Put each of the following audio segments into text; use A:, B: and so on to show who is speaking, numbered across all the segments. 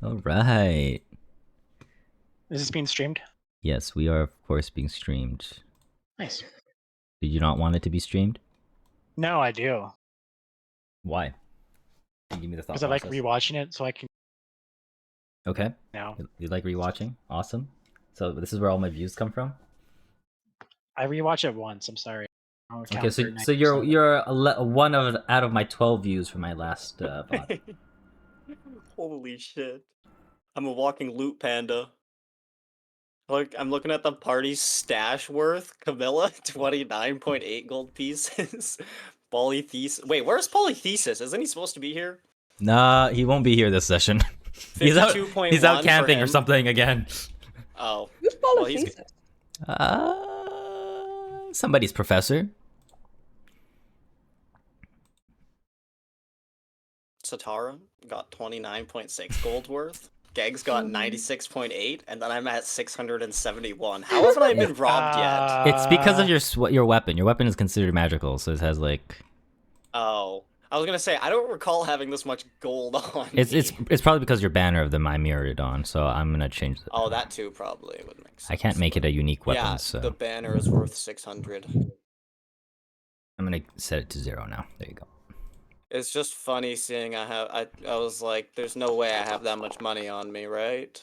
A: All right.
B: Is this being streamed?
A: Yes, we are, of course, being streamed.
B: Nice.
A: Did you not want it to be streamed?
B: No, I do.
A: Why? Give me the thought
B: Because I like
A: process.
B: rewatching it, so I can.
A: Okay.
B: Now
A: You like rewatching? Awesome. So this is where all my views come from.
B: I rewatch it once. I'm sorry.
A: Okay, so you're one out of my 12 views for my last VOD.
C: Holy shit! I'm a walking loot panda. Look, I'm looking at the party's stash worth. Camilla, 29.8 gold pieces. Polythesis. Wait, where's Polythesis? Isn't he supposed to be here?
A: Nah, he won't be here this session. He's out camping or something again.
C: Oh.
D: Who's Polythesis?
A: Somebody's professor.
C: Satara got 29.6 gold worth. Geg's got 96.8, and then I'm at 671. How haven't I been robbed yet?
A: It's because of your weapon. Your weapon is considered magical, so it has like.
C: Oh, I was gonna say I don't recall having this much gold on.
A: It's probably because your banner of them I mirrored it on, so I'm gonna change that.
C: Oh, that too probably would make sense.
A: I can't make it a unique weapon.
C: Yeah,
A: so
C: the banner is worth 600.
A: I'm gonna set it to 0 now. There you go.
C: It's just funny seeing I was like, there's no way I have that much money on me, right?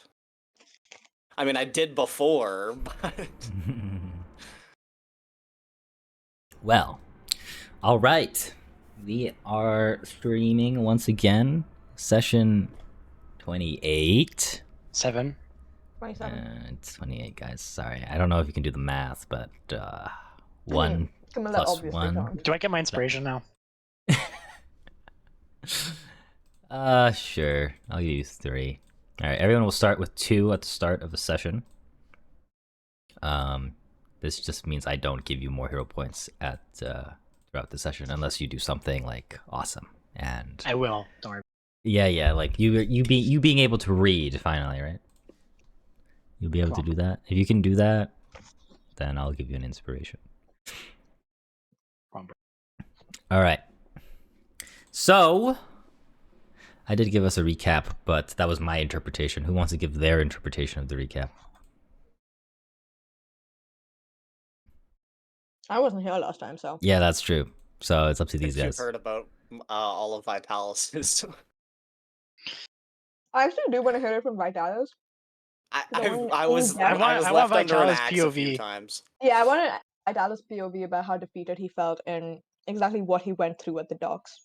C: I mean, I did before, but...
A: Well, all right. We are streaming once again. Session 28.
B: 7.
D: 27.
A: It's 28, guys. Sorry. I don't know if you can do the math, but 1 plus 1.
B: Do I get my inspiration now?
A: Sure. I'll give you 3. All right, everyone will start with 2 at the start of the session. This just means I don't give you more hero points at throughout the session unless you do something like awesome. And
B: I will. Don't worry.
A: Yeah, like you being able to read finally, right? You'll be able to do that. If you can do that, then I'll give you an inspiration. All right. So, I did give us a recap, but that was my interpretation. Who wants to give their interpretation of the recap?
D: I wasn't here last time, so.
A: Yeah, that's true. So it's up to these guys.
C: You've heard about all of Vitalis'.
D: I actually do want to hear it from Vitalis.
C: I was left under an axe a few times.
D: Yeah, I wanted Vitalis' POV about how defeated he felt and exactly what he went through at the docks.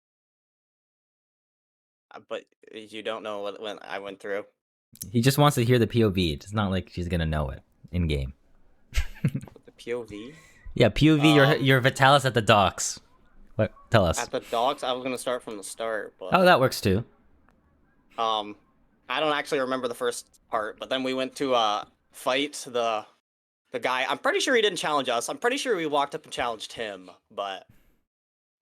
C: But you don't know what I went through.
A: He just wants to hear the POV. It's not like she's gonna know it in game.
C: The POV?
A: Yeah, POV. You're Vitalis at the docks. What? Tell us.
C: At the docks, I was gonna start from the start. But,
A: oh, that works too.
C: I don't actually remember the first part, but then we went to fight the guy. I'm pretty sure he didn't challenge us. I'm pretty sure we walked up and challenged him, but.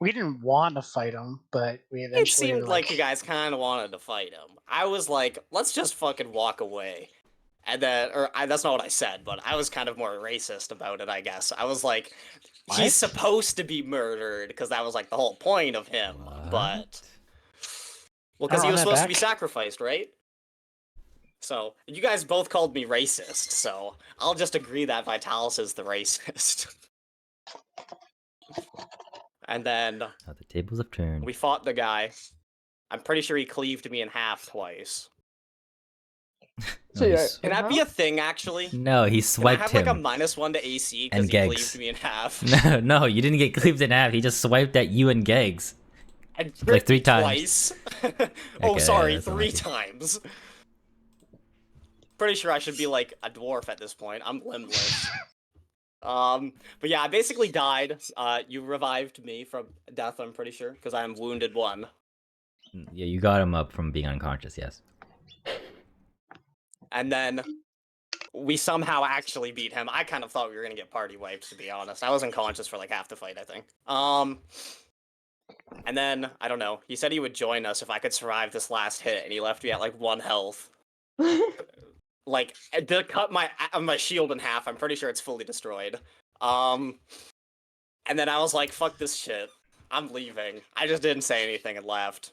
B: We didn't want to fight him, but we eventually...
C: It seemed like you guys kind of wanted to fight him. I was like, let's just fucking walk away. And then, that's not what I said, but I was kind of more racist about it, I guess. I was like, he's supposed to be murdered, because that was like the whole point of him.
A: What?
C: But, well, because he was supposed to be sacrificed, right? So, you guys both called me racist, so I'll just agree that Vitalis is the racist. And then
A: the tables have turned.
C: We fought the guy. I'm pretty sure he cleaved me in half twice.
D: So
C: Can that be a thing, actually?
A: No, he swiped him.
C: Can I have like a -1 to AC because he cleaved me in half?
A: No, you didn't get cleaved in half. He just swiped at you and Gegs. Like 3 times.
C: Twice. Oh, okay, sorry, 3 times. Pretty sure I should be like a dwarf at this point. I'm limbless. But yeah, I basically died. You revived me from death, I'm pretty sure, because I'm wounded 1.
A: Yeah, you got him up from being unconscious, yes.
C: And then we somehow actually beat him. I kind of thought we were gonna get party wiped, to be honest. I was unconscious for like half the fight, I think. And then, I don't know, he said he would join us if I could survive this last hit, and he left me at like 1 health. Like, to cut my shield in half, I'm pretty sure it's fully destroyed. And then I was like, fuck this shit. I'm leaving. I just didn't say anything and left.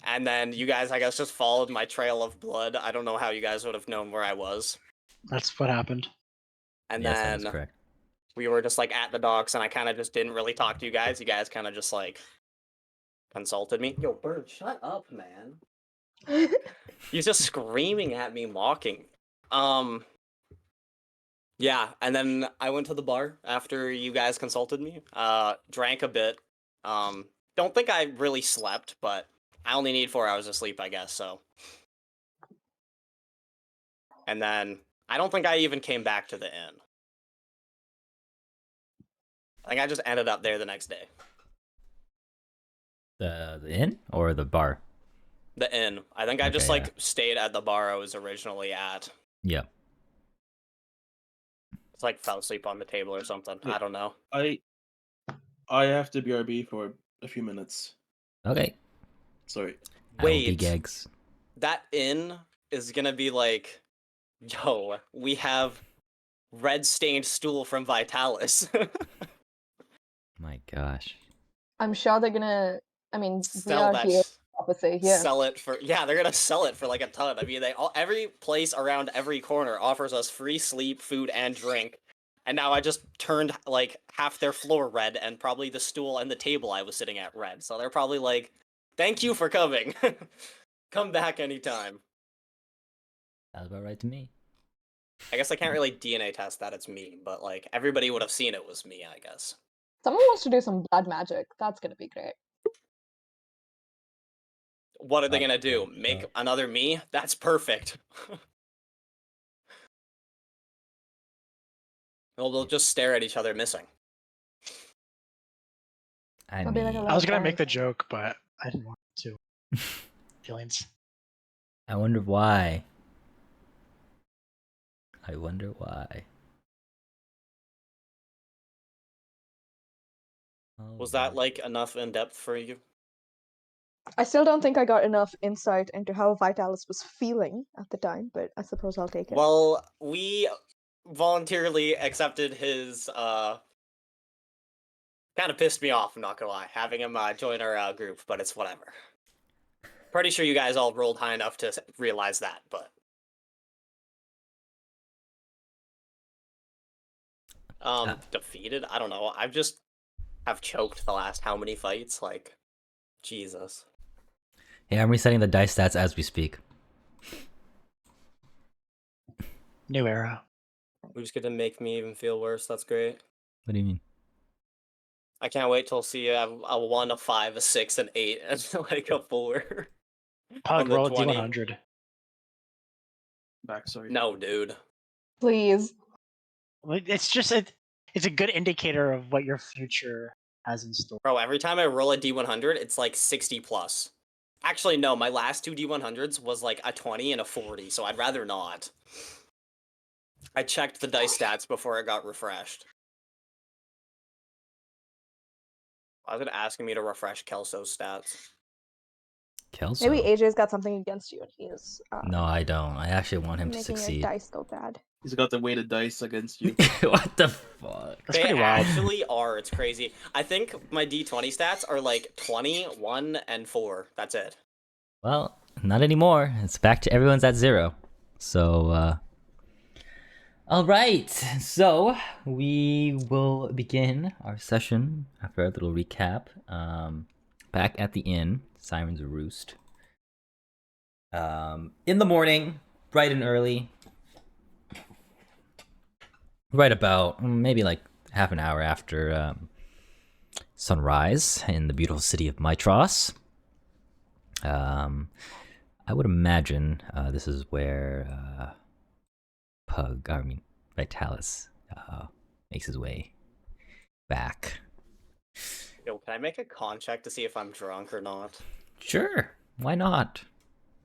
C: And then you guys, I guess, just followed my trail of blood. I don't know how you guys would have known where I was.
B: That's what happened.
C: And
A: Yes, that is
C: then
A: correct.
C: we were just like at the docks, and I kind of just didn't really talk to you guys. You guys kind of just like consulted me. Yo, Bird, shut up, man. He's just screaming at me, mocking. Yeah, and then I went to the bar after you guys consulted me. Drank a bit. Don't think I really slept, but I only need 4 hours of sleep, I guess, so. And then I don't think I even came back to the inn. I think I just ended up there the next day.
A: The inn or the bar?
C: The inn. I think I just
A: Okay,
C: like stayed at the bar I was originally at.
A: Yeah.
C: It's like fell asleep on the table or something. I don't know.
E: I have to BRB for a few minutes.
A: Okay.
E: Sorry.
A: I will
C: Wait.
A: be gags.
C: That inn is gonna be like, yo, we have red stained stool from Vitalis.
A: My gosh.
D: I'm sure they're gonna. I mean, we
C: Sell
D: are
C: that.
D: here, obviously. Yeah.
C: Sell it for they're gonna sell it for like a ton. I mean, every place around every corner offers us free sleep, food, and drink. And now I just turned like half their floor red, and probably the stool and the table I was sitting at red. So they're probably like, "Thank you for coming. Come back anytime."
A: Sounds about right to me.
C: I guess I can't really DNA test that it's me, but like everybody would have seen it was me, I guess.
D: Someone wants to do some blood magic. That's gonna be great.
C: What are they gonna do? Make another me? That's perfect. Well, they'll just stare at each other missing.
A: I
D: It'll be like a
A: mean,
B: I was
D: Like
B: gonna
D: that.
B: make the joke, but I didn't want to. Feelings.
A: I wonder why. I wonder why.
C: Was that like enough in depth for you?
D: I still don't think I got enough insight into how Vitalis was feeling at the time, but I suppose I'll take it.
C: Well, we voluntarily accepted his kind of pissed me off, I'm not gonna lie, having him join our group, but it's whatever. Pretty sure you guys all rolled high enough to realize that, but defeated? I don't know. I've just have choked the last how many fights? Like, Jesus.
A: Hey, I'm resetting the dice stats as we speak.
B: New era.
C: We're just gonna make me even feel worse. That's great.
A: What do you mean?
C: I can't wait till see a 1, a 5, a 6, an 8, and like a 4.
B: Pug,
C: On the
B: roll a
C: 20.
B: D100.
E: Back, sorry.
C: No, dude.
D: Please.
B: It's just it's a good indicator of what your future has in store.
C: Bro, every time I roll a D100, it's like 60 plus. Actually, no, my last 2 D100s was like a 20 and a 40, so I'd rather not. I checked the dice stats before it got refreshed. Why was it asking me to refresh Kelso's stats?
A: Kelso?
D: Maybe AJ's got something against you and he is
A: No, I don't. I actually want him to
D: making your
A: succeed.
D: dice go bad.
E: He's got the weighted dice against you.
A: What the fuck?
B: That's
C: They
B: pretty wild.
C: actually are. It's crazy. I think my D20 stats are like 20, 1, and 4. That's it.
A: Well, not anymore. It's back to everyone's at 0. So, alright. So, we will begin our session after a little recap. Back at the inn, Siren's Roost. In the morning, bright and early. Right about maybe like half an hour after sunrise in the beautiful city of Mitros. I would imagine this is where Vitalis makes his way back.
C: Yo, can I make a con check to see if I'm drunk or not?
A: Sure, why not?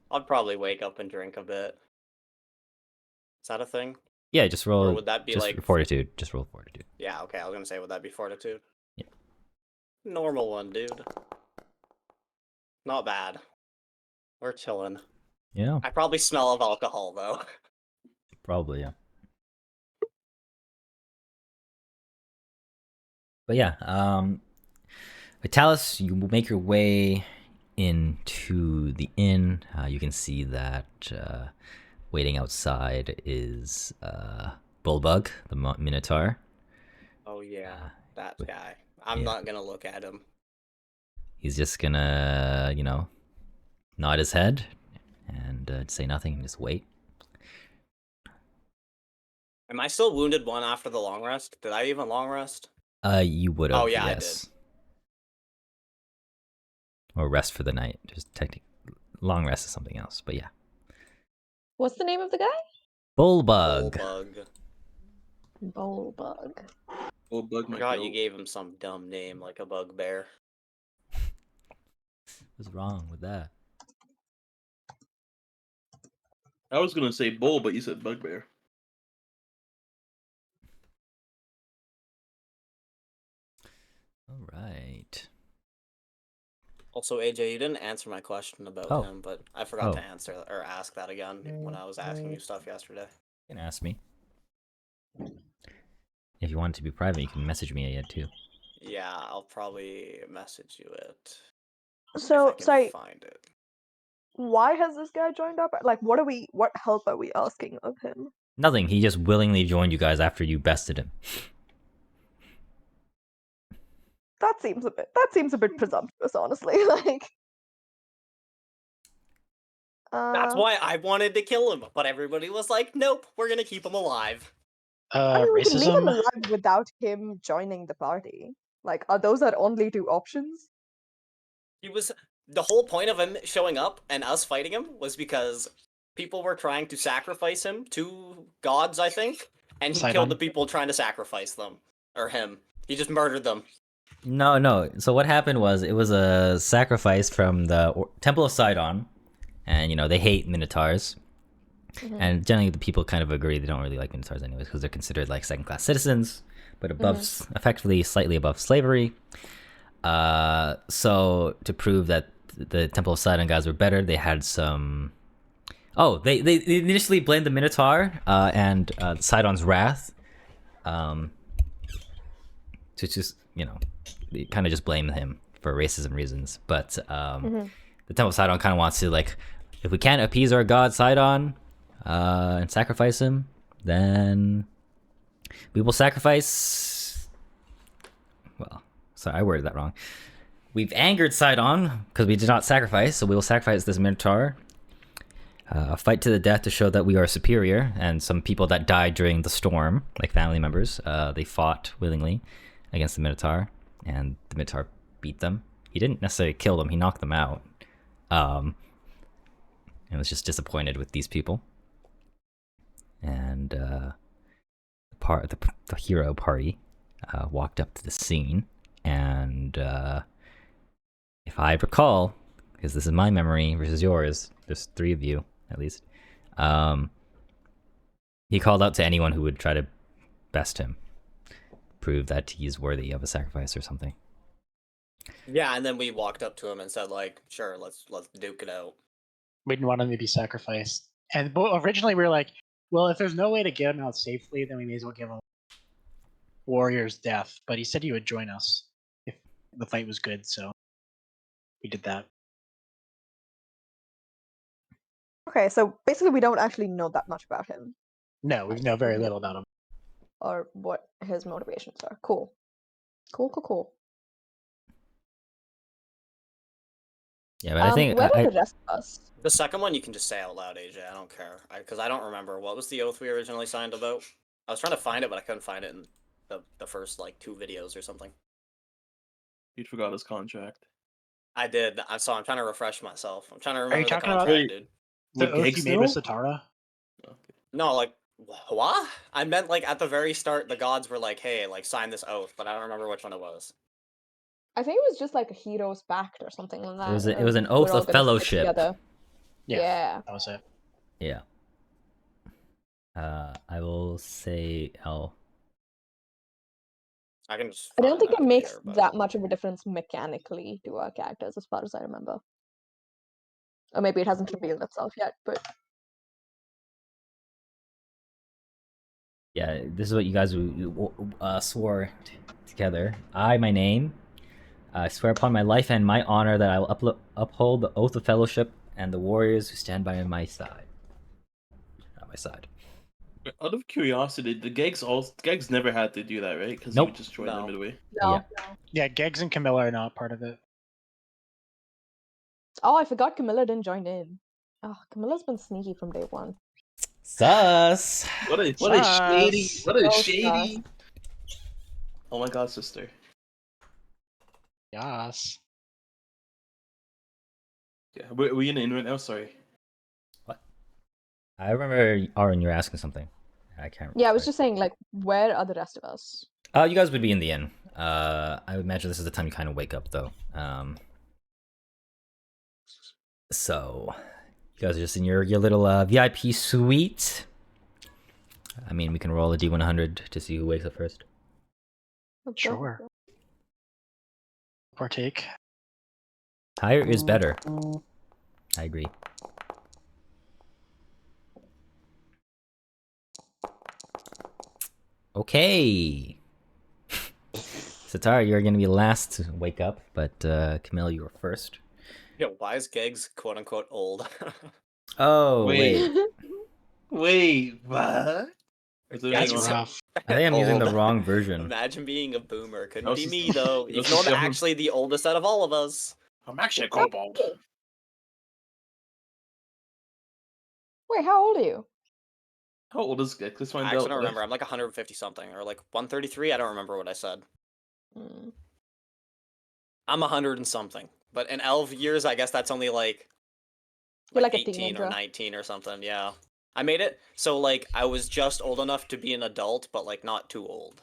C: I'll probably wake up and drink a bit. Is that a thing?
A: Yeah, just roll.
C: Or would that be
A: just
C: like
A: fortitude? Just roll fortitude.
C: Yeah, okay, I was gonna say, would that be fortitude?
A: Yeah.
C: Normal one, dude. Not bad. We're chilling.
A: Yeah,
C: I probably smell of alcohol, though.
A: probably, yeah. But yeah, Vitalis, you will make your way into the inn. You can see that waiting outside is Bullbug, the Minotaur.
C: Oh yeah, that
A: but-
C: guy. I'm
A: yeah.
C: not gonna look at him.
A: He's just gonna, nod his head and say nothing and just wait.
C: Am I still wounded 1 after the long rest? Did I even long rest?
A: You would have,
C: Oh, yeah, I
A: yes. Or rest for the night. Just technically, long rest is something else, but yeah.
D: What's the name of the guy?
A: Bullbug.
C: Bullbug.
D: Bullbug.
E: Oh, bug my
C: Forgot
E: goat.
C: you gave him some dumb name like a bugbear.
A: What's wrong with that?
E: I was gonna say bull, but you said bugbear.
A: All right.
C: Also, AJ, you didn't answer my question about
A: Oh.
C: him, but I forgot
A: Oh.
C: to answer or ask that again when I was asking you stuff yesterday.
A: You can ask me. If you want it to be private, you can message me yet too.
C: Yeah, I'll probably message you it if I
D: So,
C: can
D: sorry,
C: find it.
D: why has this guy joined up? Like, what help are we asking of him?
A: Nothing. He just willingly joined you guys after you bested him.
D: That seems a bit presumptuous, honestly. Like,
C: That's why I wanted to kill him, but everybody was like, "Nope, we're gonna keep him alive."
D: I mean, we can leave him
B: Racism.
D: alive without him joining the party. Like, are those our only 2 options?
C: He was the whole point of him showing up and us fighting him was because people were trying to sacrifice him to gods, I think, and he killed the
B: Sidon.
C: people trying to sacrifice them or him. He just murdered them.
A: No. So what happened was it was a sacrifice from the Temple of Sidon, and they hate minotaurs.
D: Mhm.
A: And generally, the people kind of agree they don't really like minotaurs anyways because they're considered like second-class citizens, but above, effectively, slightly above slavery. So to prove that the Temple of Sidon guys were better, they had some. Oh, they initially blamed the Minotaur and Sidon's wrath. To just they kind of just blame him for racism reasons, but the Temple of Sidon kind of wants to like, if we can't appease our god Sidon and sacrifice him, then we will sacrifice. Well, sorry, I worded that wrong. We've angered Sidon because we did not sacrifice, so we will sacrifice this Minotaur. Fight to the death to show that we are superior, and some people that died during the storm, like family members, they fought willingly against the Minotaur, and the Minotaur beat them. He didn't necessarily kill them; he knocked them out. And was just disappointed with these people. And the hero party walked up to the scene, and if I recall, because this is my memory versus yours, there's 3 of you at least. He called out to anyone who would try to best him, prove that he's worthy of a sacrifice or something.
C: Yeah, and then we walked up to him and said, like, "Sure, let's duke it out."
B: We didn't want him to be sacrificed. And originally we were like, well, if there's no way to get him out safely, then we may as well give him warrior's death. But he said he would join us if the fight was good, so we did that.
D: Okay, so basically we don't actually know that much about him
B: No, we know very little about him.
D: or what his motivations are. Cool. Cool.
A: Yeah, but I think
D: where are the rest of us?
C: The second one you can just say out loud, AJ. I don't care, because I don't remember what was the oath we originally signed about. I was trying to find it, but I couldn't find it in the first like 2 videos or something.
E: He forgot his contract.
C: I did. So I'm trying to refresh myself. I'm trying to
B: you
C: remember the
B: talking about-
C: contract, dude.
B: The
E: With
B: oath
E: gigs
B: you made with
E: though?
B: Satara?
E: Okay.
C: No, like what? I meant like at the very start, the gods were like, "Hey, like sign this oath," but I don't remember which one it was.
D: I think it was just like a hero's pact or something like that.
A: it was an
D: we're
A: oath
D: all
A: of
D: gonna stick
A: fellowship.
D: together.
B: Yeah,
D: Yeah.
B: that was it.
A: Yeah. I will say L.
C: I can just.
D: I don't
C: find
D: think it
C: that
D: makes
C: here, but-
D: that much of a difference mechanically to our characters, as far as I remember. Or maybe it hasn't revealed itself yet, but
A: Yeah, this is what you guys swore together. I, my name, I swear upon my life and my honor that I will uphold the oath of fellowship and the warriors who stand by my side. On my side.
E: Out of curiosity, the Gegs never had to do that, right? Because you
A: Nope.
E: would just join them
C: No.
E: midway.
D: No.
B: Yeah, Gegs and Camilla are not part of it.
D: Oh, I forgot Camilla didn't join in. Oh, Camilla's been sneaky from day one.
A: Sus.
E: What a shady!
B: Sus.
E: What a
D: So
E: shady! Oh my god, sister.
B: Yes.
E: Yeah, were we in the in right now? Sorry.
A: I remember, Aaron, you were asking something. I can't remember.
D: Yeah, I was just saying, like, where are the rest of us?
A: You guys would be in the inn. I would imagine this is the time you kind of wake up, though. So, you guys are just in your little VIP suite. I mean, we can roll a D100 to see who wakes up first.
D: Let's go.
B: Sure. Partake.
A: Higher is better. I agree. Okay. Satara, you're going to be last to wake up, but Camille, you were first.
C: Yo, why is Gegs quote unquote old?
A: Oh,
E: Wait.
A: wait.
E: Wait, what? Is there
B: That's
E: anything on-
B: rough.
A: I think I'm using the
C: Old.
A: wrong version.
C: Imagine being a boomer. Couldn't
E: That
C: be
E: was
C: me
E: just-
C: though.
E: that
C: Even
E: was
C: though
E: just
C: I'm
E: different.
C: actually the oldest out of all of us.
E: I'm actually a kobold.
D: Wait, how old are you?
E: How old is Gex? Let's find
C: I
E: out.
C: actually don't remember. I'm like 150 something or like 133. I don't remember what I said.
D: Mm.
C: I'm 100 and something. But in elf years, I guess that's only like
D: You're like a
C: 18
D: teenager.
C: or 19 or something. Yeah. I made it so like I was just old enough to be an adult, but like not too old.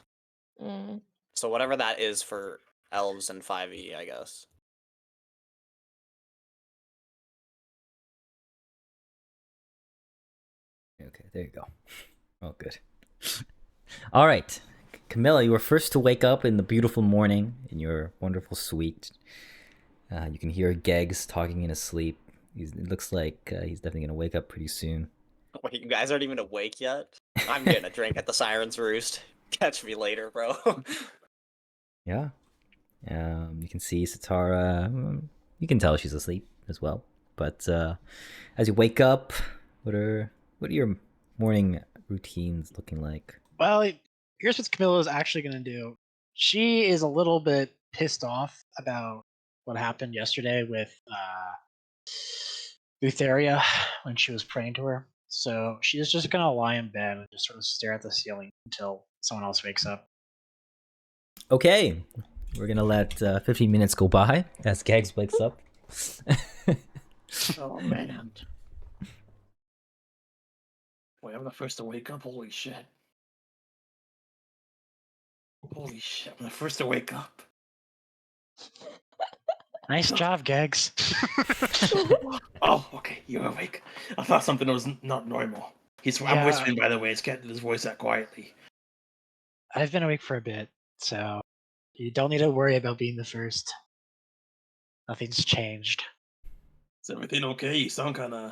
D: Mm.
C: So whatever that is for elves and 5e, I guess.
A: Okay, there you go. Oh, good. All right. Camilla, you were first to wake up in the beautiful morning in your wonderful suite. You can hear Geggs talking in his sleep. It looks like he's definitely going to wake up pretty soon.
C: Wait, you guys aren't even awake yet? I'm getting a drink at the Siren's Roost. Catch me later, bro.
A: Yeah. You can see Satara. You can tell she's asleep as well. But as you wake up, what are your morning routines looking like?
B: Well, here's what Camilla is actually going to do. She is a little bit pissed off about what happened yesterday with Lutheria when she was praying to her. So she's just going to lie in bed and just sort of stare at the ceiling until someone else wakes up.
A: Okay, we're gonna let 15 minutes go by as Gags wakes up.
E: Oh man. Wait, I'm the first to wake up. Holy shit. Holy shit, I'm the first to wake up.
B: Nice job, Gags.
E: Oh, okay, you're awake. I thought something was not normal. I'm
B: Yeah.
E: whispering, by the way. It's getting his voice that quietly.
B: I've been awake for a bit, so you don't need to worry about being the first. Nothing's changed.
E: Is everything okay? You sound kind of.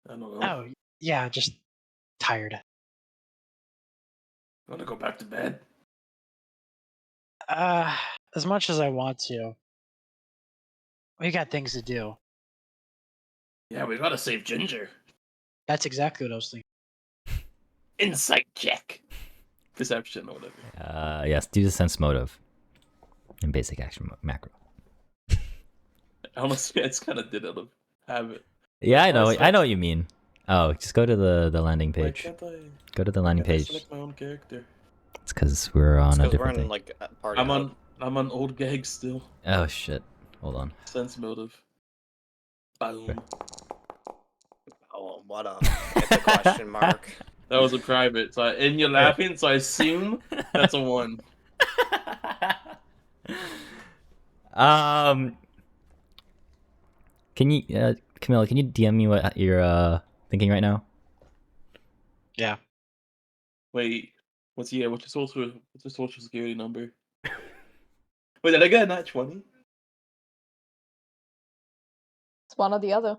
E: I don't know.
B: Oh, yeah, just tired.
E: Want to go back to bed?
B: As much as I want to. We got things to do.
E: Yeah, we gotta save Ginger.
B: That's exactly what I was thinking.
E: Insight check. Perception or whatever.
A: Yes, do the sense motive in basic action macro.
E: Honestly, it's kind of did out of habit.
A: Yeah, I know
E: Honestly,
A: what you mean. Oh, just go to the landing
E: Why
A: page.
E: can't I?
A: Go to the landing
E: Can't I
A: page.
E: select my own character?
A: It's because we're on a
C: Because we're
A: different
C: in
A: thing.
C: like a party
E: I'm
C: mode.
E: on old gag still.
A: Oh shit! Hold on.
E: Sense motive. Boom.
C: Oh, what a it's a question mark.
E: That was a private. And you're laughing, so I assume that's a 1.
A: Can you, Camilla? Can you DM me what you're thinking right now?
B: Yeah.
E: Wait, what's your social security number? Wait, did I get a nat 20?
D: It's one or the other.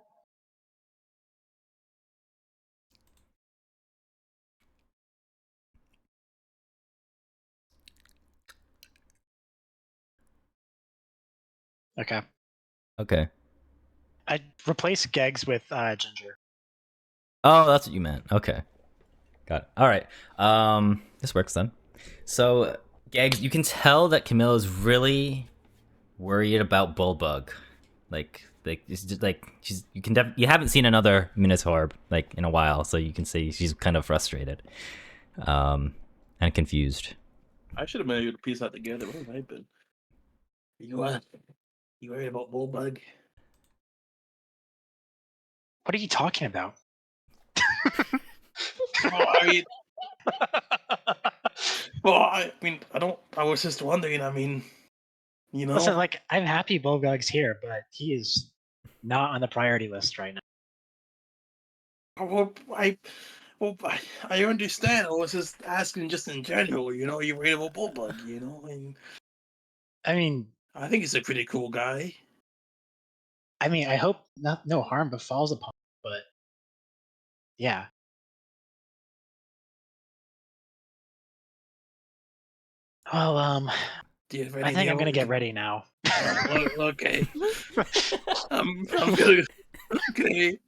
B: Okay.
A: Okay.
B: I'd replace Gegs with Ginger.
A: Oh, that's what you meant. Okay. Got it. All right. This works then. So, Gags, you can tell that Camilla's really worried about Bullbug. It's just like you haven't seen another Minotaur like in a while, so you can see she's kind of frustrated, and confused.
E: I should have been able to piece that together. What have I been? You worried about Bullbug?
B: What are you talking about?
E: Well, I mean, I was just wondering. I mean, you know.
B: Listen, like, I'm happy Bulgug's here, but he is not on the priority list right now.
E: Well, I understand. I was just asking, just in general. You know, you worried about Bullbug. You know, and
B: I mean,
E: I think he's a pretty cool guy.
B: I hope no harm befalls upon him, but yeah. Well,
E: Do you have
B: I think I'm gonna get
E: ready.
B: ready now.
E: Okay. I'm gonna. Okay.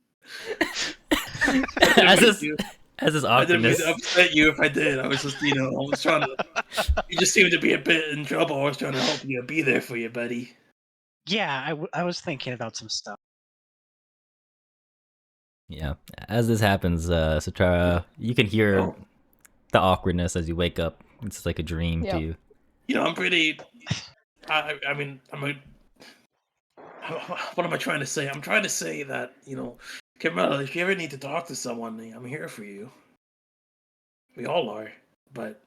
A: as this
E: I didn't mean
A: awkwardness.
E: to upset you if I did. I was just, I was trying to. You just seemed to be a bit in trouble. I was trying to help you, be there for you, buddy.
B: Yeah, I was thinking about some stuff.
A: Yeah. As this happens, Satara, you can hear
E: Oh.
A: the awkwardness as you wake up. It's like a dream
D: Yeah.
A: to you.
E: I'm pretty. I mean, what am I trying to say? I'm trying to say that, Camilla, if you ever need to talk to someone, I'm here for you. We all are, but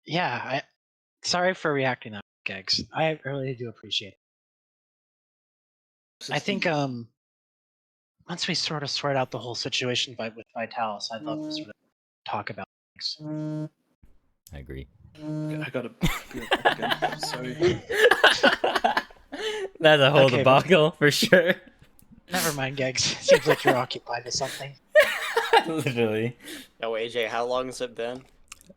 B: Yeah, sorry for reacting that, Gegs. I really do appreciate it. I think once we sort of sort out the whole situation with Vitalis, I'd love to sort of talk about things.
A: I agree.
E: I gotta be again. Sorry.
A: That's a whole
B: Okay,
A: debacle for sure.
B: Never mind, Gegs. Seems like you're occupied with something.
A: Literally.
C: Yo, AJ, how long has it been? Since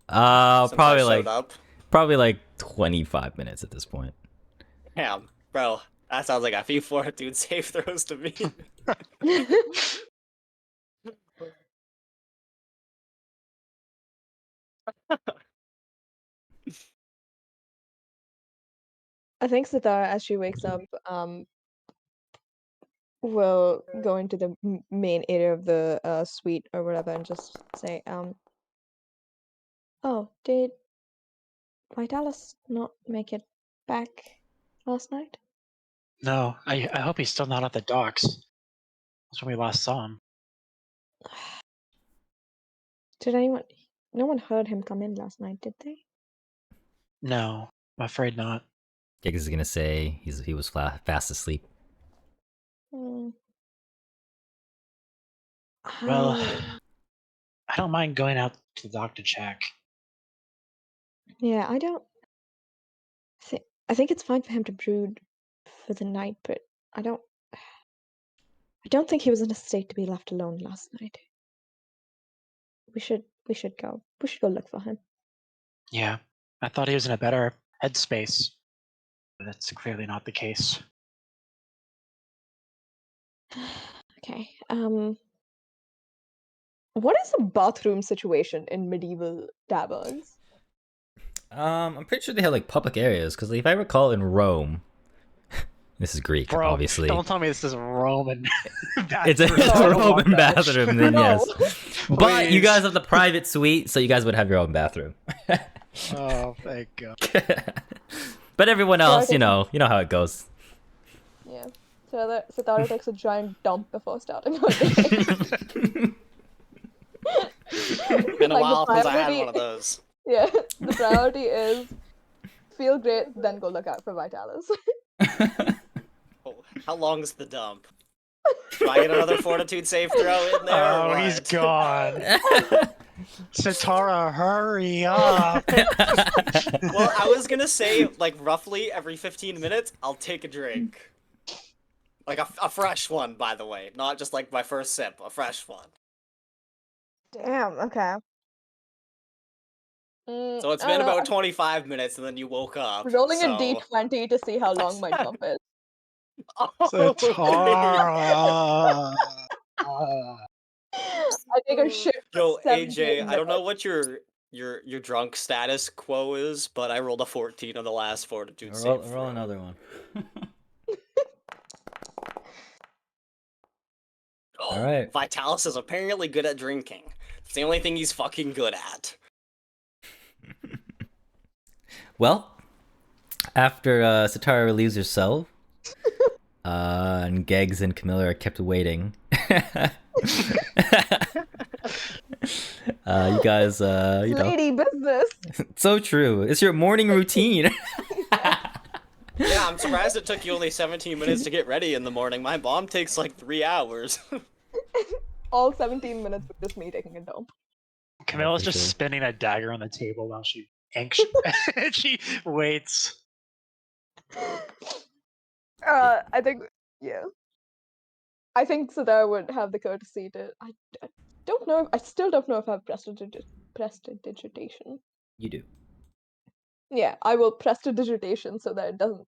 A: Probably
C: I showed up?
A: probably like 25 minutes at this point.
C: Damn, bro, that sounds like a few fortitude save throws to me.
D: I think Sitara, as she wakes up, will go into the main area of the suite or whatever and just say, oh, did Vitalis not make it back last night?
B: No, I hope he's still not at the docks. That's when we last saw him.
D: Did anyone? No one heard him come in last night, did they?
B: No, I'm afraid not.
A: Gigs is gonna say he was fast asleep.
D: Hmm.
B: Well,
D: Um,
B: I don't mind going out to the dock to check.
D: yeah, I don't. I think it's fine for him to brood for the night, but I don't. I don't think he was in a state to be left alone last night. We should go. We should go look for him.
B: Yeah, I thought he was in a better headspace. But that's clearly not the case.
D: Okay. What is the bathroom situation in medieval taverns?
A: I'm pretty sure they have like public areas because if I recall in Rome, this is Greek,
B: Bro,
A: obviously.
B: don't tell me this is Roman.
A: It's a
B: bathroom.
A: Roman bathroom, then
D: No.
A: yes. But you
B: Please.
A: guys have the private suite, so you guys would have your own bathroom.
B: Oh, thank God.
A: But everyone
D: So I
A: else,
D: think-
A: you know how it goes.
D: Yeah. So Tara takes a giant dump before starting her day.
C: Been a
D: Like, the
C: while since I had
D: priority-
C: one of those.
D: Yeah. The priority is feel great, then go look out for Vitalis.
C: Oh, how long's the dump? Do I get another fortitude save throw in there? or
B: Oh, he's
C: what?
B: gone. Satara, hurry up.
C: Well, I was gonna say, like, roughly every 15 minutes, I'll take a drink. Like, a fresh one, by the way. Not just, like, my first sip. A fresh one.
D: Damn, okay.
C: So it's
D: I
C: been
D: don't know.
C: about 25 minutes, and then you woke up.
D: I'm rolling
C: so...
D: a d20 to see how long my jump is.
C: Oh,
B: Satara.
D: I take a shit for
C: Yo,
D: 17
C: AJ, I don't know
D: minutes.
C: what your drunk status quo is, but I rolled a 14 on the last fortitude save.
A: Roll another one. All right.
C: Vitalis is apparently good at drinking. It's the only thing he's fucking good at.
A: Well, after Satara relieves herself, and Geggs and Camilla are kept waiting. You guys, you know,
D: Lady business.
A: so true. It's your morning routine.
C: Yeah, I'm surprised it took you only 17 minutes to get ready in the morning. My bomb takes like 3 hours.
D: All 17 minutes with just me taking a dump.
B: Camilla's
A: for
B: just
A: sure.
B: spinning a dagger on the table while she she waits.
D: I think, yeah. I think Sadar would have the courtesy to. I don't know. I still don't know if I have prestidigitation.
A: You do.
D: Yeah, I will prestidigitation so that it doesn't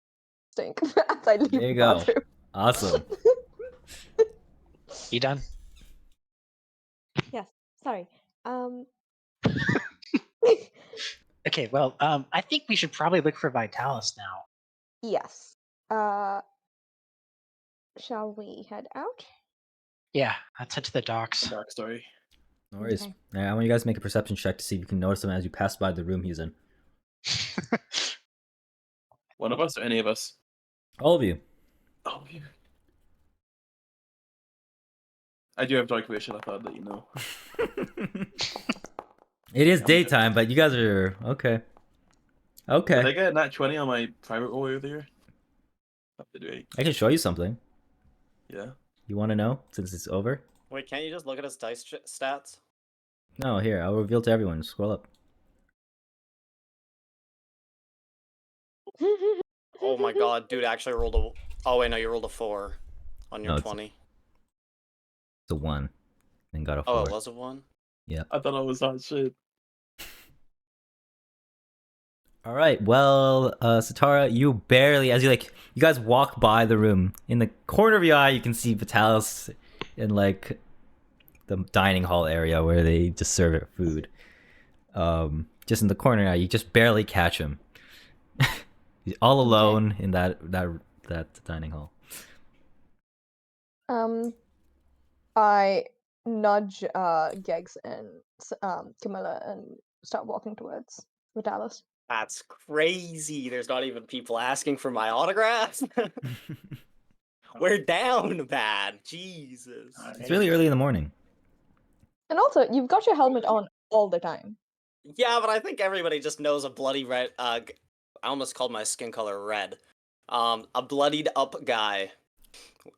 D: stink as I leave
A: There
D: the
A: you go.
D: bathroom.
A: Awesome.
B: You done?
D: Yes. Sorry.
B: Okay, well, I think we should probably look for Vitalis now.
D: Yes. Shall we head out?
B: Yeah, let's head to the docks.
E: Dark story.
A: No worries.
D: Okay.
A: I want you guys to make a perception check to see if you can notice him as you pass by the room he's in.
E: One of us or any of us?
A: All of you.
E: Oh, yeah. I do have dark vision. I thought I'd let you know.
A: It is daytime, but you guys are okay.
E: Did I
A: Okay.
E: get a nat 20 on my private roll earlier? Did I?
A: I can show you something.
E: Yeah.
A: You want to know since it's over?
C: Wait, can't you just look at his dice stats?
A: No, here, I'll reveal to everyone. Scroll up.
C: Oh my god, dude, I actually rolled a... Oh wait, no, you rolled a 4 on your
A: No, it's-
C: 20.
A: It's a 1. Then got a 4.
C: Oh, it was a 1?
E: I thought I was hot shit.
A: All right. Well, Satara, you barely, as you you guys walk by the room. In the corner of your eye, you can see Vitalis in like the dining hall area where they just serve food. Just in the corner now, you just barely catch him. He's all alone in that dining hall.
D: I nudge Geggs and Camilla and start walking towards Vitalis.
C: That's crazy. There's not even people asking for my autograph. We're down bad. Jesus.
A: It's really early in the morning.
D: And also, you've got your helmet on all the time.
C: Yeah, but I think everybody just knows a bloody red. I almost called my skin color red. A bloodied up guy.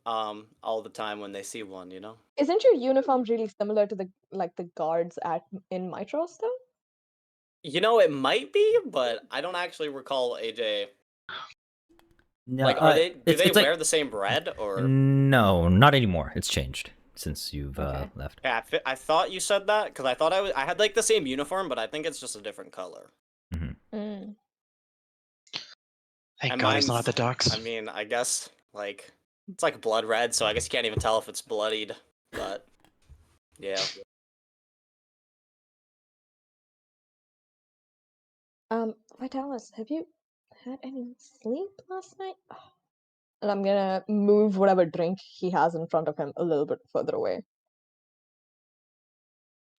C: All the time when they see one, you know.
D: Isn't your uniform really similar to the guards in Mitros though?
C: You know, it might be, but I don't actually recall AJ.
A: No,
C: Like, are they? Do
A: it's
C: they
A: like-
C: wear the same red or?
A: No, not anymore. It's changed since you've
D: Okay.
A: left.
C: Yeah, I thought you said that because I thought I had like the same uniform, but I think it's just a different color.
D: Mm.
B: Thank
C: And
B: God he's not
C: mine's-
B: at the docks.
C: I mean, I guess like it's like blood red, so I guess you can't even tell if it's bloodied. But yeah.
D: Vitalis, have you had any sleep last night? And I'm gonna move whatever drink he has in front of him a little bit further away.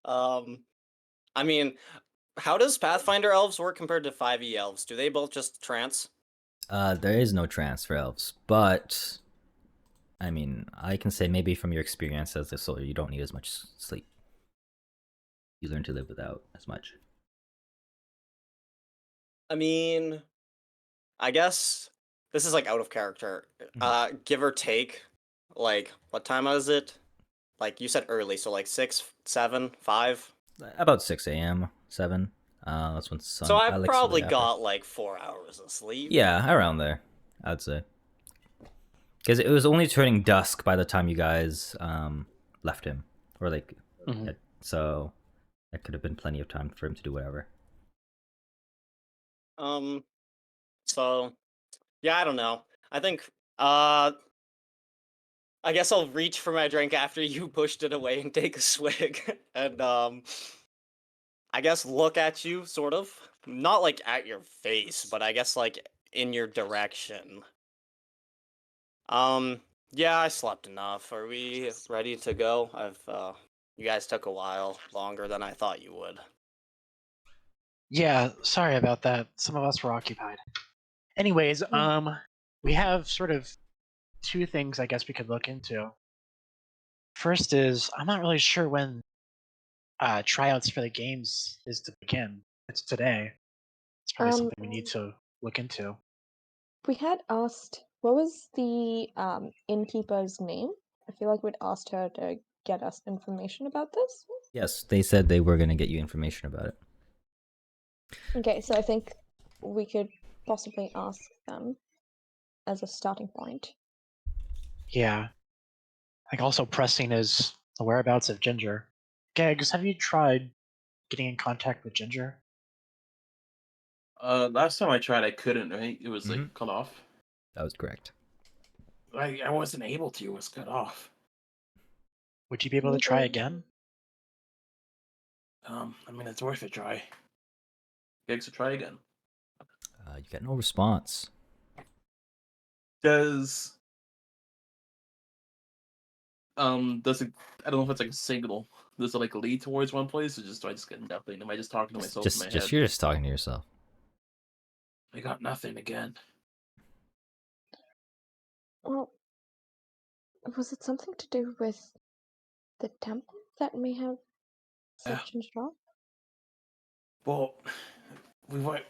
C: I mean, how does Pathfinder elves work compared to 5e elves? Do they both just trance?
A: There is no trance for elves, but I mean, I can say maybe from your experience as a soldier, you don't need as much sleep. You learn to live without as much.
C: I mean, I guess this is like out of character. Give or take, like what time was it? Like you said early, so like 6, 7, 5.
A: About 6 a.m., 7. That's when sun.
C: So I
A: like
C: probably
A: slightly after.
C: got like 4 hours of sleep.
A: Yeah, around there, I'd say. Because it was only turning dusk by the time you guys left him, or like,
B: Mhm.
A: so that could have been plenty of time for him to do whatever.
C: So yeah, I don't know. I think I guess I'll reach for my drink after you pushed it away and take a swig. And I guess look at you, sort of. Not like at your face, but I guess like in your direction. Yeah, I slept enough. Are we ready to go? You guys took a while, longer than I thought you would.
B: Yeah, sorry about that. Some of us were occupied. Anyways, we have sort of two things I guess we could look into. First is I'm not really sure when tryouts for the games is to begin. It's today. It's probably something we need to look into.
D: We had asked, what was the innkeeper's name? I feel like we'd asked her to get us information about this.
A: Yes, they said they were going to get you information about it.
D: Okay, so I think we could possibly ask them as a starting point.
B: Yeah. I think also pressing is the whereabouts of Ginger. Gags, have you tried getting in contact with Ginger?
E: Last time I tried, I couldn't. Right? It was like cut off.
A: That was correct.
E: I wasn't able to. It was cut off.
B: Would you be able to try again?
E: I mean, it's worth a try. Gigs to try again.
A: You got no response.
E: Does it? I don't know if it's like a signal. Does it like lead towards one place, or do I just get nothing? Am I just talking to myself in my head?
A: You're just talking to yourself.
E: I got nothing again.
D: Well, was it something to do with the temple that may have set Ginger off?
E: Well, we went.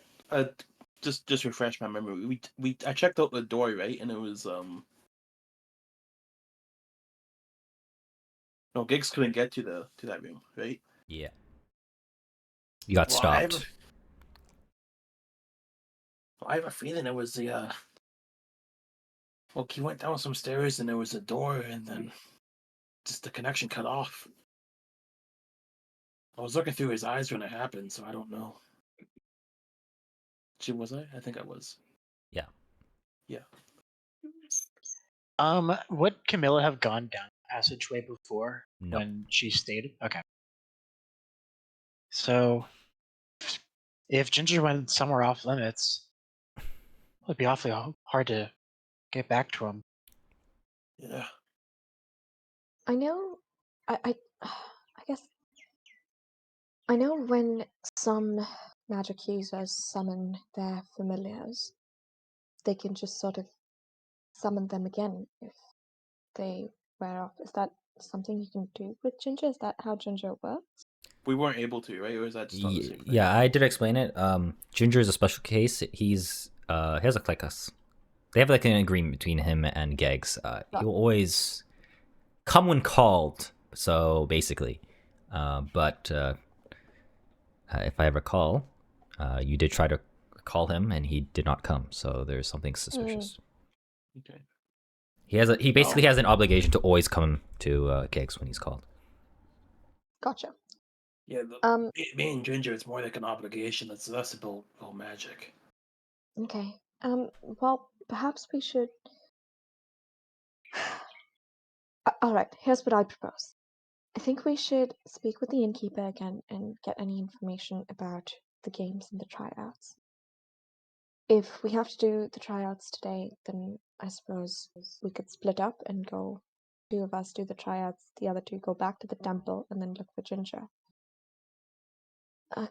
E: Just refresh my memory. I checked out the door, right, and it was No, Gigs couldn't get to that room, right?
A: Yeah. You got stopped.
E: I have a feeling it was the Well, he went down some stairs and there was a door, and then just the connection cut off. I was looking through his eyes when it happened, so I don't know. Was I? I think I was.
A: Yeah.
E: Yeah.
B: Would Camilla have gone down the passageway before
A: No.
B: when she stayed? Okay. So, if Ginger went somewhere off limits, it would be awfully hard to get back to him.
E: Yeah.
D: I know. I guess I know when some magic users summon their familiars, they can just sort of summon them again if they wear off. Is that something you can do with Ginger? Is that how Ginger works?
E: We weren't able to, right? Or is that just on the same thing?
A: Yeah, I did explain it. Ginger is a special case. He has like us. They have like an agreement between him and Gegs. He'll always come when called. So basically, but if I recall, you did try to call him and he did not come. So there's something suspicious.
E: Okay.
A: He basically has an obligation to always come to Gegs when he's called.
D: Gotcha.
E: Yeah. Me and Ginger, it's more like an obligation. That's less about magic.
D: Okay. Well, perhaps we should. All right. Here's what I propose. I think we should speak with the innkeeper again and get any information about the games and the tryouts. If we have to do the tryouts today, then I suppose we could split up and go. Two of us do the tryouts, the other two go back to the temple and then look for Ginger.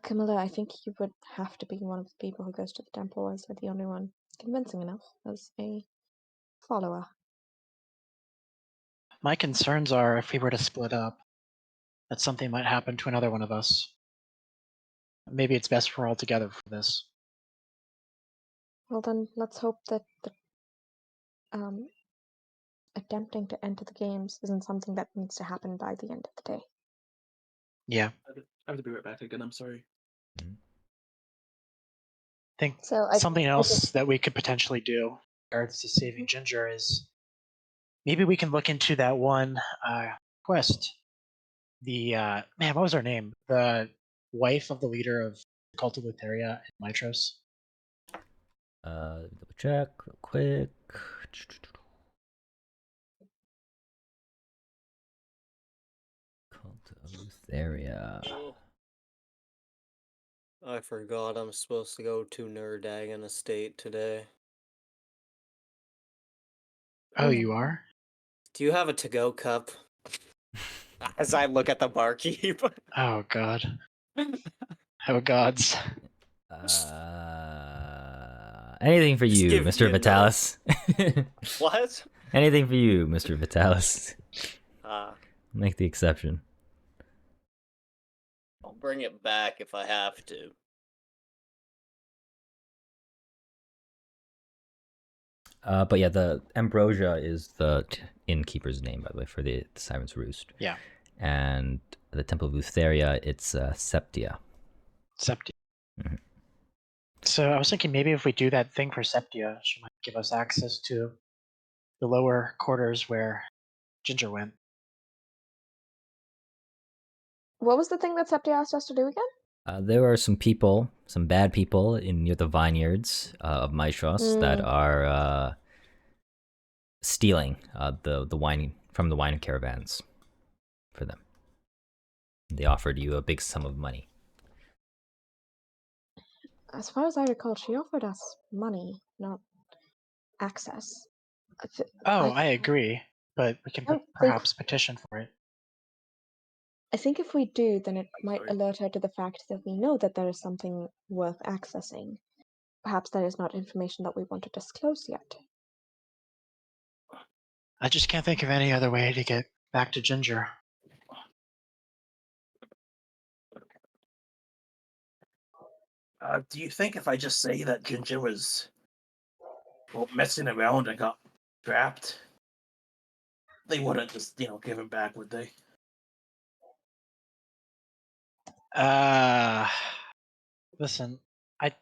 D: Camilla, I think you would have to be one of the people who goes to the temple, as you're the only one convincing enough as a follower.
B: My concerns are if we were to split up, that something might happen to another one of us. Maybe it's best we're all together for this.
D: Well, then let's hope that the attempting to enter the games isn't something that needs to happen by the end of the day.
B: Yeah.
E: I have to be right back again. I'm sorry.
B: I think
D: So
B: something else that we could potentially do in regards to saving Ginger is maybe we can look into that one quest. The man, what was her name? The wife of the leader of the cult of Lutheria and Mitros.
A: Double check real quick. Cult of Lutheria.
C: Oh, I forgot I'm supposed to go to Nerdagon Estate today.
B: Oh, you are?
C: Do you have a to-go cup? As I look at the barkeep.
B: Oh, God. Oh, gods.
A: Anything for
C: Just
A: you,
C: give
A: Mr.
C: me a note.
A: Vitalis.
C: What?
A: Anything for you, Mr. Vitalis.
C: Uh,
A: Make the exception.
C: I'll bring it back if I have to.
A: But yeah, the Ambrosia is the innkeeper's name, by the way, for the Siren's Roost.
B: Yeah.
A: And the Temple of Lutheria, it's Septia.
B: Septia.
A: Mhm.
B: So I was thinking maybe if we do that thing for Septia, she might give us access to the lower quarters where Ginger went.
D: What was the thing that Septi asked us to do again?
A: There are some people, some bad people near the vineyards of Maishos that are stealing the wine from the wine caravans for them. They offered you a big sum of money.
D: As far as I recall, she offered us money, not access.
B: Oh, I agree, but we can
D: don't
B: perhaps petition for it.
D: I think if we do, then it might
C: Sorry.
D: alert her to the fact that we know that there is something worth accessing. Perhaps that is not information that we want to disclose yet.
B: I just can't think of any other way to get back to Ginger.
E: Do you think if I just say that Ginger was messing around and got trapped, they wouldn't just give him back, would they?
B: Listen, I have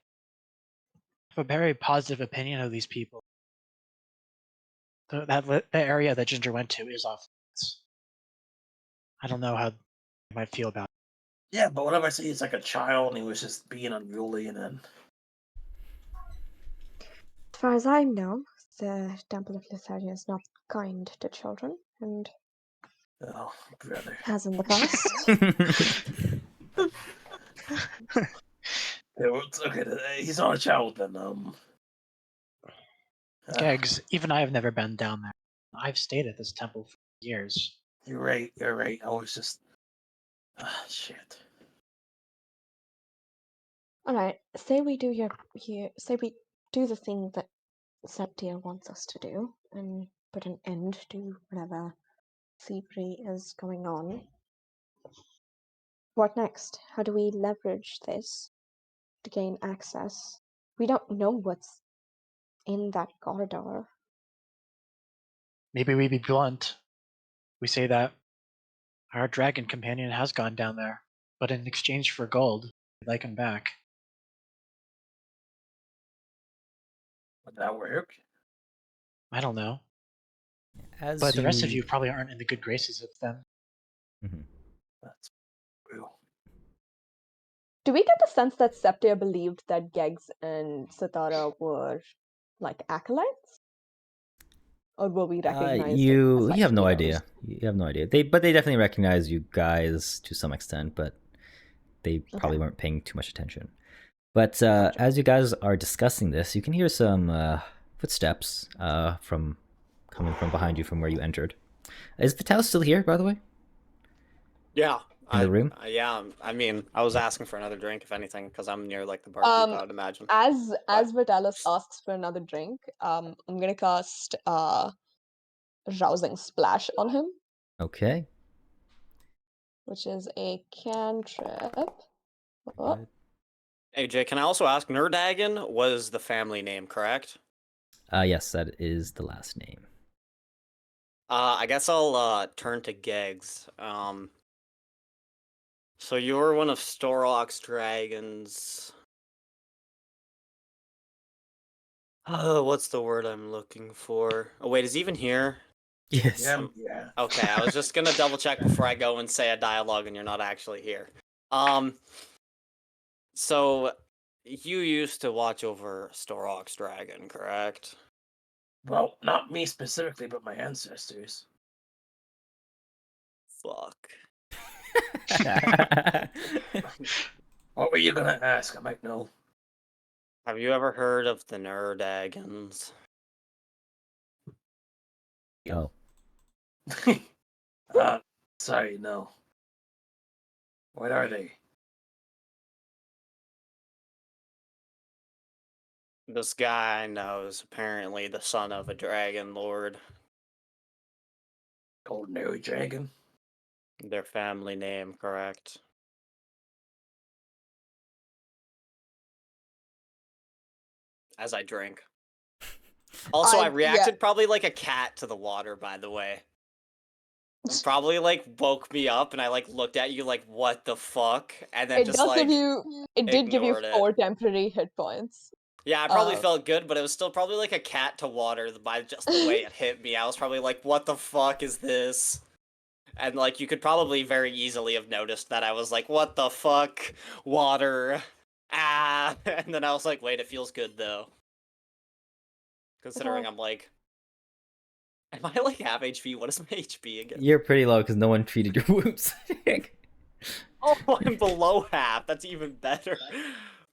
B: a very positive opinion of these people. The area that Ginger went to is off limits. I don't know how you might feel about it.
E: Yeah, but what if I say he's like a child and he was just being unruly and then...
D: As far as I know, the Temple of Lutheria is not kind to children, and
E: Oh, brother.
D: has in the past.
E: Yeah, well, okay, he's not a child then.
B: Kegs, even I have never been down there. I've stayed at this temple for years.
E: You're right. I was just... shit.
D: Alright, say we do say we do the thing that Septia wants us to do, and put an end to whatever thievery is going on. What next? How do we leverage this to gain access? We don't know what's in that corridor.
B: Maybe we be blunt. We say that our dragon companion has gone down there, but in exchange for gold, we'd like him back.
E: Would that work?
B: I don't know.
A: As
B: But the rest of you probably aren't in the good graces of them.
A: Mhm.
E: That's true.
D: Do we get the sense that Septia believed that Geggs and Satara were like acolytes? Or will we recognize
A: you have no idea. You have no idea. They definitely recognize you guys to some extent, but they probably weren't paying too much attention. But as you guys are discussing this, you can hear some footsteps coming from behind you from where you entered. Is Vitalis still here, by the way?
C: Yeah.
A: In the room?
C: Yeah, I mean, I was asking for another drink, if anything, because I'm near like the barkeep, I would imagine.
D: As Vitalis asks for another drink, I'm gonna cast Rousing Splash on him,
A: Okay.
D: which is a cantrip.
A: Good.
C: Hey, Jay, can I also ask, Nerdagon was the family name, correct?
A: Yes, that is the last name.
C: I guess I'll turn to Geggs. So you're one of Storrock's dragons. Oh, what's the word I'm looking for? Oh, wait, is he even here?
A: Yes.
E: Yeah.
C: Okay, I was just gonna double check before I go and say a dialogue and you're not actually here. So You used to watch over Storok's dragon, correct?
E: Well, not me specifically, but my ancestors.
C: Fuck.
E: What were you gonna ask? I might know.
C: Have you ever heard of the Nerdagons?
A: Oh.
E: Sorry, no. What are they?
C: This guy I know is apparently the son of a dragon lord.
E: Ordinary dragon?
C: Their family name, correct? As I drink. Also, I
D: yeah.
C: reacted probably like a cat to the water, by the way. Probably like woke me up and I like looked at you like, what the fuck? And then
D: It
C: just
D: does
C: like
D: give you. It did give you
C: ignored it.
D: 4 temporary hit points.
C: Yeah, I probably felt good, but it was still probably like a cat to water by just the way it hit me. I was probably like, what the fuck is this? And like you could probably very easily have noticed that I was like, what the fuck? Water. Ah. And then I was like, wait, it feels good though. Considering I'm like, am I like half HP? What is my HP again?
A: You're pretty low because no one treated your wounds.
C: Oh, I'm below half. That's even better.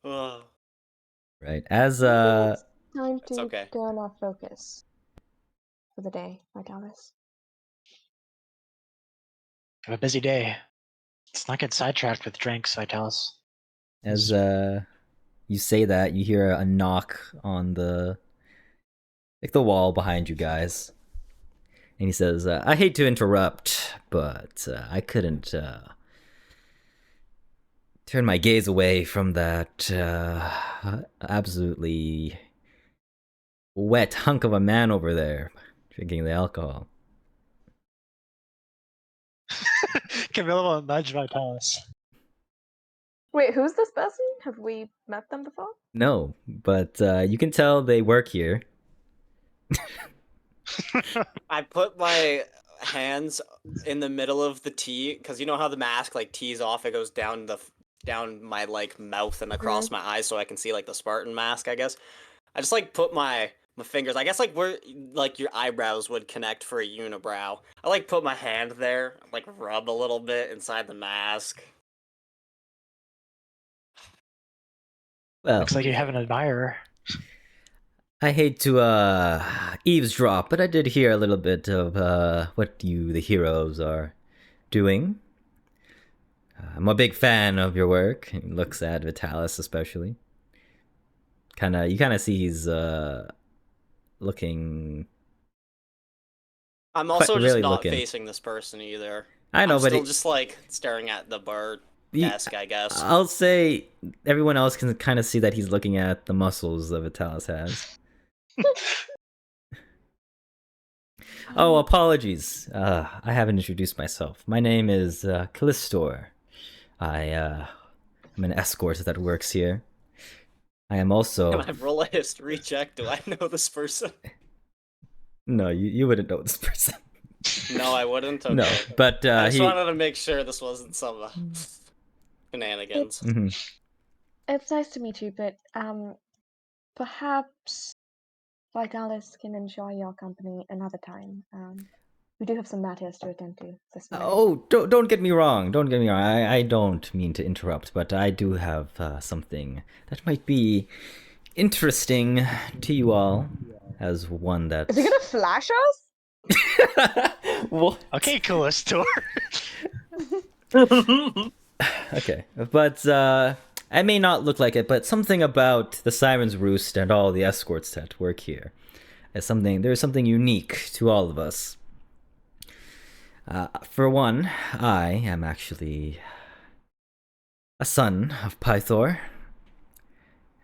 C: Ugh.
A: Right. As
D: Time
C: It's
D: to
C: okay.
D: go on our focus for the day, Vitalis.
B: Have a busy day. Let's not get sidetracked with drinks, Vitalis.
A: as you say that, you hear a knock on the wall behind you guys. And he says, I hate to interrupt, but I couldn't turn my gaze away from that absolutely wet hunk of a man over there drinking the alcohol.
B: Camilla will nudge Vitalis.
D: Wait, who's this person? Have we met them before?
A: No, but you can tell they work here.
C: I put my hands in the middle of the T, because you know how the mask like tees off, it goes down my like mouth and across my eyes so I can see like the Spartan mask, I guess. I just like put my fingers, I guess like where like your eyebrows would connect for a unibrow. I like put my hand there, like rub a little bit inside the mask.
A: Well,
B: Looks like you have an admirer.
A: I hate to eavesdrop, but I did hear a little bit of what you, the heroes, are doing. I'm a big fan of your work. He looks at Vitalis especially. You kind of see he's looking.
C: I'm also
A: Quite
C: just
A: really
C: not
A: looking.
C: facing this person either.
A: I know,
C: I'm
A: but
C: still just like staring at the bar desk, I guess.
A: I'll say everyone else can kind of see that he's looking at the muscles that Vitalis has. Oh, apologies. I haven't introduced myself. My name is Callistor. I'm an escort that works here. I am also.
C: Can I roll a history check? Do I know this person?
A: No, you wouldn't know this person.
C: No, I wouldn't. Okay.
A: No, but
C: I just
A: he.
C: wanted to make sure this wasn't some shenanigans.
A: Mhm.
D: It's nice to meet you, but perhaps Vitalis can enjoy your company another time. We do have some matters to attend to this morning.
A: Oh, don't get me wrong. Don't get me wrong. I don't mean to interrupt, but I do have something that might be interesting to you all, as one that.
D: Is he gonna flash us?
A: What?
B: Okay, Callisto.
A: Okay, but I may not look like it, but something about the Siren's Roost and all the escorts that work here is something. There's something unique to all of us. For one, I am actually a son of Pythor,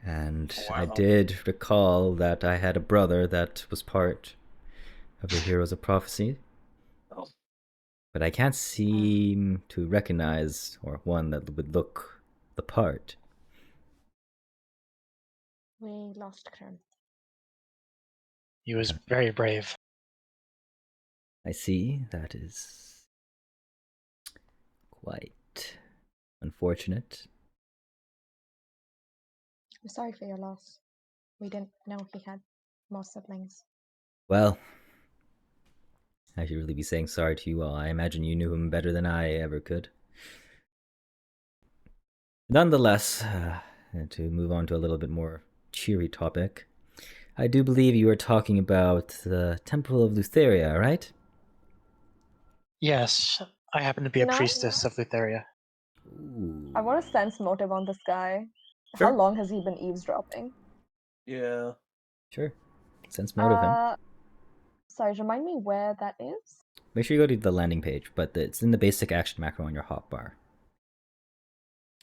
A: and I
E: Wow.
A: did recall that I had a brother that was part of the Heroes of Prophecy.
E: Oh.
A: But I can't seem to recognize or one that would look the part.
D: We lost Krim.
B: He was very brave.
A: I see. That is quite unfortunate.
D: We're sorry for your loss. We didn't know he had more siblings.
A: Well, I should really be saying sorry to you all. I imagine you knew him better than I ever could. Nonetheless, to move on to a little bit more cheery topic, I do believe you were talking about the Temple of Lutheria, right?
B: Yes, I happen to be a
D: No.
B: priestess of Lutheria.
A: Ooh.
D: I want to sense motive on this guy.
A: Sure.
D: How long has he been eavesdropping?
E: Yeah.
A: Sure. Sense motive him.
D: Sorry, remind me where that is?
A: Make sure you go to the landing page, but it's in the basic action macro on your hotbar.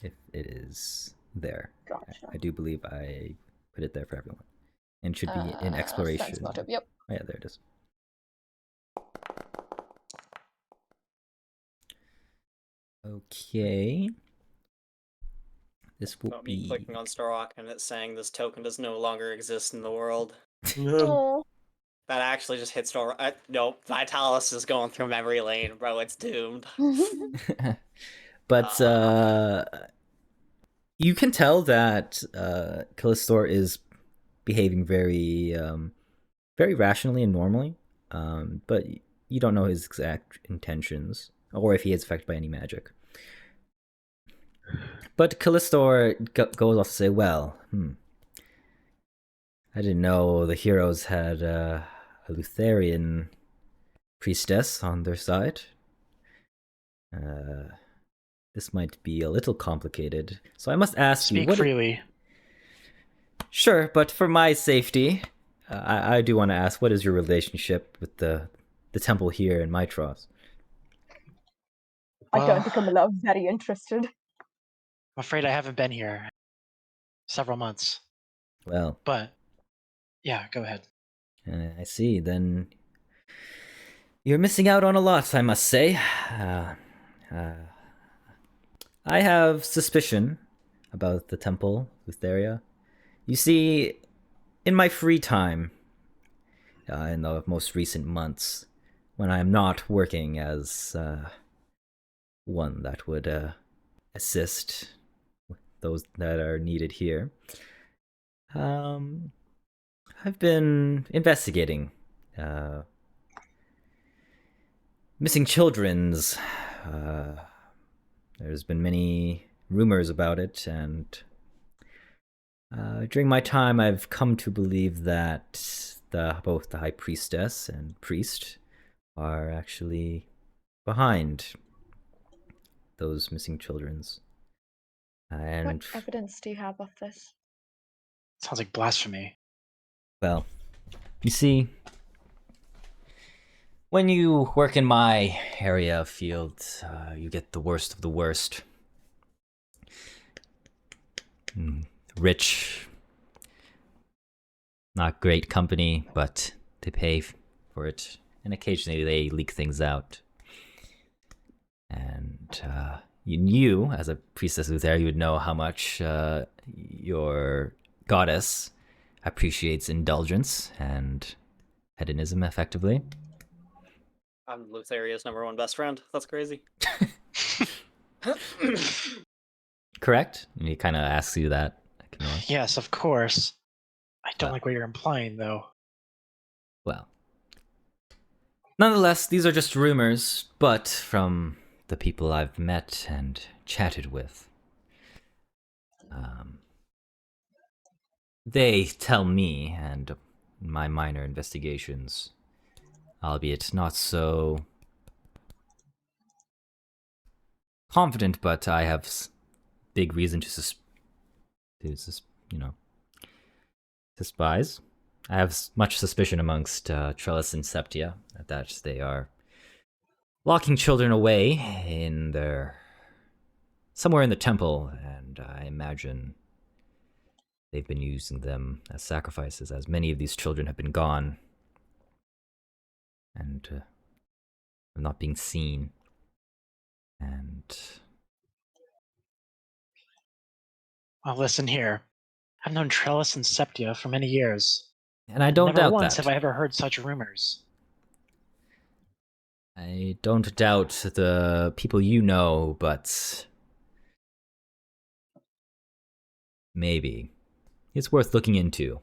A: If it is there.
D: Gotcha.
A: I do believe I put it there for everyone. And it should be in exploration.
D: Sense motive, yep.
A: Oh, yeah, there it is. Okay. This will
C: Not
A: be...
C: me clicking on Starrock and it's saying this token does no longer exist in the world.
D: Oh.
C: That actually just hits Starrock. Nope, Vitalis is going through memory lane, bro. It's doomed.
A: But you can tell that Callistor is behaving very, very rationally and normally, but you don't know his exact intentions or if he is affected by any magic. But Callistor goes off to say, well, I didn't know the heroes had a Lutherian priestess on their side. This might be a little complicated, so I must ask you...
B: Speak freely.
A: Sure, but for my safety, I do want to ask, what is your relationship with the temple here in Mitros?
D: I turned to Camilla, very interested.
B: I'm afraid I haven't been here several months.
A: Well,
B: but yeah, go ahead.
A: I see. Then you're missing out on a lot, I must say. I have suspicion about the temple, Lutheria. You see, in my free time, in the most recent months, when I am not working as one that would assist those that are needed here, I've been investigating missing children's. There's been many rumors about it, and during my time, I've come to believe that both the High Priestess and Priest are actually behind those missing children's. And
D: what evidence do you have of this?
B: Sounds like blasphemy.
A: Well, you see, when you work in my area of field, you get the worst of the worst. Rich, not great company, but they pay for it, and occasionally they leak things out. And you, as a priestess who's there, you would know how much your goddess appreciates indulgence and hedonism, effectively.
C: I'm Lutheria's #1 best friend. That's crazy.
A: Correct? And he kind of asks you that.
B: Yes, of course. I don't
A: Well.
B: like what you're implying, though.
A: Well, nonetheless, these are just rumors, but from the people I've met and chatted with, they tell me, and my minor investigations, albeit not so confident, but I have big reason to despise. I have much suspicion amongst Trellis and Septia that they are locking children away in somewhere in the temple, and I imagine they've been using them as sacrifices, as many of these children have been gone and are not being seen. And
B: Well, listen here. I've known Trellis and Septia for many years.
A: and I don't
B: Never
A: doubt
B: once
A: that.
B: have I ever heard such rumors.
A: I don't doubt the people you know, but maybe it's worth looking into.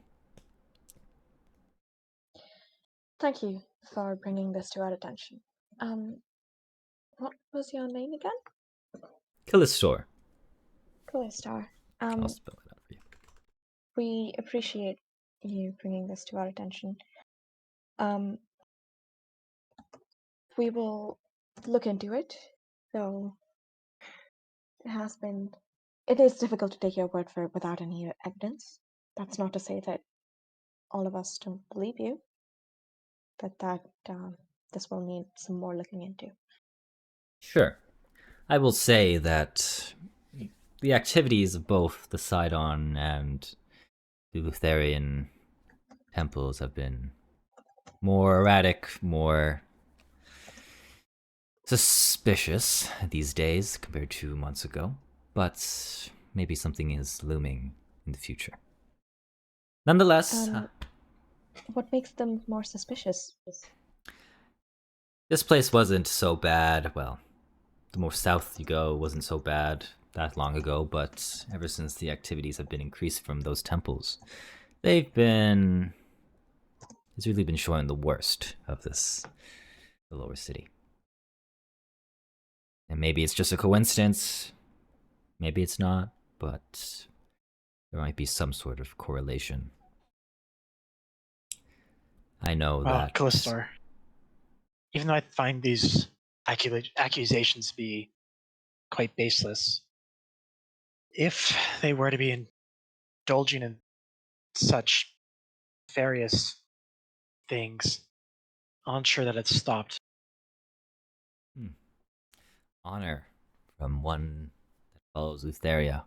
D: Thank you for bringing this to our attention. What was your name again?
A: Callistor.
D: Callistar.
A: I'll spell it out for you.
D: We appreciate you bringing this to our attention. We will look into it, though it is difficult to take your word for it without any evidence. That's not to say that all of us don't believe you, but that this will need some more looking into.
A: Sure. I will say that the activities of both the Sidon and the Lutherian temples have been more erratic, more suspicious these days compared to months ago, but maybe something is looming in the future. Nonetheless,
D: What makes them more suspicious?
A: this place wasn't so bad. Well, the more south you go wasn't so bad that long ago, but ever since the activities have been increased from those temples, it's really been showing the worst of the lower city. And maybe it's just a coincidence, maybe it's not, but there might be some sort of correlation. I know that...
B: Callistor, even though I find these accusations to be quite baseless, if they were to be indulging in such various things, I'm unsure that it's stopped.
A: Honor from one that follows Lutheria.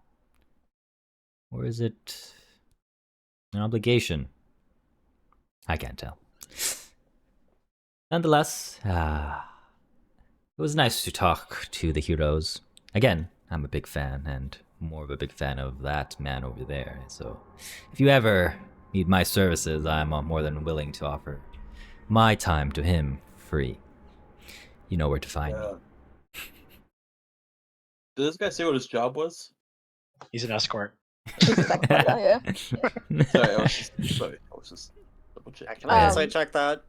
A: Or is it an obligation? I can't tell. Nonetheless, it was nice to talk to the heroes. Again, I'm a big fan, and more of a big fan of that man over there. So, if you ever need my services, I'm more than willing to offer my time to him free. You know where to find me.
E: Did this guy say what his job was?
B: He's an escort.
D: Yeah.
E: Sorry, I was just double checking.
C: Can I insight check that?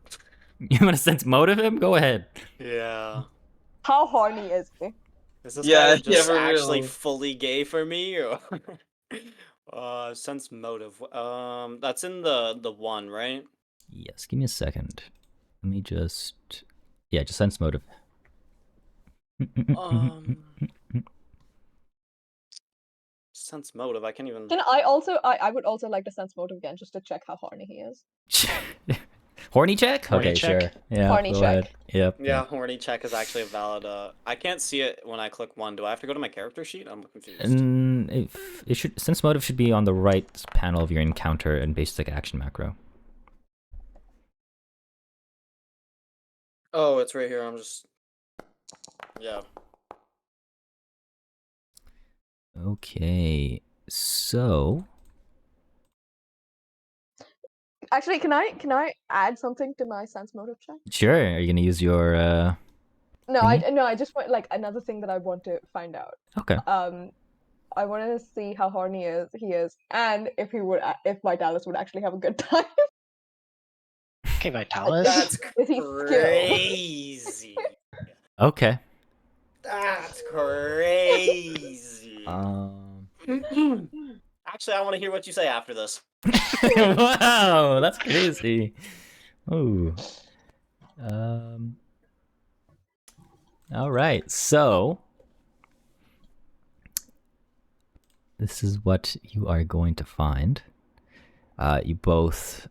A: You want to sense motive him? Go ahead.
C: Yeah.
D: How horny is he?
C: Is this
E: Yeah,
C: guy just
E: for
C: actually
E: real.
C: fully gay for me, or sense motive? That's in the one, right?
A: Yes, give me a second. Let me just... Yeah, just sense motive.
C: Sense motive. I can't even.
D: I would also like to sense motive again, just to check how horny he is.
A: Horny check?
B: Horny
A: Okay,
B: check?
A: sure. Yeah,
D: Horny
A: go
D: check.
A: ahead. Yep.
C: Yeah, horny check is actually a valid. I can't see it when I click one. Do I have to go to my character sheet? I'm confused.
A: It should, sense motive should be on the right panel of your encounter and basic action macro.
C: Oh, it's right here. I'm just. Yeah.
A: Okay, so
D: Actually, can I add something to my sense motive check?
A: sure. Are you gonna use your?
D: No,
A: thingy?
D: I just want like another thing that I want to find out.
A: Okay.
D: I wanted to see how horny he is, and if Vitalis would actually have a good time.
B: Okay, Vitalis.
C: That's
D: Is he skilled?
C: crazy.
A: Okay.
C: That's crazy. Actually, I want to hear what you say after this.
A: Wow, that's crazy. Ooh. All right, so this is what you are going to find. You both.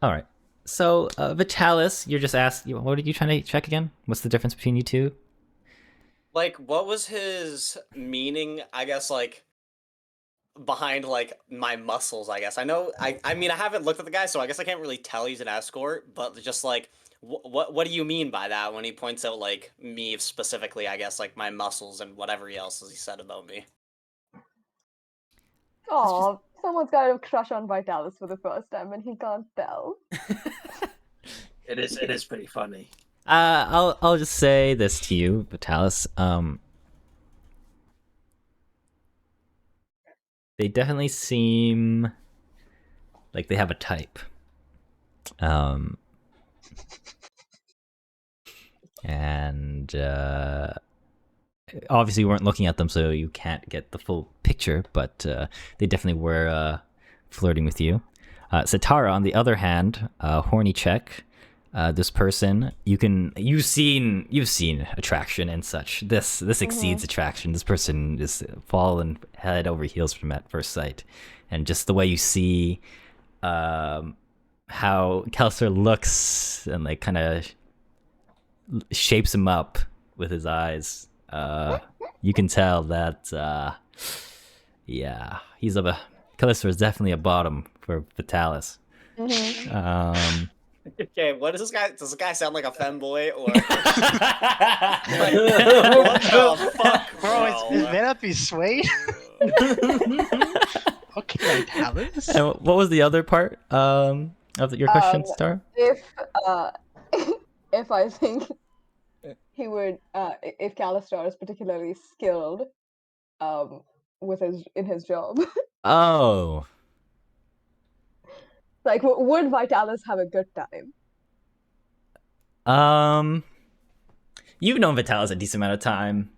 A: All right. So Vitalis, you're just asked. What are you trying to check again? What's the difference between you two?
C: Like, what was his meaning? I guess like behind like my muscles. I guess I know. I mean, I haven't looked at the guy, so I guess I can't really tell he's an escort. But just like, what do you mean by that when he points out like me specifically? I guess like my muscles and whatever else he said about me.
D: Oh, someone's got a crush on Vitalis for the first time, and he can't tell.
E: It is pretty funny.
A: I'll just say this to you, Vitalis. they definitely seem like they have a type. And obviously you weren't looking at them, so you can't get the full picture, but they definitely were flirting with you. Satara, on the other hand, horny check. This person, you've seen attraction and such. This exceeds attraction. This person is fallen head over heels from at first sight, and just the way you see how Kelser looks and like kind of shapes him up with his eyes. You can tell that he's Kelser is definitely a bottom for Vitalis.
C: Okay, what is this guy? Does this guy sound like a femboy or?
A: Like,
C: what the fuck,
B: Bro, is Venopi swayed? Okay, Vitalis.
A: And what was the other part of your question, Star?
D: If I think he would, if Calistar is particularly skilled, in his job.
A: Oh.
D: Like, would Vitalis have a good time?
A: You've known Vitalis a decent amount of time.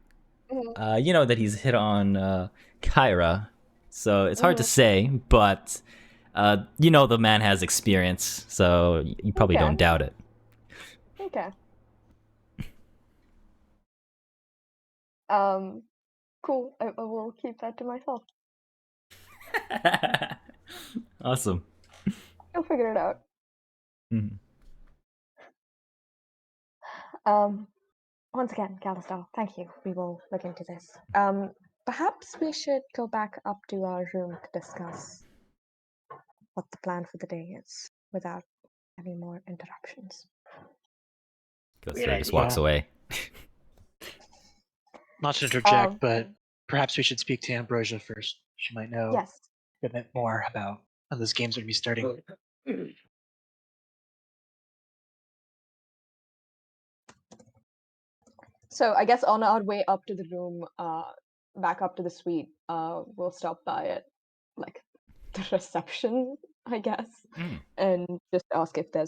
A: You know that he's hit on Kyra, so it's hard to say, but you know the man has experience, so you probably don't doubt it.
D: Okay. Cool. I will keep that to myself.
A: Awesome.
D: You'll figure it out.
A: Mhm.
D: Once again, Calistar, thank you. We will look into this. Perhaps we should go back up to our room to discuss what the plan for the day is without any more interruptions.
A: Ghost just walks away.
B: Not to interject, but perhaps we should speak to Ambrosia first. She might know a bit more about when those games are going to be starting.
D: So I guess on our way up to the room, back up to the suite, we'll stop by at like the reception, I guess, and just ask if there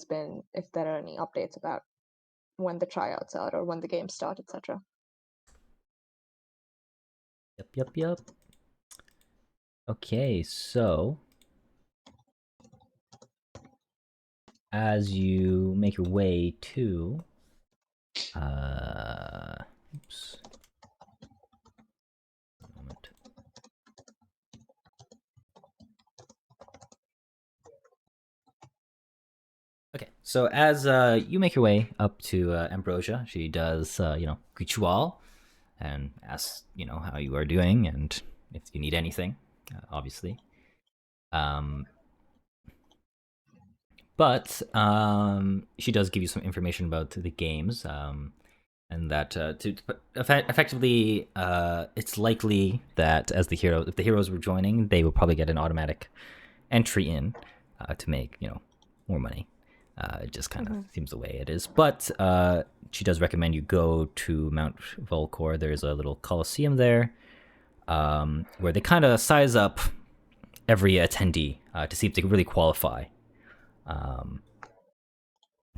D: are any updates about when the tryouts are or when the games start, etc.
A: Yep. Okay, so as you make your way to oops. One moment. Okay, so as you make your way up to Ambrosia, she does greet you all and asks how you are doing and if you need anything, obviously. But she does give you some information about the games, and that effectively, it's likely that if the heroes were joining, they would probably get an automatic entry in to make more money. It just kind of seems the way it is. But she does recommend you go to Mount Volcor. There's a little coliseum there where they kind of size up every attendee to see if they really qualify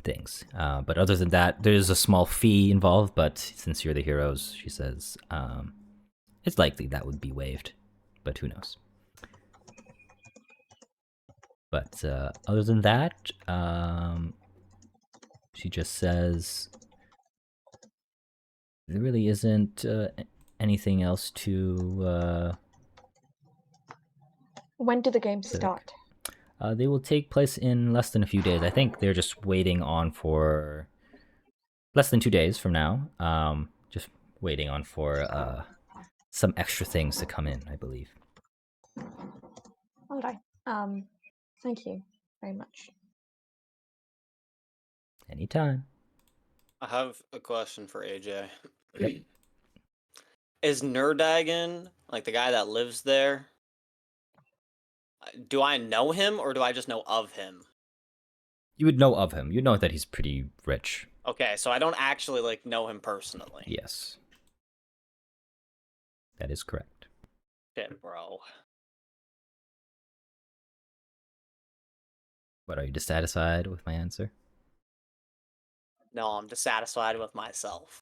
A: things. But other than that, there's a small fee involved, but since you're the heroes, she says it's likely that would be waived, but who knows. But other than that, she just says there really isn't anything else to...
D: When do the games start?
A: They will take place in less than a few days. I think they're just waiting on for less than 2 days from now. Just waiting on for some extra things to come in, I believe.
D: All right. Thank you very much.
A: Anytime.
C: I have a question for AJ.
A: Yep.
C: Is Nerdagon, like the guy that lives there, do I know him or do I just know of him?
A: You would know of him. You know that he's pretty rich.
C: Okay, so I don't actually know him personally.
A: Yes. That is correct.
C: Shit, bro.
A: What, are you dissatisfied with my answer?
C: No, I'm dissatisfied with myself.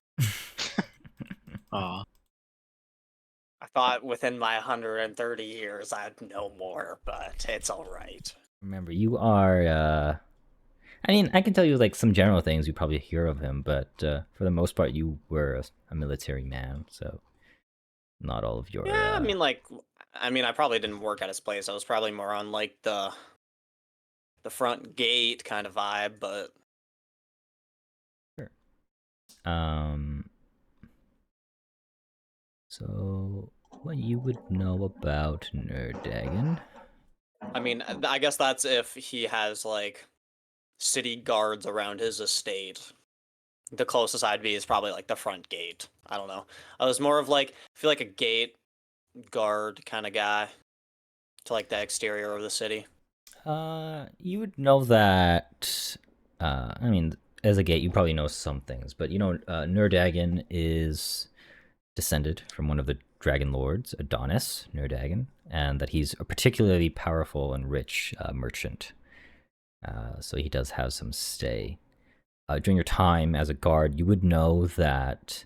B: Aw.
C: I thought within my 130 years I'd know more, but it's alright.
A: Remember, you are, I mean, I can tell you, like, some general things you probably hear of him, but for the most part, you were a military man, so not all of your...
C: Yeah, I mean, I probably didn't work at his place. I was probably more on, like, the front gate kind of vibe, but...
A: Sure. So, what you would know about Nerdagon?
C: I mean, I guess that's if he has, like, city guards around his estate. The closest I'd be is probably, like, the front gate. I don't know. I was more of, like, I feel like a gate guard kind of guy to, like, the exterior of the city.
A: You would know that, I mean, as a gate, you probably know some things, but you know, Nerdagon is descended from one of the Dragonlords, Adonis Nerdagon, and that he's a particularly powerful and rich merchant. So he does have some stay. During your time as a guard, you would know that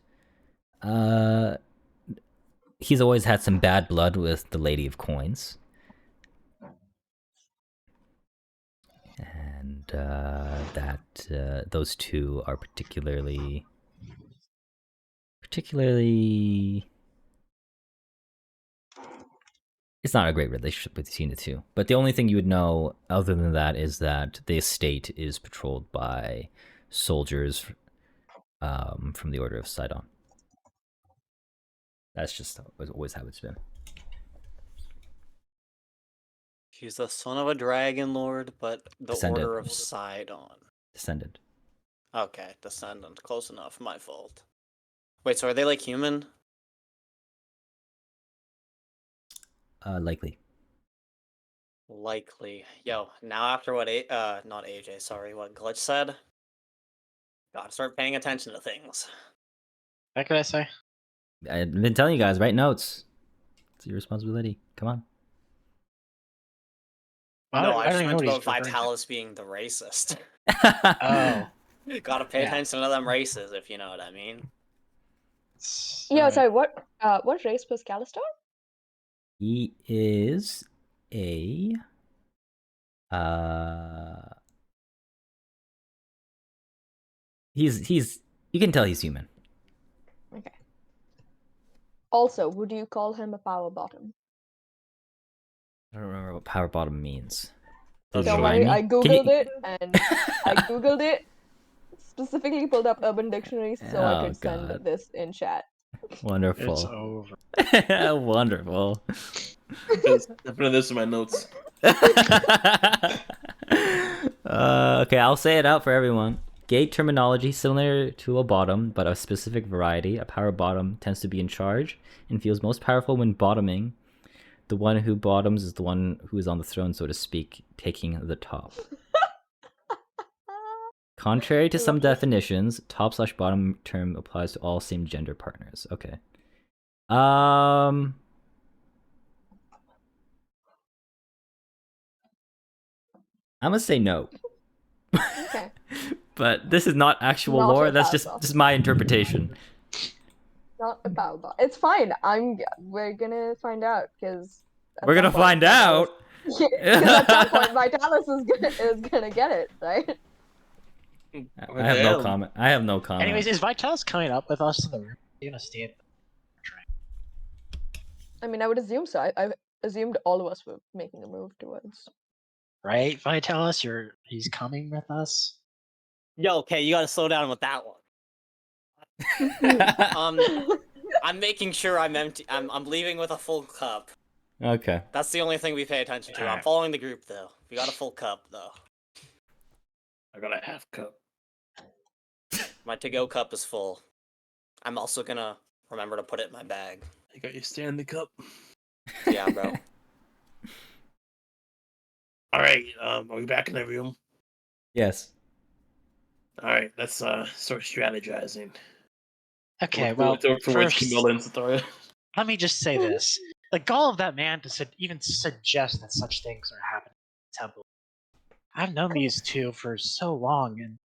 A: he's always had some bad blood with the Lady of Coins. And that those two are particularly it's not a great relationship between the two. But the only thing you would know other than that is that the estate is patrolled by soldiers from the Order of Sidon. That's just always how it's been.
C: He's the son of a dragon lord, but the
A: Descendant.
C: Order of Sidon.
A: Descendant.
C: Okay, descendant. Close enough. My fault. Wait, so are they like human?
A: Likely.
C: Likely. Yo, now after what not AJ, sorry, what Glitch said, gotta start paying attention to things.
B: What could I say?
A: I've been telling you guys, write notes. It's your responsibility. Come on.
C: No, I just
B: don't even
C: meant
B: know
C: about
B: what he's referring to.
C: Vitalis being the racist.
B: Oh.
C: Gotta pay
B: Yeah.
C: attention to them races, if you know what I mean.
D: Yeah, sorry, what race was Calistar?
A: He is a he's you can tell he's human.
D: Okay. Also, would you call him a power bottom?
A: I don't remember what power bottom means.
E: Don't
A: Does it
D: Don't
A: remind
D: worry,
A: me?
D: I
A: Can
D: googled
A: you-
D: it, and I googled it, specifically pulled up Urban Dictionary so I
A: Oh,
D: could send
A: God.
D: this in chat.
B: It's
A: Wonderful.
B: over.
A: Wonderful.
E: I put this in my notes.
A: Okay, I'll say it out for everyone. Gate terminology similar to a bottom, but a specific variety. A power bottom tends to be in charge and feels most powerful when bottoming. The one who bottoms is the one who is on the throne, so to speak, taking the top. Contrary to
D: I
A: some
D: love this.
A: definitions, top/bottom term applies to all same gender partners. Okay. I'm gonna say no.
D: Okay.
A: But this is not actual
D: Not
A: lore.
D: a
A: That's
D: power
A: just
D: bottom.
A: my interpretation.
D: Not a power bottom. It's fine. We're gonna find out because
A: We're gonna find out.
D: Because at some point, Vitalis is gonna get it, right?
A: I have no comment. I have no comment.
B: Anyways, is Vitalis coming up with us to the room? He's gonna stay at the train.
D: I mean, I would assume so. I assumed all of us were making a move towards.
B: Right, Vitalis? He's coming with us?
C: Yo, okay, you gotta slow down with that one. I'm making sure I'm empty. I'm leaving with a full cup.
A: Okay.
C: That's the only thing we pay attention to. I'm
B: Alright.
C: following the group though. We got a full cup though.
E: I got a half cup.
C: My to-go cup is full. I'm also gonna remember to put it in my bag.
E: I got your Stanley cup.
C: Yeah, bro.
E: All right. Are we back in the room?
A: Yes.
E: All right. Let's start strategizing.
B: Okay,
E: Look
B: well,
E: towards
B: first,
E: Camilla and Satoria.
B: let me just say this. The gall of that man to even suggest that such things are happening in the temple. I've known these two for so long, and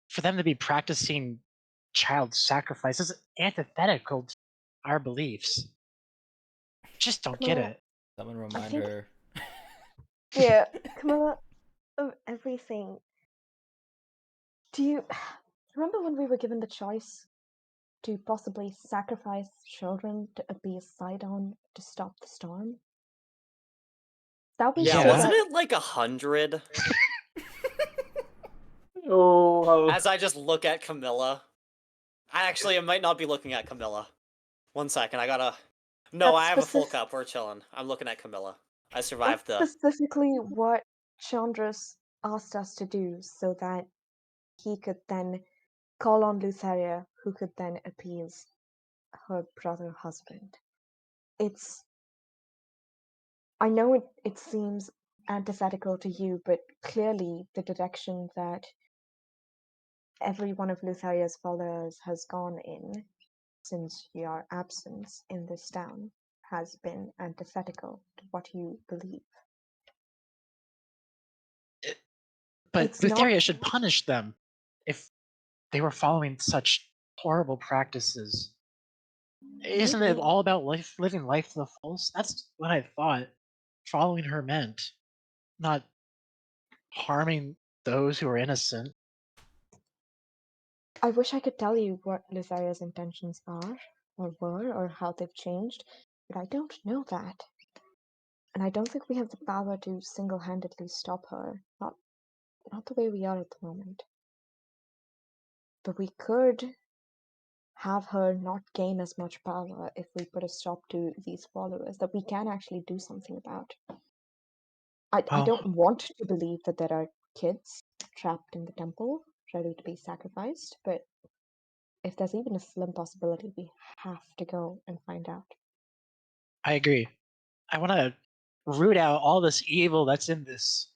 B: for them to be practicing child sacrifice is antithetical to our beliefs. Just don't get
D: Camilla,
B: it.
A: Someone
D: I
A: remind
D: think
A: her.
D: yeah, Camilla, of everything. Do you remember when we were given the choice to possibly sacrifice children to appease Sidon to stop the storm? That was
C: Yeah,
D: so
C: wasn't
D: that
C: it like 100?
E: Oh,
C: As I just look at Camilla. I might not be looking at Camilla. 1 second, I gotta. No,
D: that's
C: I have a full
D: specific.
C: cup. We're chilling. I'm looking at Camilla. I
D: That's
C: survived the.
D: specifically what Chandras asked us to do, so that he could then call on Lutheria, who could then appease her brother husband. It's I know it seems antithetical to you, but clearly the direction that every one of Lutheria's followers has gone in since your absence in this town has been antithetical to what you believe.
B: But
D: It's not
B: Lutheria should punish them if they were following such horrible practices. Isn't it
D: maybe.
B: all about living life to the fullest? That's what I thought following her meant, not harming those who are innocent.
D: I wish I could tell you what Lutheria's intentions are, or were, or how they've changed, but I don't know that. And I don't think we have the power to single-handedly stop her. Not the way we are at the moment. But we could have her not gain as much power if we put a stop to these followers that we can actually do something about. I
B: Well,
D: don't want to believe that there are kids trapped in the temple ready to be sacrificed, but if there's even a slim possibility, we have to go and find out.
B: I agree. I want to root out all this evil that's in this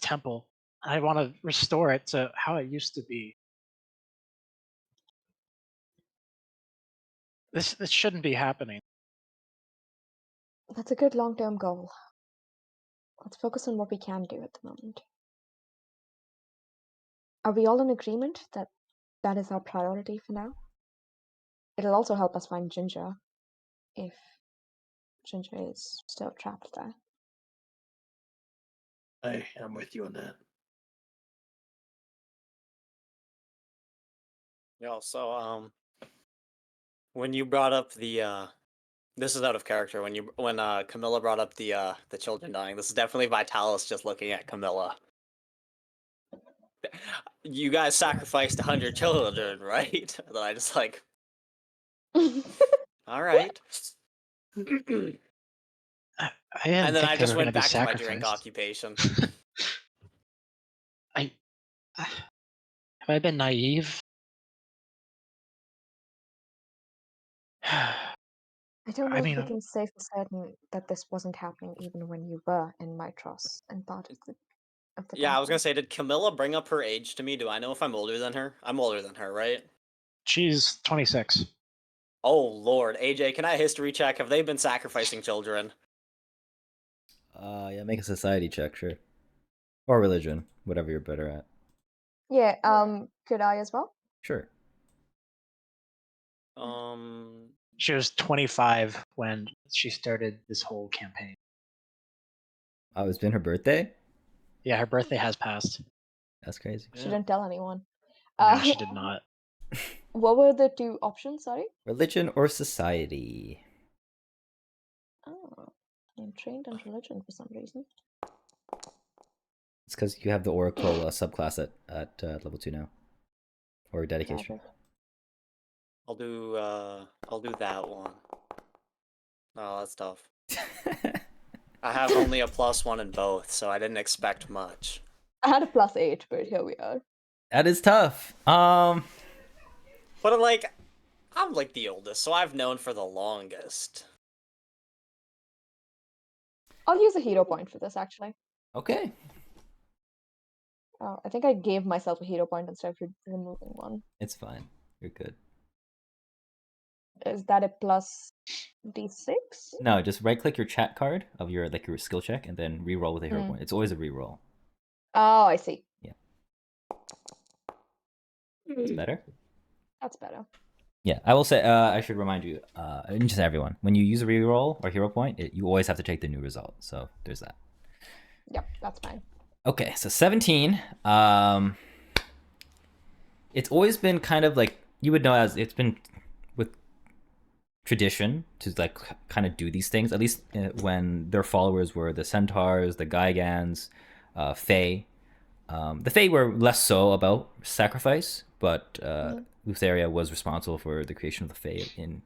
B: temple. I want to restore it to how it used to be. This shouldn't be happening.
D: That's a good long-term goal. Let's focus on what we can do at the moment. Are we all in agreement that that is our priority for now? It'll also help us find Ginger if Ginger is still trapped there.
E: I'm with you on that.
C: Yo, so when you brought up the this is out of character. When Camilla brought up the children dying, this is definitely Vitalis just looking at Camilla. You guys sacrificed 100 children, right? And then I just like, all right.
B: I didn't
C: And then
B: think
C: I
B: they
C: just
B: were going to
C: went
B: be
C: back to my drink
B: sacrificed.
C: occupation.
B: Have I been naive?
D: I don't know
B: I
D: if
B: mean,
D: we can say for certain that this wasn't happening even when you were in Mitros and part of the
C: Yeah, I was gonna
D: temple.
C: say, did Camilla bring up her age to me? Do I know if I'm older than her? I'm older than her, right?
B: she's 26.
C: Oh Lord, AJ, can I history check? Have they been sacrificing children?
A: Yeah, make a society check, sure. Or religion, whatever you're better at.
D: Yeah, could I as well?
A: Sure.
B: She was 25 when she started this whole campaign.
A: Oh, it's been her birthday?
B: Yeah, her birthday has passed.
A: That's crazy.
D: She didn't tell anyone.
B: No, she did not.
D: What were the two options, sorry?
A: Religion or society?
D: Oh, I'm trained in religion for some reason.
A: It's because you have the Oracle subclass at level 2 now. Or dedication.
D: Tragic.
C: I'll do that one. Oh, that's tough. I have only a +1 in both, so I didn't expect much.
D: I had a +8, but here we are.
A: That is tough.
C: But like, I'm like the oldest, so I've known for the longest.
D: I'll use a hero point for this, actually.
A: Okay.
D: I think I gave myself a hero point instead of removing one.
A: It's fine. You're good.
D: Is that a plus D6?
A: No, just right click your chat card of your skill check and then re-roll with a hero point. It's always a re-roll.
D: Oh, I see.
A: It's better.
D: That's better.
A: Yeah, I will say. I should remind you, and just everyone, when you use a reroll or hero point, you always have to take the new result. So there's that.
D: Yep, that's fine.
A: Okay, so 17. It's always been kind of like you would know as it's been with tradition to like kind of do these things. At least when their followers were the centaurs, the Gigans, Fae. The Fae were less so about sacrifice, but Lutheria was responsible for the creation of the Fae in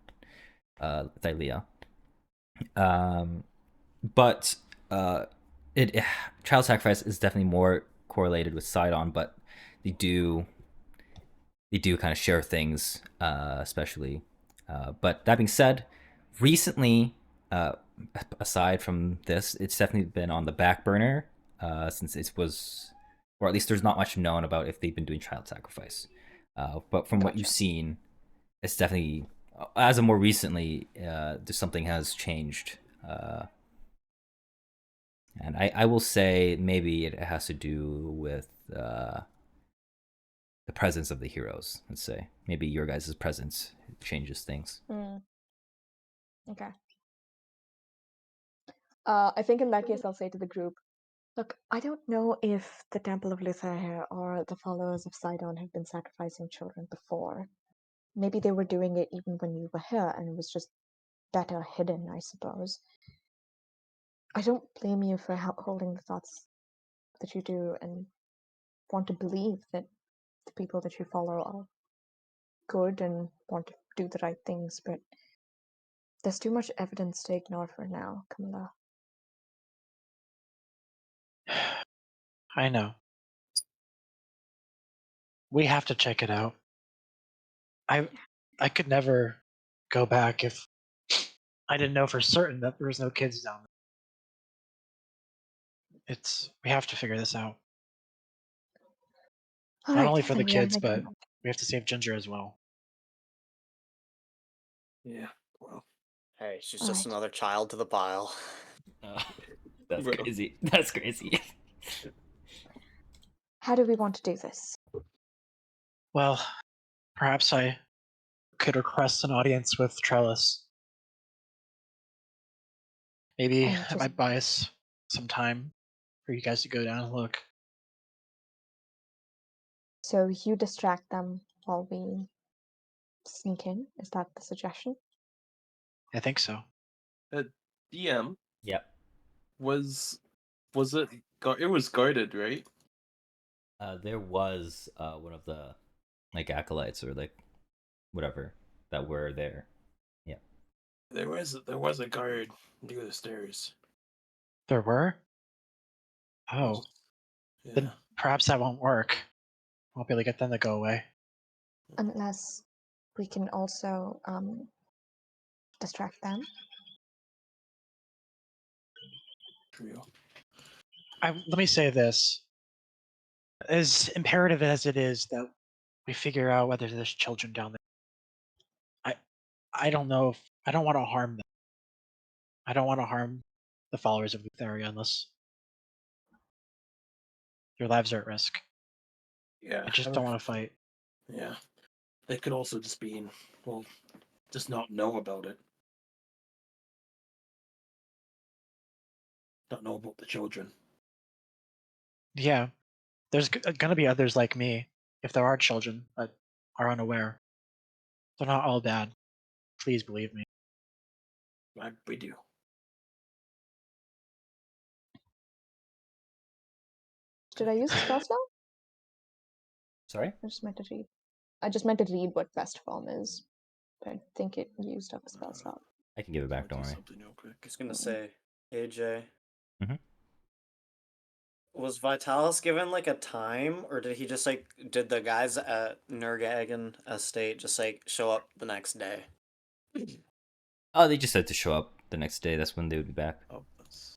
A: Thylia. But child sacrifice is definitely more correlated with Sidon, but they do kind of share things, especially. But that being said, recently, aside from this, it's definitely been on the back burner since it was, or at least there's not much known about if they've been doing child sacrifice. But from what you've seen, it's definitely, as of more recently, something has changed. And I will say maybe it has to do with the presence of the heroes. Let's say maybe your guys' presence changes things.
D: Okay. I think in that case, I'll say to the group, look, I don't know if the Temple of Lutheria or the followers of Sidon have been sacrificing children before. Maybe they were doing it even when you were here, and it was just better hidden, I suppose. I don't blame you for holding the thoughts that you do and want to believe that the people that you follow are good and want to do the right things, but there's too much evidence to ignore for now, Camilla.
B: I know. We have to check it out. I could never go back if I didn't know for certain that there was no kids down there. We have to figure this out.
D: All
B: Not
D: right,
B: only for the
D: then we are
B: kids,
D: making
B: but we have to save Ginger as well.
E: Yeah. Well,
C: Hey, she's
D: All
C: just
D: right.
C: another child to the pile.
A: That's
E: Bro.
A: crazy. That's crazy.
D: How do we want to do this?
B: Well, perhaps I could request an audience with Trellis. Maybe
D: And
B: that
D: just
B: might buy us some time for you guys to go down and look.
D: so you distract them while we sneak in? Is that the suggestion?
B: I think so.
E: DM
A: Yep.
E: was it? It was guarded, right?
A: There was one of the like acolytes or like whatever that were there. Yeah.
E: There was a guard near the stairs.
B: There were? Oh,
E: Yeah.
B: then perhaps that won't work. Won't be able to get them to go away.
D: Unless we can also distract them.
E: Trio.
B: Let me say this. As imperative as it is that we figure out whether there's children down there, I don't know if I don't want to harm them. I don't want to harm the followers of Lutheria unless their lives are at risk.
E: Yeah.
B: I just don't want to fight.
E: Yeah. They could also just be, well, just not know about it. Not know about the children.
B: Yeah, there's gonna be others like me, if there are children that are unaware. They're not all bad. Please believe me.
E: We do.
D: Did I use a spell slot?
A: Sorry.
D: I just meant to read. I just meant to read what best form is. But I think it used up a spell slot.
A: I can give it back. Don't
E: I'll do
A: worry.
E: something real quick.
C: I was gonna say, AJ.
A: Mhm.
C: Was Vitalis given like a time, or did he just like did the guys at Nurgagan Estate just like show up the next day?
A: Oh, they just said to show up the next day. That's when they would be back.
E: Oh, that's...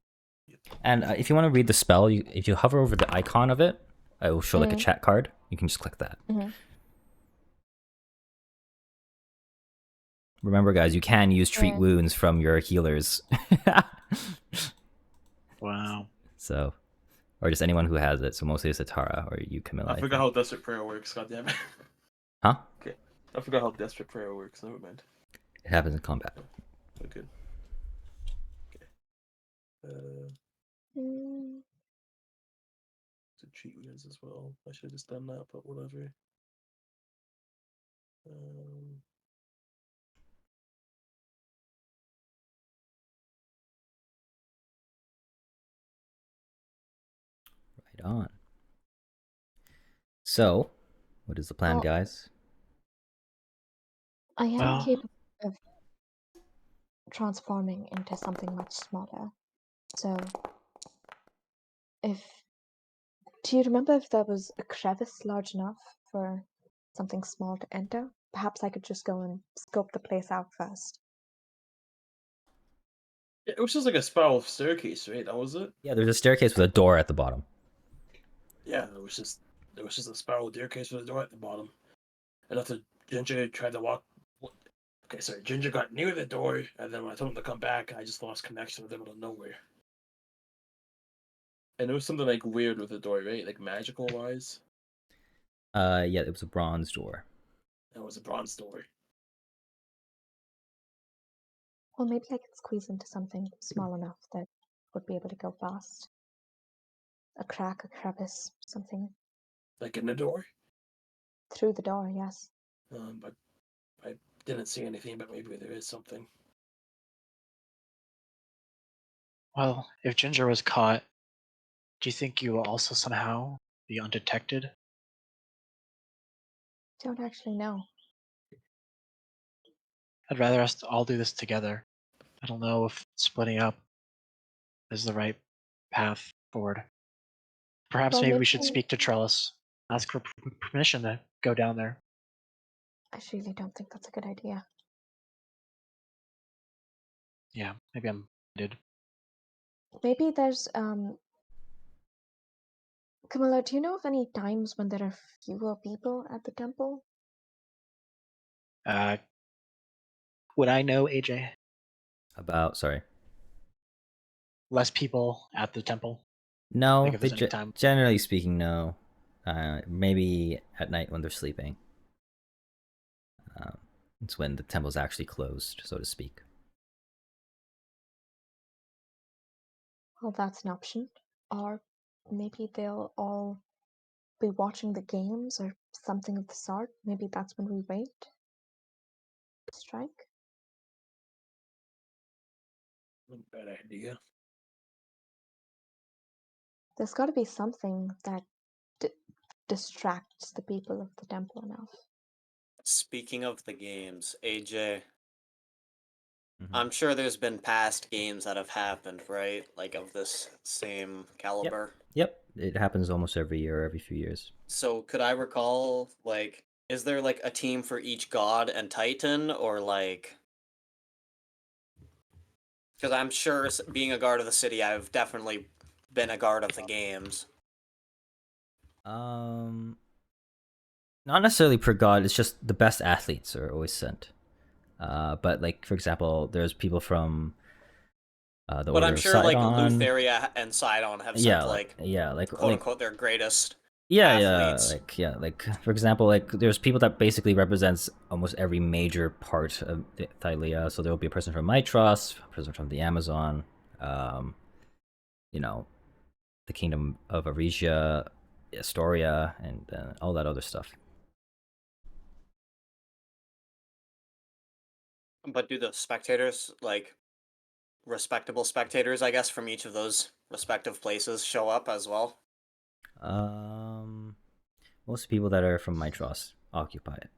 A: And if you want to read the spell, if you hover over the icon of it, it will show like a chat card. You can just click that. Remember, guys, you can use treat wounds from your healers.
B: Wow.
A: So, or just anyone who has it. So mostly it's Atara or you, Camilla.
E: I forgot how Desperate Prayer works. God damn it.
A: Huh?
E: Okay. I forgot how Desperate Prayer works. Never mind.
A: It happens in combat.
E: Oh, good. Okay.
D: Mm,
E: To cheat wins as well. I should have just done that, but whatever. Um,
A: Right on. So, what is the plan,
D: Well-
A: guys?
D: I am
B: Well-
D: capable of transforming into something much smaller. So, do you remember if there was a crevice large enough for something small to enter? Perhaps I could just go and scope the place out first.
E: it was just like a spiral staircase, right? That was it.
A: Yeah, there's a staircase with a door at the bottom.
E: Yeah, it was just a spiral staircase with a door at the bottom. And after Ginger tried to walk, okay, sorry, Ginger got near the door, and then when I told him to come back, I just lost connection with him out of nowhere. And there was something like weird with the door, right? Like magical wise.
A: Yeah, it was a bronze door.
E: It was a bronze door.
D: Well, maybe I could squeeze into something small enough that would be able to go past. A crack, a crevice, something
E: Like in the door.
D: through the door, yes.
E: But I didn't see anything, but maybe there is something.
B: Well, if Ginger was caught, do you think you will also somehow be undetected?
D: Don't actually know.
B: I'd rather us all do this together. I don't know if splitting up is the right path forward. Perhaps
D: Well,
B: maybe we
D: maybe
B: should speak to Trellis, ask for permission to go down there.
D: I really don't think that's a good idea.
B: Yeah, maybe I'm did.
D: Maybe there's Camilla, do you know of any times when there are fewer people at the temple?
B: Would I know, AJ?
A: Sorry.
B: Less people at the temple.
A: No,
B: Like if there's any time.
A: generally speaking, no. Maybe at night when they're sleeping. It's when the temple's actually closed, so to speak.
D: Well, that's an option. Or maybe they'll all be watching the games or something of the sort. Maybe that's when we wait. Strike?
E: Not a bad idea.
D: There's got to be something that distracts the people of the temple enough.
C: Speaking of the games, AJ,
A: Mhm.
C: I'm sure there's been past games that have happened, right? Like of this same caliber.
A: Yep, it happens almost every year, every few years.
C: So could I recall, like, is there like a team for each god and titan, or like? Because I'm sure, being a guard of the city, I've definitely been a guard of the games.
A: Not necessarily per god. It's just the best athletes are always sent. But like for example, there's people from the
C: But
A: Order
C: I'm
A: of
C: sure like
A: Sidon.
C: Lutheria and Sidon have
A: Yeah,
C: sent like quote
A: like
C: unquote their greatest
A: yeah,
C: athletes.
A: like for example, like there's people that basically represents almost every major part of the Thylia. So there will be a person from Mitros, a person from the Amazon, you know, the Kingdom of Aresia, Astoria, and all that other stuff.
C: But do the spectators, like respectable spectators, I guess, from each of those respective places show up as well?
A: Most people that are from Mitros occupy it.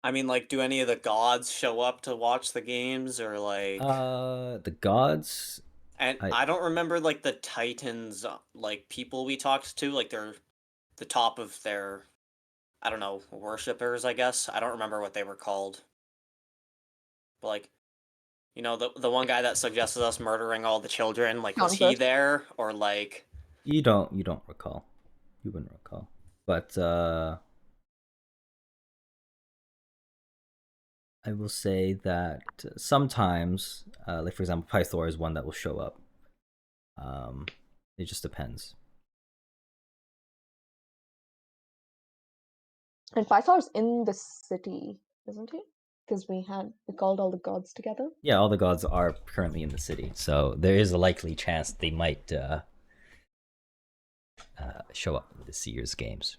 C: I mean, like, do any of the gods show up to watch the games, or like?
A: The gods.
C: And I don't remember like the Titans, like people we talked to, like they're the top of their, I don't know, worshippers, I guess. I don't remember what they were called. But like, you know, the one guy that suggested us murdering all the children, like was he
D: Convert.
C: there, or like?
A: You don't recall. You wouldn't recall. But I will say that sometimes, like for example, Pythor is one that will show up. It just depends.
D: And Pythor's in the city, isn't he? Because we called all the gods together.
A: Yeah, all the gods are currently in the city, so there is a likely chance they might show up in this year's games.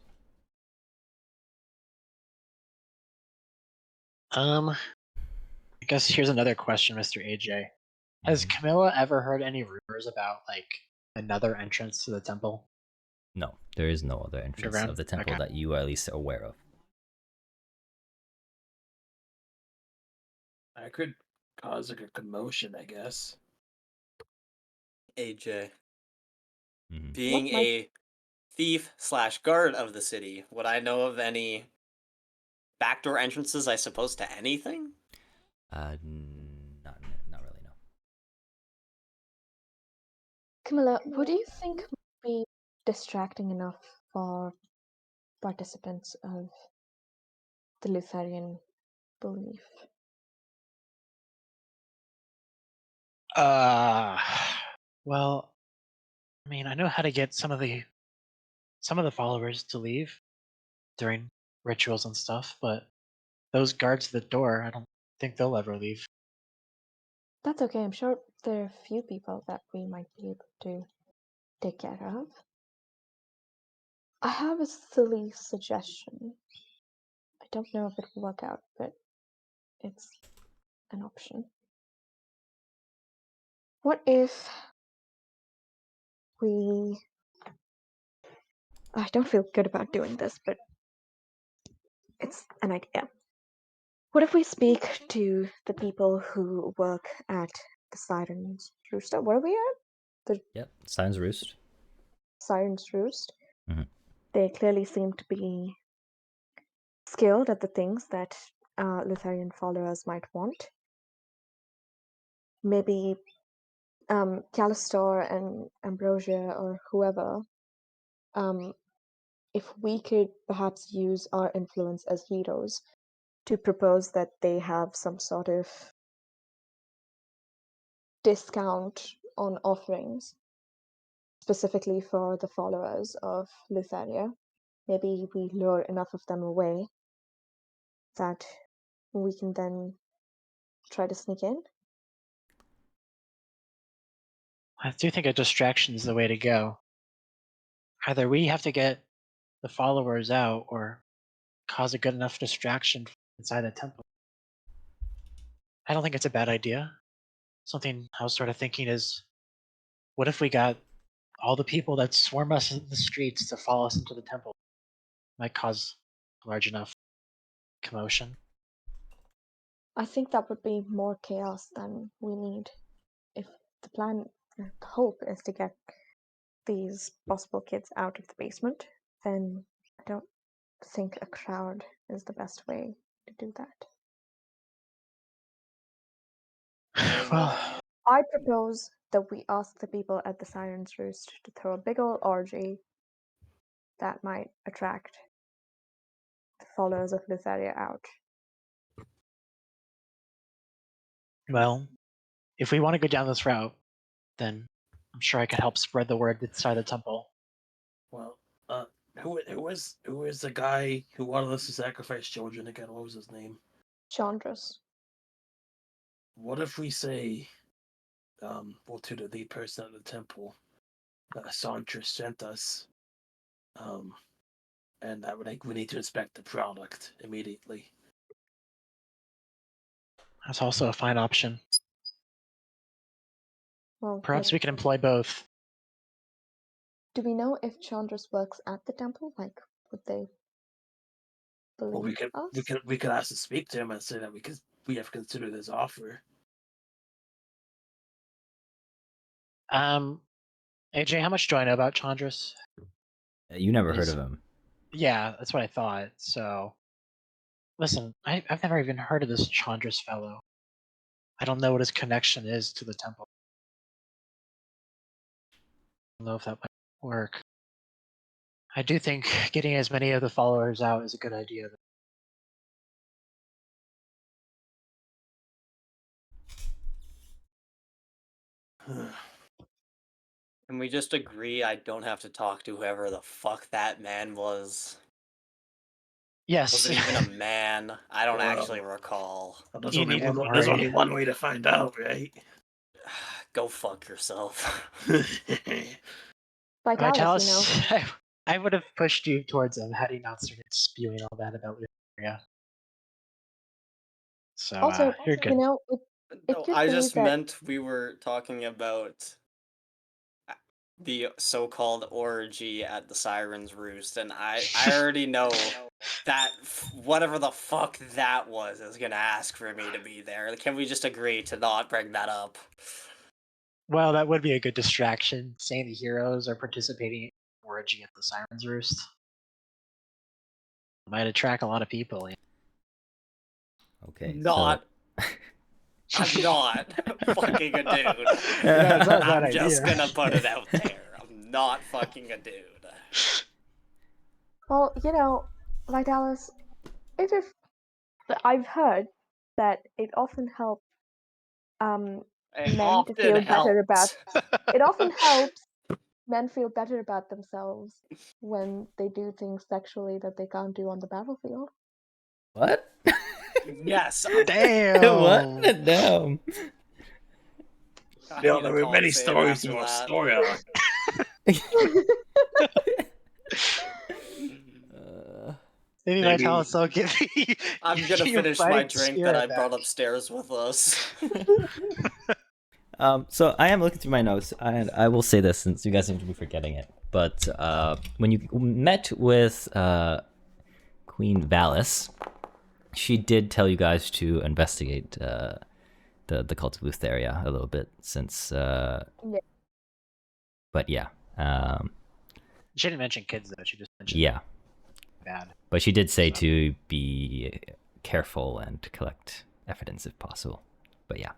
B: I guess here's another question, Mr. AJ. Has Camilla ever heard any rumors about like another entrance to the temple?
A: No, there is no other entrance
B: Underground?
A: of the temple
B: Okay.
A: that you are at least aware of.
E: I could cause like a commotion, I guess.
C: AJ,
A: Mhm.
C: being
D: What might-
C: a thief slash guard of the city, would I know of any backdoor entrances, I suppose, to anything?
A: Not really. No.
D: Camilla, what do you think would be distracting enough for participants of the Lutherian belief?
B: Well, I mean, I know how to get some of the followers to leave during rituals and stuff, but those guards at the door, I don't think they'll ever leave.
D: That's okay. I'm sure there are a few people that we might be able to take care of. I have a silly suggestion. I don't know if it will work out, but it's an option. What if we... I don't feel good about doing this, but it's an idea. What if we speak to the people who work at the Siren's Rooster? Where are we at?
A: Yep, Siren's Roost.
D: Siren's Roost.
A: Mhm.
D: They clearly seem to be skilled at the things that Lutherian followers might want. Maybe Callistor and Ambrosia or whoever, if we could perhaps use our influence as heroes to propose that they have some sort of discount on offerings specifically for the followers of Lutheria. Maybe we lure enough of them away that we can then try to sneak in.
B: I do think a distraction is the way to go. Either we have to get the followers out or cause a good enough distraction inside the temple. I don't think it's a bad idea. Something I was sort of thinking is, what if we got all the people that swarm us in the streets to follow us into the temple? Might cause large enough commotion.
D: I think that would be more chaos than we need. If the hope is to get these possible kids out of the basement, then I don't think a crowd is the best way to do that.
B: Well,
D: I propose that we ask the people at the Siren's Roost to throw a big old orgy that might attract the followers of Lutheria out.
B: well, if we want to go down this route, then I'm sure I could help spread the word inside the temple.
E: Well, who is the guy who wanted us to sacrifice children again? What was his name?
D: Chandras.
E: What if we say, well, to the lead person at the temple, that Sandra sent us, and that we need to inspect the product immediately.
B: That's also a fine option.
D: Well,
B: Perhaps we can employ both.
D: do we know if Chandras works at the temple? Like, would they believe
E: Well,
D: us?
E: we could ask to speak to him and say that we have considered his offer.
B: AJ, how much do I know about Chandras?
A: You never heard
B: Is-
A: of him.
B: Yeah, that's what I thought. So, listen, I've never even heard of this Chandras fellow. I don't know what his connection is to the temple. I don't know if that might work. I do think getting as many of the followers out is a good idea.
C: Can we just agree I don't have to talk to whoever the fuck that man was?
B: Yes.
C: Was it even a man? I don't
E: Well,
C: actually recall.
E: There's
B: You
E: only
B: needn't
E: one. There's only
B: worry.
E: one way to find out, right?
C: Go fuck yourself.
D: Vitalis, you know.
B: Vitalis, I would have pushed you towards him had he not started spewing all that about Lyria. So
D: Also,
B: you're good.
D: you know, it
C: No,
D: could
C: I
D: be
C: just
D: that
C: meant we were talking about the so-called orgy at the Siren's Roost, and I already know that whatever the fuck that was is gonna ask for me to be there. Can we just agree to not bring that up?
B: Well, that would be a good distraction, saying the heroes are participating in orgy at the Siren's Roost. Might attract a lot of people.
A: Okay.
C: Not. I'm not fucking a dude.
B: No, it's not a bad
C: I'm just
B: idea.
C: gonna put it out there. I'm not fucking a dude.
D: well, you know, Vitalis, I've heard that it often helps
C: It
D: men to
C: often
D: feel better about
C: helps.
D: it often helps men feel better about themselves when they do things sexually that they can't do on the battlefield.
A: What?
C: Yes.
B: Damn.
A: What? Damn.
C: I
E: Yeah,
C: need
E: there
C: a
E: were
C: con
E: many
C: save
E: stories
C: after
E: about
C: that.
E: story arc.
B: Maybe
E: Maybe-
B: Vitalis will give you.
C: I'm gonna
B: your
C: finish my
B: fighting
C: drink that
B: spirit
C: I brought
B: back.
C: upstairs with us.
A: So I am looking through my notes, and I will say this since you guys seem to be forgetting it. But when you met with Queen Valis, she did tell you guys to investigate the cult of Lutheria a little bit, since.
D: Yeah.
A: But yeah,
B: She didn't mention kids though. She just mentioned
A: yeah.
B: bad.
A: But she did say
B: So.
A: to be careful and collect evidence if possible. But yeah.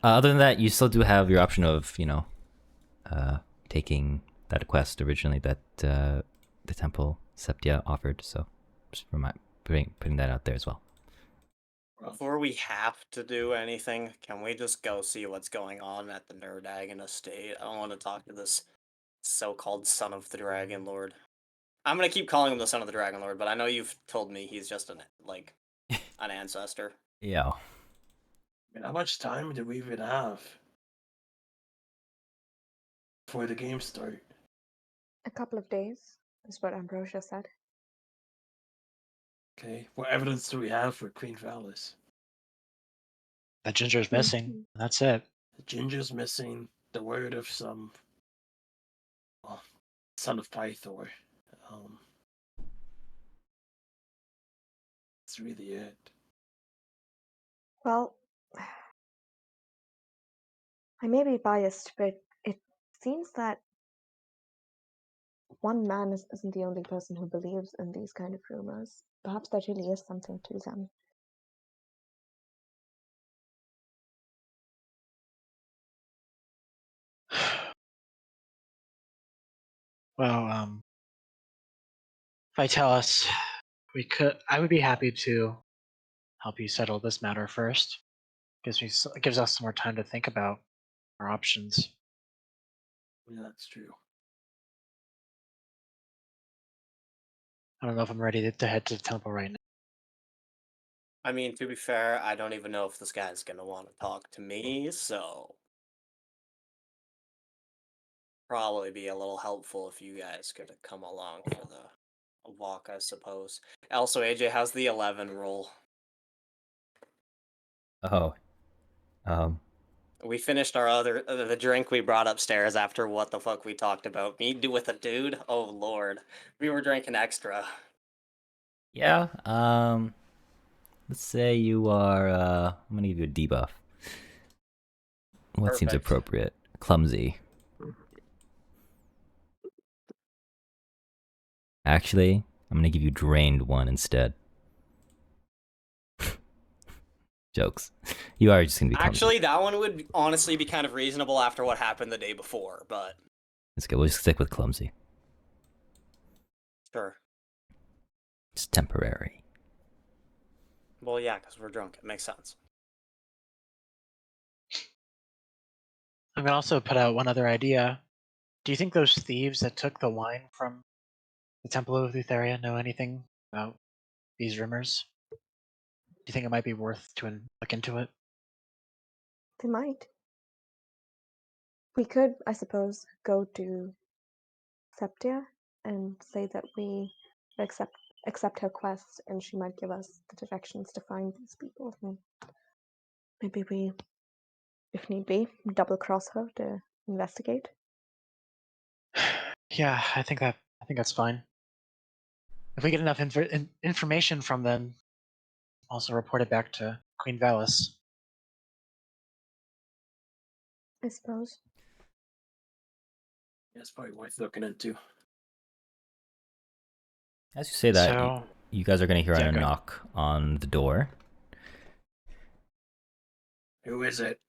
A: Other than that, you still do have your option of, taking that quest originally that the Temple Septia offered. So just putting that out there as well.
C: Before we have to do anything, can we just go see what's going on at the Nerdagon estate? I don't want to talk to this so-called son of the Dragon Lord. I'm gonna keep calling him the son of the Dragon Lord, but I know you've told me he's just an ancestor.
A: Yeah.
E: I mean, how much time do we even have before the game start?
D: A couple of days is what Ambrosia said.
E: Okay, what evidence do we have for Queen Valis?
B: That Ginger's missing. That's it.
E: The Ginger's missing. The word of some son of Pythor. That's really it.
D: Well, I may be biased, but it seems that one man isn't the only person who believes in these kind of rumors. Perhaps there really is something to them.
B: Well, Vitalis, I would be happy to help you settle this matter first. Gives us some more time to think about our options.
E: Yeah, that's true.
B: I don't know if I'm ready to head to the temple right now.
C: I mean, to be fair, I don't even know if this guy's gonna want to talk to me, so probably be a little helpful if you guys could come along for the walk, I suppose. Also, AJ, how's the 11 roll?
A: Oh.
C: We finished our the drink we brought upstairs after what the fuck we talked about. Me do with a dude? Oh lord. We were drinking extra.
A: Yeah. Let's say you are. I'm gonna give you a debuff. What seems
C: Perfect.
A: appropriate? Clumsy. Actually, I'm gonna give you drained one instead. Jokes. You are just gonna be clumsy.
C: Actually, that one would honestly be kind of reasonable after what happened the day before, but
A: Let's go. We'll just stick with clumsy.
C: sure.
A: It's temporary.
C: Well, yeah, because we're drunk. It makes sense.
B: I'm gonna also put out one other idea. Do you think those thieves that took the wine from the Temple of Lutheria know anything about these rumors? Do you think it might be worth to look into it?
D: They might. We could, I suppose, go to Septia and say that we accept her quest, and she might give us the directions to find these people. And maybe we, if need be, double cross her to investigate.
B: Yeah, I think that's fine. If we get enough information from them, also report it back to Queen Valis.
D: I suppose.
E: Yeah, it's probably worth looking into.
A: As you say that,
B: So,
A: you guys are going to hear
B: yeah,
A: a
B: go ahead.
A: knock on the door.
E: Who is it?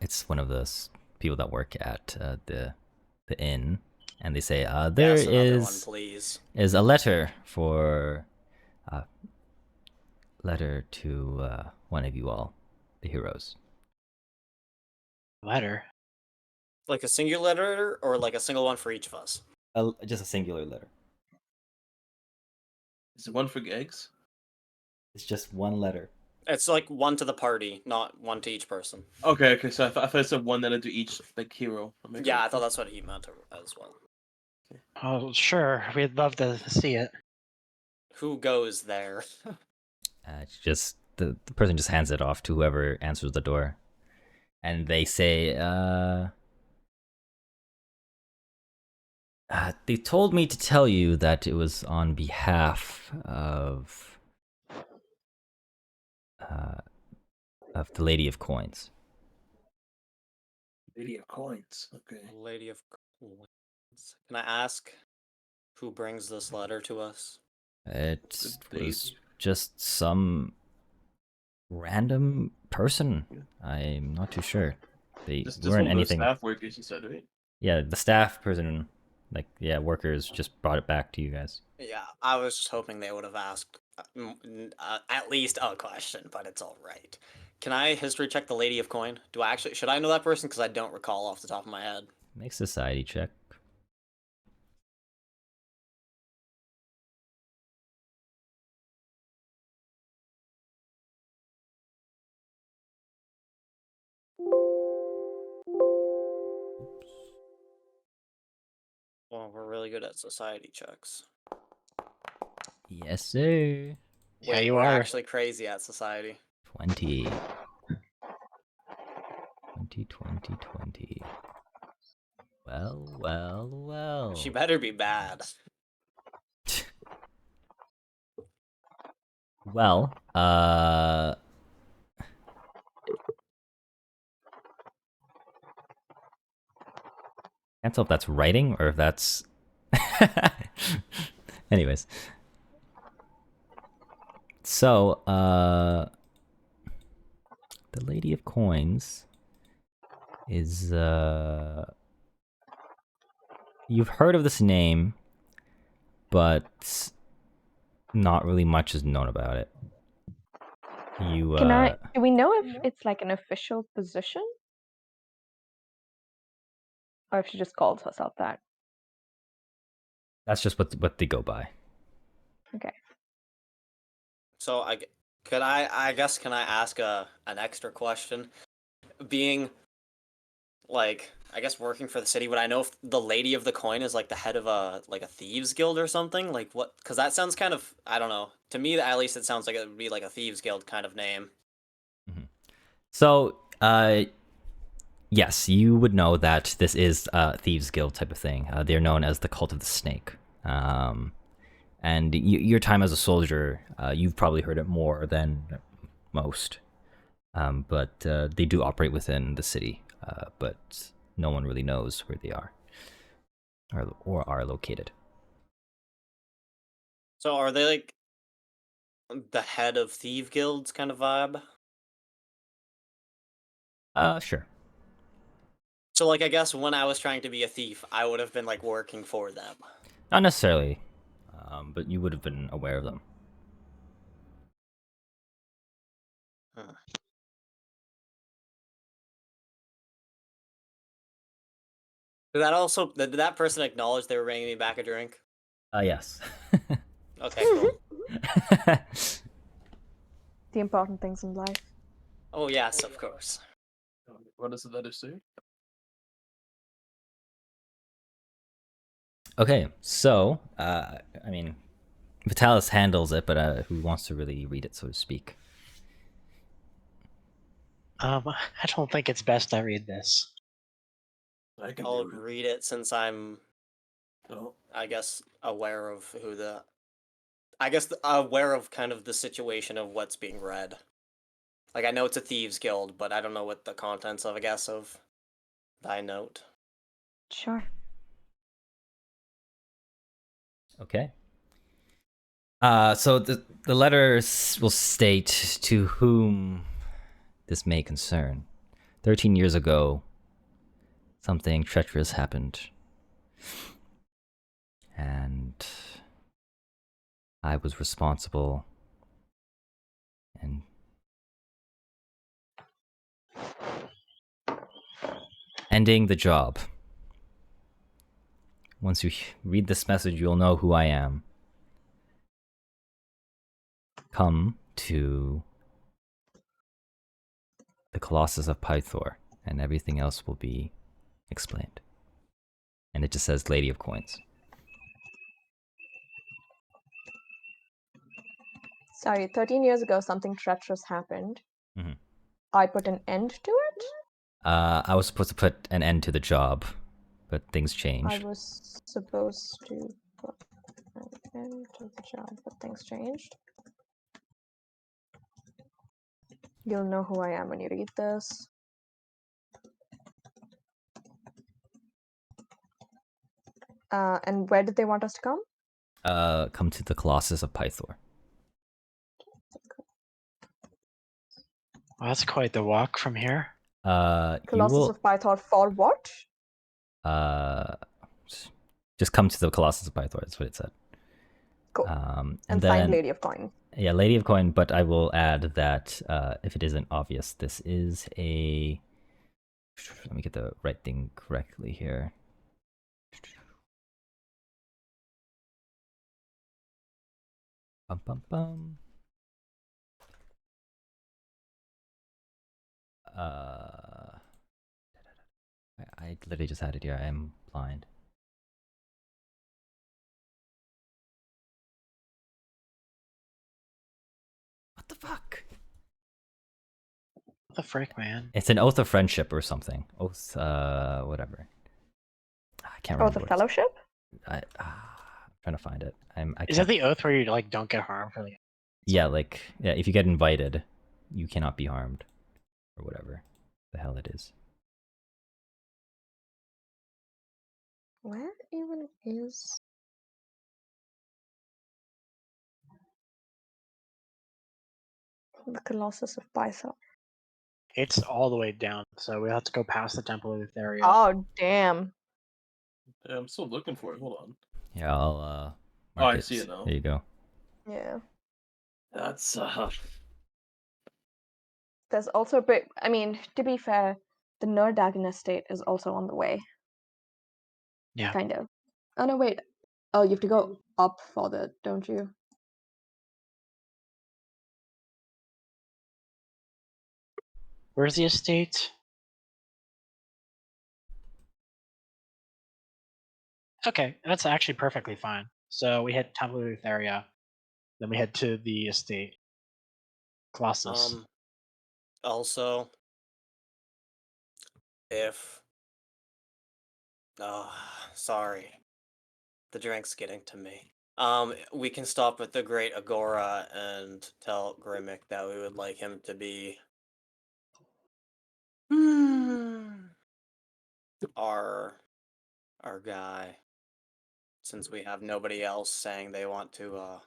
A: It's one of those people that work at the inn, and they say, "There
C: Yes, another one,
A: is
C: please.
A: a letter for letter to one of you all, the heroes."
B: Letter.
C: Like a singular letter, or like a single one for each of us?
A: Just a singular letter.
E: Is it one for eggs?
A: It's just one letter.
C: It's like one to the party, not one to each person.
E: Okay, so I thought it said one letter to each like hero.
C: Yeah, I thought that's what he meant as well.
B: Oh, sure. We'd love to see it.
C: Who goes there?
A: It's just the person just hands it off to whoever answers the door, and they say, they told me to tell you that it was on behalf of the Lady of Coins.
E: Lady of Coins. Okay.
C: Lady of Coins. Can I ask who brings this letter to us?
A: It
E: The
A: was just some random person. I'm not too sure. They
E: Just
A: weren't
E: one of those
A: anything.
E: staff workers, you said, right?
A: Yeah, the staff person, workers just brought it back to you guys.
C: Yeah, I was just hoping they would have asked at least a question, but it's all right. Can I history check the Lady of Coin? Should I know that person? Because I don't recall off the top of my head.
A: Make society check.
C: Well, we're really good at society checks.
A: Yes, sir.
B: Yeah,
C: Wait,
B: you
C: we're
B: are.
C: actually crazy at society.
A: 20. 20. Well.
C: She better be bad.
A: Well, can't tell if that's writing or if that's. Anyways. So, the Lady of Coins is, you've heard of this name, but not really much is known about it. You,
D: Do we know if it's like an official position? Or if she just calls herself that?
A: that's just what they go by.
D: Okay.
C: So can I ask an extra question? Being like, I guess working for the city, would I know if the Lady of the Coin is like the head of a thieves guild or something? Like what? Because that sounds kind of, I don't know. To me, at least, it sounds like it would be like a thieves guild kind of name.
A: So, yes, you would know that this is a thieves guild type of thing. They're known as the Cult of the Snake. And your time as a soldier, you've probably heard it more than most. But they do operate within the city, but no one really knows where they are or are located.
C: So are they like the head of thief guilds kind of vibe?
A: Sure.
C: So like, I guess when I was trying to be a thief, I would have been like working for them.
A: Not necessarily, but you would have been aware of them.
C: Huh. Did that also did that person acknowledge they were bringing me back a drink?
A: Yes.
C: Okay, cool.
D: The important things in life.
C: Oh yes, of course.
E: What does the letter say?
A: Okay, so I mean, Vitalis handles it, but who wants to really read it, so to speak?
B: I don't think it's best I read this.
E: I can
C: I'll
E: do it.
C: read it since I'm,
E: Oh,
C: I guess, aware of who the, I guess aware of kind of the situation of what's being read. Like I know it's a thieves guild, but I don't know what the contents of, I guess, of thy note.
D: Sure.
A: Okay. So the letters will state to whom this may concern. 13 years ago, something treacherous happened. And I was responsible. And ending the job. Once you read this message, you'll know who I am. Come to the Colossus of Pythor, and everything else will be explained. And it just says Lady of Coins.
D: Sorry, 13 years ago, something treacherous happened.
A: Mhm.
D: I put an end to it?
A: I was supposed to put an end to the job, but things
D: I
A: changed.
D: was supposed to put an end to the job, but things changed. You'll know who I am when you read this. And where did they want us to come?
A: Come to the Colossus of Pythor.
B: Well, that's quite the walk from here.
A: You
D: Colossus
A: will
D: of Pythor for what?
A: just come to the Colossus of Pythor. That's what it said.
D: Cool.
A: And
D: And
A: then
D: find Lady of Coin.
A: yeah, Lady of Coin. But I will add that if it isn't obvious, this is a. Let me get the right thing correctly here. Bum, bum, bum. I literally just had it here. I am blind. What the fuck?
B: What the frick, man?
A: It's an oath of friendship or something. Oath, whatever. I can't
D: Oh,
A: remember.
D: the
A: what it's-
D: Fellowship?
A: I'm trying to find it. I
B: Is that
A: can't.
B: the oath where you like don't get harmed for the?
A: Yeah, like yeah. If you get invited, you cannot be harmed, or whatever the hell it is.
D: Where even is... the Colossus of Pythor?
B: It's all the way down, so we have to go past the Temple of Etheria.
D: Oh, damn.
E: yeah, I'm still looking for it. Hold on.
A: Yeah, I'll
E: Oh,
A: mark
E: I see it now.
A: There you go.
D: Yeah.
E: That's
D: There's also a bit... I mean, to be fair, the Nerdagon estate is also on the way.
B: Yeah.
D: Kind of. Oh, no, wait. Oh, you have to go up further, don't you?
B: Where's the estate? Okay, that's actually perfectly fine. So we hit Temple of Etheria, then we head to the estate. Colossus.
C: Also, if sorry, the drink's getting to me. We can stop at the Great Agora and tell Grimmick that we would like him to be our guy, since we have nobody else saying they want to.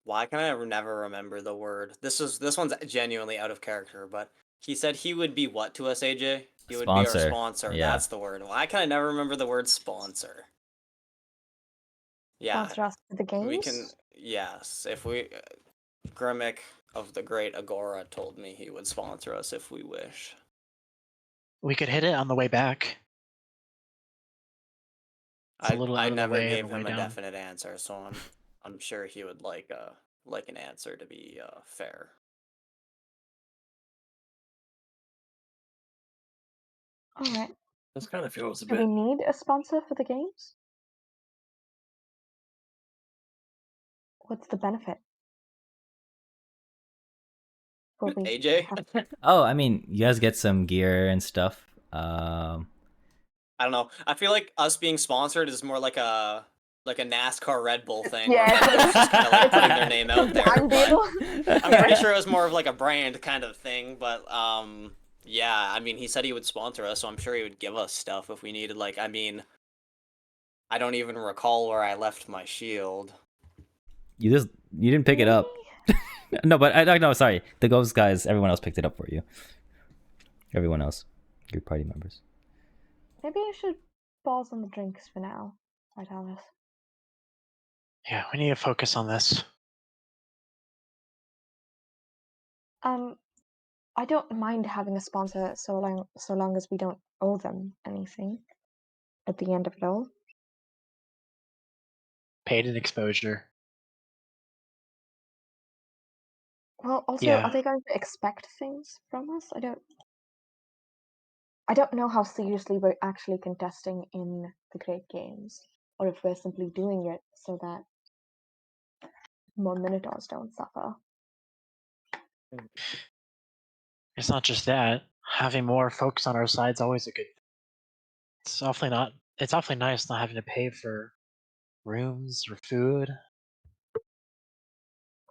C: Why can I never remember the word? This one's genuinely out of character, but he said he would be what to us, AJ? He would be our
A: Sponsor.
C: sponsor.
A: Yeah.
C: That's the word. Why can I never remember the word sponsor? Yeah,
D: Sponsor us for the games?
C: we can. Yes, if we. Grimmick of the Great Agora told me he would sponsor us if we wish.
B: We could hit it on the way back. It's a little
C: I
B: out of the
C: never
B: way
C: gave
B: and way
C: him a
B: down.
C: definite answer, so I'm sure he would like an answer to be fair.
D: All right.
E: This kind of feels a
D: Do we
E: bit.
D: need a sponsor for the games? What's the benefit? Will we
C: AJ?
D: have
A: Oh, I mean, you guys get some gear and stuff.
C: I don't know. I feel like us being sponsored is more like a NASCAR Red Bull thing,
D: Yeah,
C: where
D: it's
C: vendors just kind of like
D: it's a
C: putting their name out there.
D: brand
C: But
D: deal.
C: I'm pretty sure it was more of like a brand kind of thing. But yeah. I mean, he said he would sponsor us, so I'm sure he would give us stuff if we needed. Like, I mean, I don't even recall where I left my shield.
A: You didn't pick it up. No, but I no, sorry. The ghost guys, everyone else picked it up for you. Everyone else, your party members.
D: Maybe I should pause on the drinks for now, Vitalis.
B: Yeah, we need to focus on this.
D: I don't mind having a sponsor so long as we don't owe them anything at the end of it all.
B: Paid in exposure.
D: Well, also,
B: Yeah.
D: are they going to expect things from us? I don't know how seriously we're actually contesting in the Great Games, or if we're simply doing it so that more Minotaurs don't suffer.
B: It's not just that. Having more folks on our side is always a good thing. It's awfully nice not having to pay for rooms or food.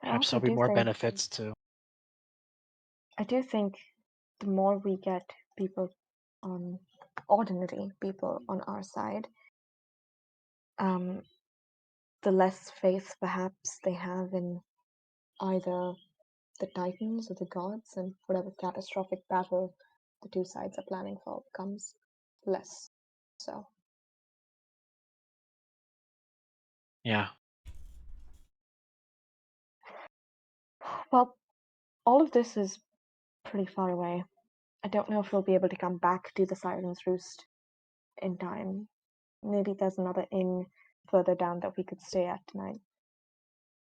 D: I
B: Perhaps
D: also
B: there'll be
D: do
B: more
D: think
B: benefits too.
D: I do think the more we get people on ordinary people on our side, the less faith perhaps they have in either the Titans or the gods, and whatever catastrophic battle the two sides are planning for becomes less so.
B: Yeah.
D: Well, all of this is pretty far away. I don't know if we'll be able to come back to the Siren's Roost in time. Maybe there's another inn further down that we could stay at tonight,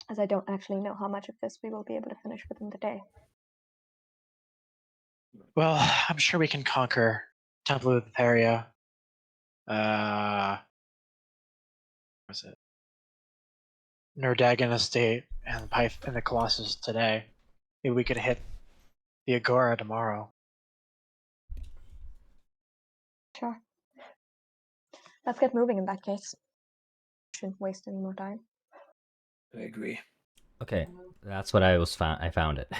D: as I don't actually know how much of this we will be able to finish within the day.
B: Well, I'm sure we can conquer Temple of Theria. What was it? Nerdagon Estate and the Colossus today. Maybe we could hit the Agora tomorrow.
D: Sure. Let's get moving in that case. Shouldn't waste any more time.
E: I agree.
A: Okay, that's what I found it.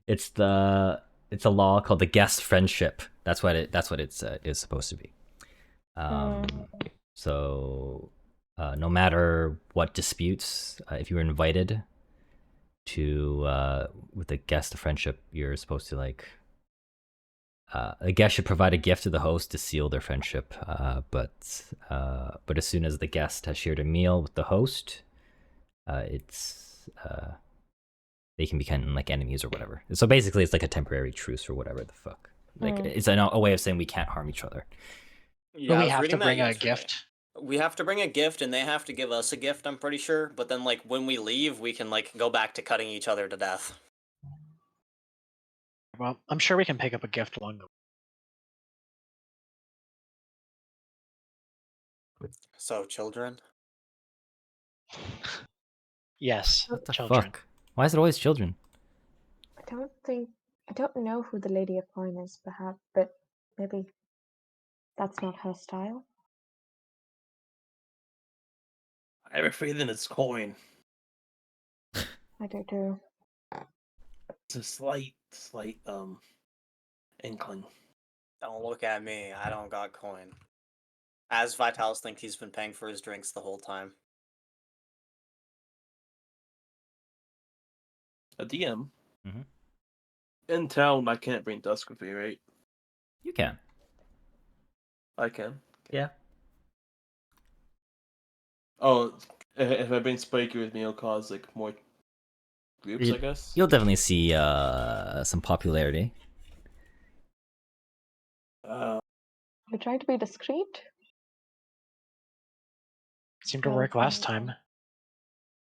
A: It's a law called the guest friendship. That's what it's is supposed to be. So no matter what disputes, if you were invited to with a guest friendship, you're supposed to like a guest should provide a gift to the host to seal their friendship. But as soon as the guest has shared a meal with the host, it's they can become like enemies or whatever. So basically, it's like a temporary truce or whatever the fuck. Like it's a way of saying we can't harm each other.
C: Yeah,
B: But
C: I
B: we
C: was
B: have to
C: reading that
B: bring a
C: yesterday.
B: gift.
C: We have to bring a gift, and they have to give us a gift. I'm pretty sure. But then, like when we leave, we can like go back to cutting each other to death.
B: Well, I'm sure we can pick up a gift along the way.
C: So, children.
B: Yes,
A: What the
B: children.
A: fuck? Why is it always children?
D: I don't know who the Lady of Coin is, perhaps, but maybe that's not her style.
E: I have a feeling it's coin.
D: I do too.
E: It's a slight inkling.
C: Don't look at me. I don't got coin. As Vitalis thinks he's been paying for his drinks the whole time.
E: A DM.
A: Mhm.
E: In town, I can't bring dusk with me, right?
A: You can.
E: I can.
A: Yeah.
E: Oh, if I bring Spiky with me, it'll cause like more groups, I guess.
A: You'll definitely see some popularity.
D: We're trying to be discreet.
B: Seemed to
D: Oh,
B: work last
D: no.
B: time.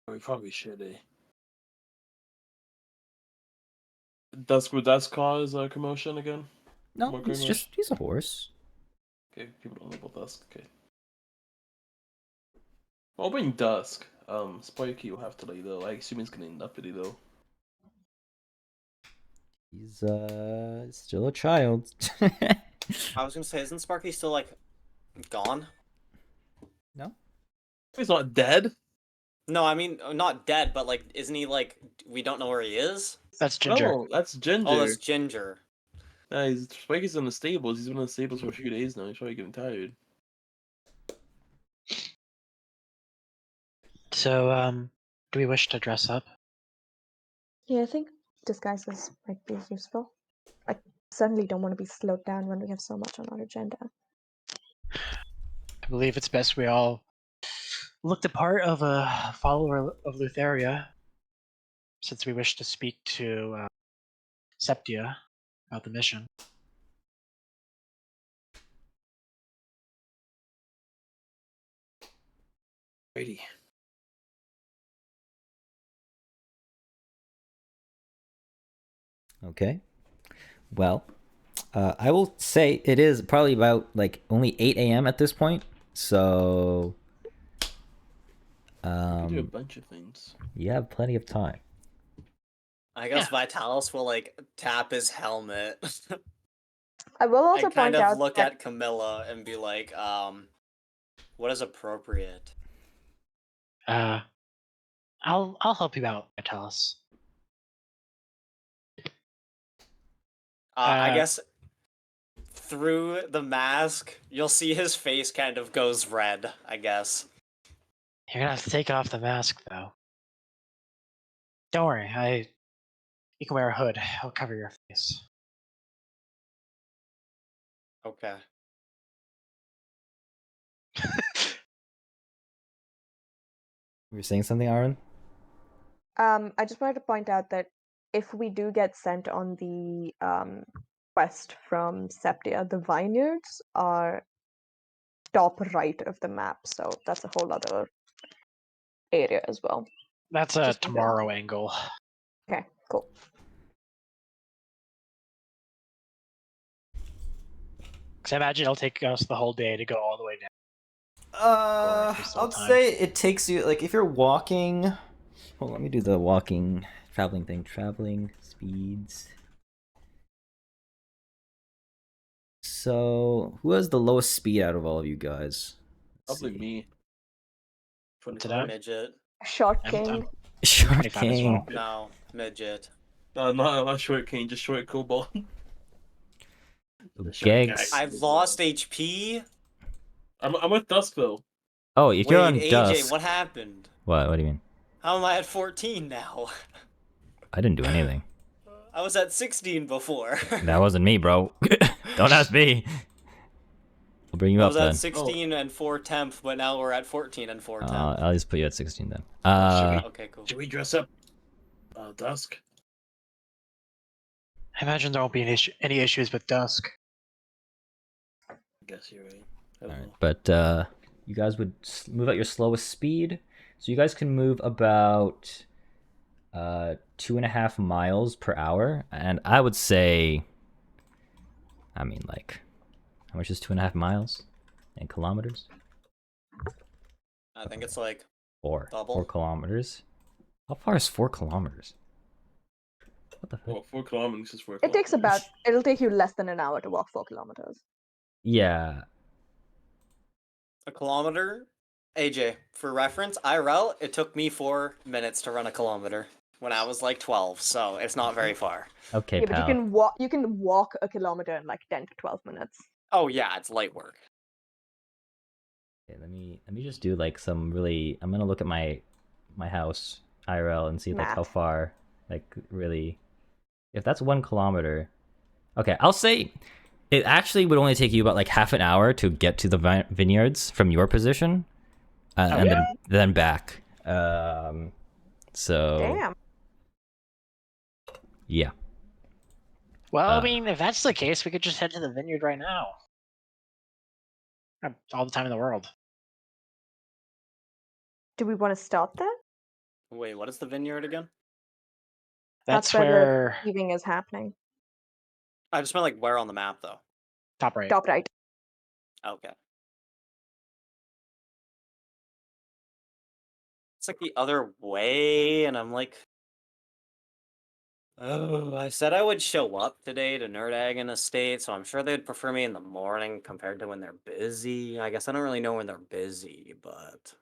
E: We probably should. Dusk, would that cause a commotion again?
A: No,
E: More
A: he's
E: commotion?
A: just he's a horse.
E: Okay, people don't know about Dusk. Okay. Well, I'll bring Dusk. Spiky will have to lay though. I assume he's gonna end up uppity though.
A: He's still a child.
C: I was gonna say, isn't Sparky still like gone?
A: No.
E: He's not dead.
C: No, I mean not dead, but like, isn't he like? We don't know where he is.
B: That's Ginger.
E: No, that's Ginger.
C: Oh, that's Ginger.
E: Nah, Spiky's in the stables. He's been in the stables for a few days now. He's probably getting tired.
B: So, do we wish to dress up?
D: Yeah, I think disguises might be useful. I certainly don't want to be slowed down when we have so much on our agenda.
B: I believe it's best we all look the part of a follower of Lutheria, since we wish to speak to Septia about the mission.
E: Brady.
A: Okay. Well, I will say it is probably about like only 8 a.m. at this point. So
E: We can do a bunch of things.
A: you have plenty of time.
C: I guess Vitalis will like tap his helmet
D: I will also
C: and kind
D: point
C: of
D: out
C: look
D: that
C: at Camilla and be like, what is appropriate?
B: I'll help you out, Vitalis.
C: I guess through the mask, you'll see his face kind of goes red, I guess.
B: You're gonna have to take off the mask, though. Don't worry, you can wear a hood. I'll cover your face.
C: Okay.
A: You were saying something, Aaron?
D: I just wanted to point out that if we do get sent on the quest from Septia, the vineyards are top right of the map, so that's a whole other area as well.
B: That's a
D: Just
B: tomorrow angle.
D: Okay, cool.
B: Because I imagine it'll take us the whole day to go all the way down.
A: I'd say it takes you like if you're walking. Well, let me do the walking traveling thing. Traveling speeds. So, who has the lowest speed out of all of you guys? Let's
E: Probably
A: see.
E: me.
B: Today?
C: Midget.
D: Short
B: I'm-
D: King.
B: I'm-
A: Short
B: 25 as
A: King.
B: well.
C: No, midget.
E: Not short King, just short Cobalt.
A: Gags.
C: I've lost HP.
E: I'm with Dusk though.
A: Oh, if you're on
C: AJ,
A: Dusk.
C: what happened?
A: What? What do you mean?
C: How am I at 14 now?
A: I didn't do anything.
C: I was at 16 before.
A: That wasn't me, bro. Don't ask me. I'll bring you
C: I
A: up
C: was
A: then.
C: at 16 and 4/10, but now we're at 14 and 4/10.
A: I'll just put you at 16 then.
C: Okay, cool.
E: Should we dress up Dusk?
B: I imagine there won't be any issues with Dusk.
E: I guess you're right. I don't
A: Alright,
E: know.
A: but you guys would move at your slowest speed, so you guys can move about 2.5 miles per hour, and I would say, I mean, like, how much is 2.5 miles in kilometers?
C: I think it's like
A: Four
C: double.
A: kilometers. How far is 4 kilometers? What the fuck?
E: Oh, 4 kilometers is 4
D: It takes
E: kilometers.
D: it'll take you less than an hour to walk 4 kilometers.
A: Yeah.
C: A kilometer. AJ, for reference, IRL, it took me 4 minutes to run a kilometer when I was like 12, so it's not very far.
A: Okay,
D: Yeah, but
A: pal.
D: you can walk a kilometer in like 10 to 12 minutes.
C: Oh yeah, it's light work.
A: Okay, let me just do like some really. I'm gonna look at my house IRL and see like how
D: Math.
A: far, like really, if that's 1 kilometer. Okay, I'll say it actually would only take you about like half an hour to get to the vineyards from your position, and then back. So
D: Damn.
A: yeah.
B: Well, I mean, if that's the case, we could just head to the vineyard right now. Have all the time in the world.
D: Do we want to start there?
C: Wait, what is the vineyard again?
B: That's
D: where
B: where
D: the thieving is happening.
C: I just meant like where on the map though.
B: top right.
D: Top right.
C: Okay. It's like the other way, and I'm like, oh, I said I would show up today to Nerdagon Estate, so I'm sure they'd prefer me in the morning compared to when they're busy. I guess I don't really know when they're busy, but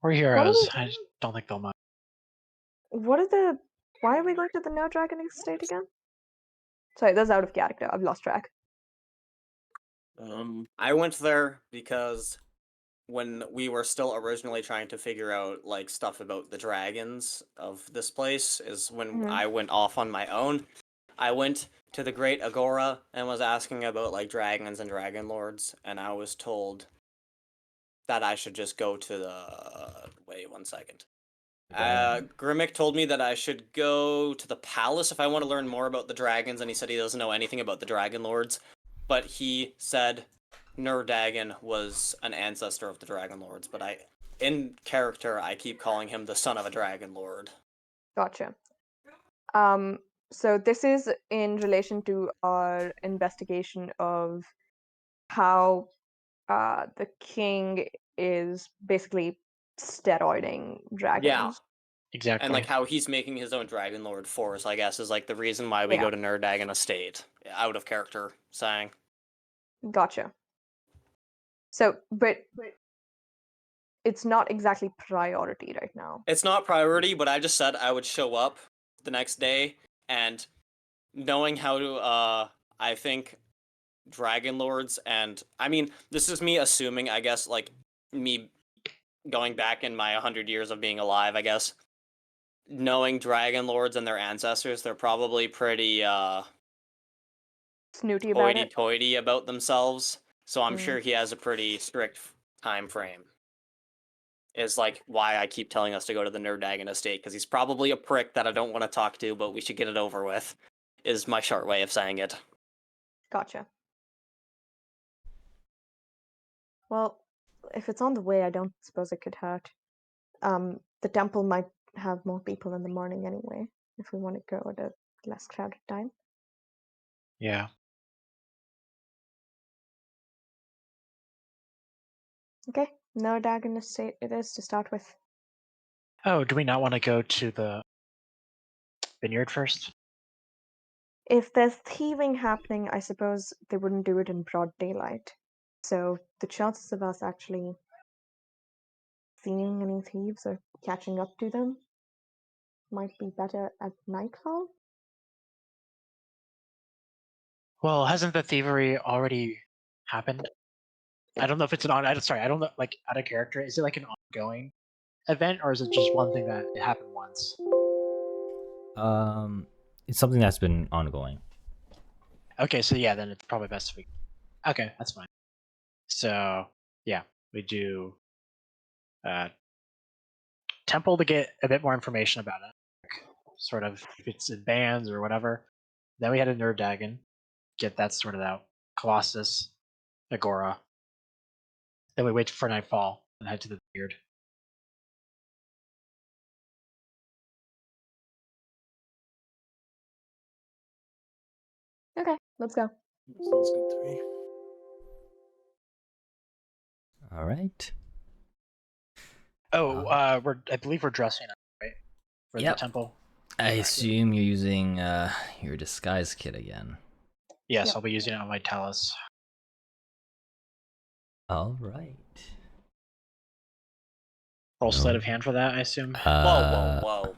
B: We're heroes. I just don't think they'll mind.
D: What are the? Why are we going to the No Dragon Estate again? Sorry, that's out of character. I've lost track.
C: I went there because when we were still originally trying to figure out like stuff about the dragons of this place is when
D: Mhm.
C: I went off on my own. I went to the Great Agora and was asking about like dragons and Dragonlords, and I was told that I should just go to the wait 1 second. Grimmick told me that I should go to the palace if I want to learn more about the dragons, and he said he doesn't know anything about the Dragonlords, but he said Nerdagon was an ancestor of the Dragonlords, but in character, I keep calling him the son of a Dragonlord.
D: Gotcha. So this is in relation to our investigation of how the king is basically steroiding dragons.
C: Yeah.
B: Exactly.
C: And like how he's making his own Dragonlord force, I guess, is like the reason why we go to Nerdagon Estate. Out of character saying.
D: Gotcha. So, but it's not exactly priority right now.
C: It's not priority, but I just said I would show up the next day, and knowing how to, I think Dragonlords, and I mean, this is me assuming, I guess, like me going back in my 100 years of being alive, I guess. Knowing Dragonlords and their ancestors, they're probably pretty
D: Snooty about it.
C: hoity-toity about themselves. So I'm
D: Mm.
C: sure he has a pretty strict time frame. Is like why I keep telling us to go to the Nerdagon Estate, because he's probably a prick that I don't want to talk to, but we should get it over with, is my short way of saying it.
D: Gotcha. Well, if it's on the way, I don't suppose it could hurt. The temple might have more people in the morning anyway, if we want to go at a less crowded time.
B: Yeah.
D: Okay, no Dragon Estate it is to start with.
B: Oh, do we not want to go to the vineyard first?
D: If there's thieving happening, I suppose they wouldn't do it in broad daylight. So the chances of us actually seeing any thieves or catching up to them might be better at nightfall.
B: Well, hasn't the thievery already happened? I don't know if it's sorry, I don't know. Like out of character, is it like an ongoing event, or is it just one thing that it happened once?
A: It's something that's been ongoing.
B: Okay, so yeah, then it's probably best if we. Okay, that's fine. So yeah, we do temple to get a bit more information about it, like, sort of if it's in bands or whatever. Then we head to Nerdagon, get that sorted out. Colossus, Agora. Then we wait for nightfall and head to the vineyard.
D: Okay, let's go.
E: Sounds good to me.
A: All right.
B: Oh, I believe we're dressing up, right? For
A: Yep.
B: the temple.
A: I assume you're using your disguise kit again.
B: Yes,
D: Yep.
B: I'll be using it on my Talus.
A: All right.
B: Roll sleight of hand for that, I assume.
C: Whoa.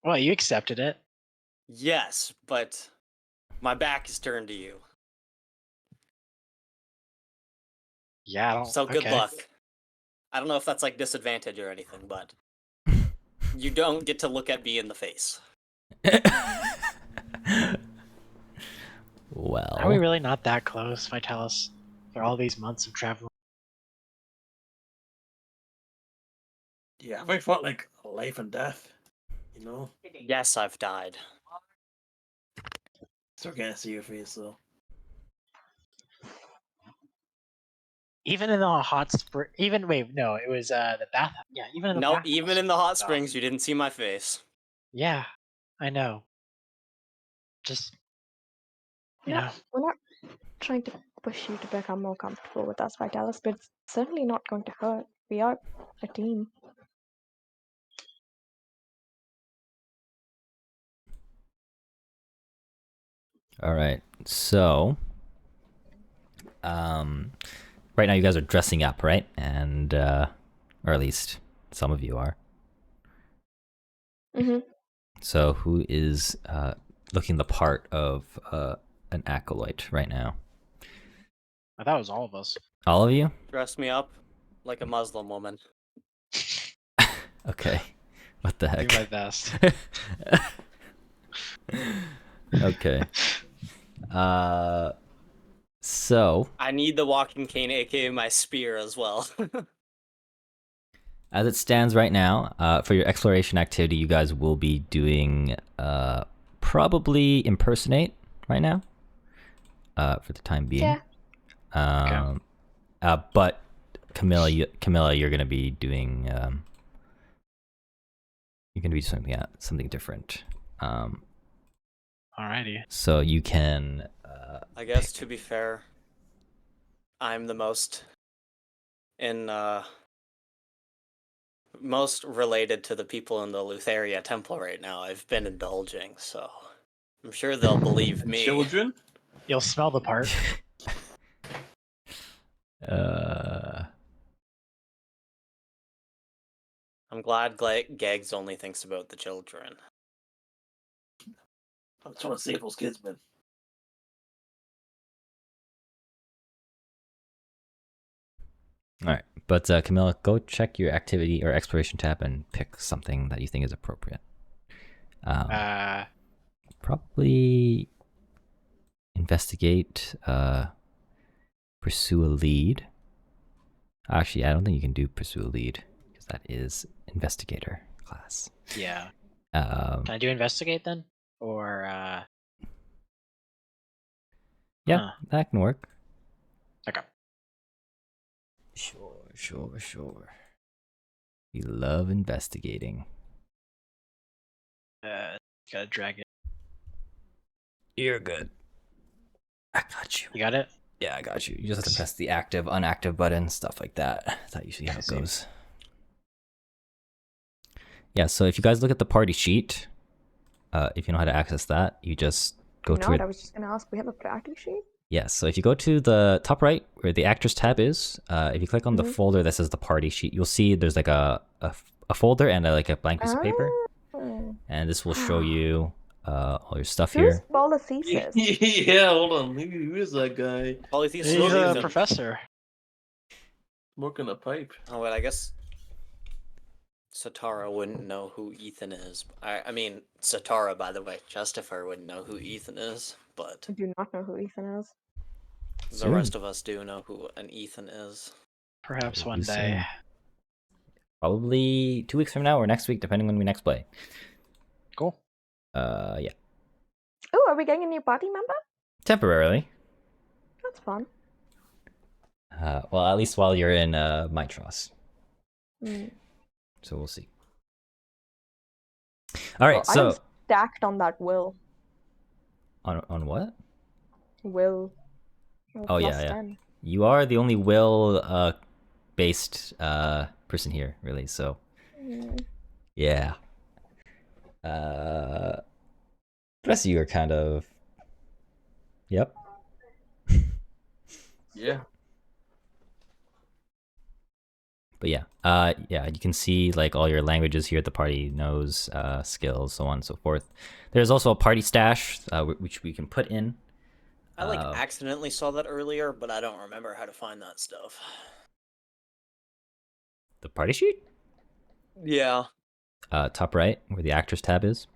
B: Well, you accepted it.
C: Yes, but my back is turned to you.
B: Yeah, I don't.
C: So good
B: okay.
C: luck. I don't know if that's like disadvantage or anything, but you don't get to look at me in the face.
A: Well,
B: Are we really not that close, Vitalis? For all these months of traveling.
E: Yeah, have I fought like life and death? You know?
C: Yes, I've died.
E: Still can't see your face though.
B: Even in the hot spring, even wait, no, it was the bath. Yeah, even in the
C: No,
B: bath.
C: even in the hot springs, you didn't see my face.
B: Yeah, I know. Just you know,
D: We're not trying to push you to become more comfortable with us, Vitalis, but it's certainly not going to hurt. We are a team.
A: All right. So, right now you guys are dressing up, right? And or at least some of you are.
D: Mm-hmm.
A: So, who is looking the part of an acolyte right now?
B: I thought it was all of us.
A: All of you?
C: Dress me up like a Muslim woman.
A: Okay. What the heck?
B: Do my best.
A: Okay. So
C: I need the walking cane, aka my spear, as well.
A: as it stands right now, for your exploration activity, you guys will be doing probably impersonate right now. For the time being.
D: Yeah.
A: But Camilla, you're gonna be doing something different.
B: Alrighty.
A: So you can.
C: I guess to be fair, I'm the most most related to the people in the Lutheria Temple right now. I've been indulging, so I'm sure they'll believe me.
E: Children?
B: You'll smell the part.
C: I'm glad Gags only thinks about the children.
E: I'm trying to save those kids, man.
A: All right, but Camilla, go check your activity or exploration tab and pick something that you think is appropriate. Probably investigate, pursue a lead. Actually, I don't think you can do pursue a lead because that is investigator class.
B: Yeah.
A: Can
B: I do investigate then, or
A: Yeah, that can work.
B: Okay.
A: Sure. We love investigating.
B: Gotta drag it.
A: You're good. I got you.
B: You got it.
A: Yeah, I got you. You just have to press the active, unactive button, stuff like that. That's usually how it
B: See.
A: goes. Yeah, so if you guys look at the party sheet, if you know how to access that, you just go to it.
D: I was just gonna ask. We have a party sheet.
A: Yes, so if you go to the top right where the actors tab is, if you click on the folder that says the party sheet, you'll see there's like a folder and like a blank piece of paper, and this will show you all your stuff
D: Who's
A: here.
D: Polythesis?
E: Yeah, hold on. Who is that guy?
C: Polythesis
B: He's
C: is
B: a
C: Ethan.
B: professor.
E: Smoking a pipe.
C: Oh wait, I guess Satara wouldn't know who Ethan is. I mean, Satara, by the way. Justifier wouldn't know who Ethan is, but
D: I do not know who Ethan is.
C: the
A: Soon.
C: rest of us do know who an Ethan is.
B: Perhaps
A: Will
B: one
A: be
B: day.
A: soon. Probably 2 weeks from now or next week, depending when we next play.
B: Cool.
A: Yeah.
D: Oh, are we getting a new party member?
A: Temporarily.
D: That's fun.
A: Well, at least while you're in Mitros. So we'll see. All right,
D: Well,
A: so
D: I'm stacked on that will.
A: on what?
D: Will.
A: Oh, yeah,
D: plus
A: yeah.
D: 10.
A: You are the only will based person here, really. So yeah. The rest of you are kind of. Yep.
E: Yeah.
A: But yeah, you can see like all your languages here. The party knows, skills, so on and so forth. There's also a party stash, which we can put in.
C: I accidentally saw that earlier, but I don't remember how to find that stuff.
A: The party sheet?
C: Yeah.
A: Top right, where the actors tab is.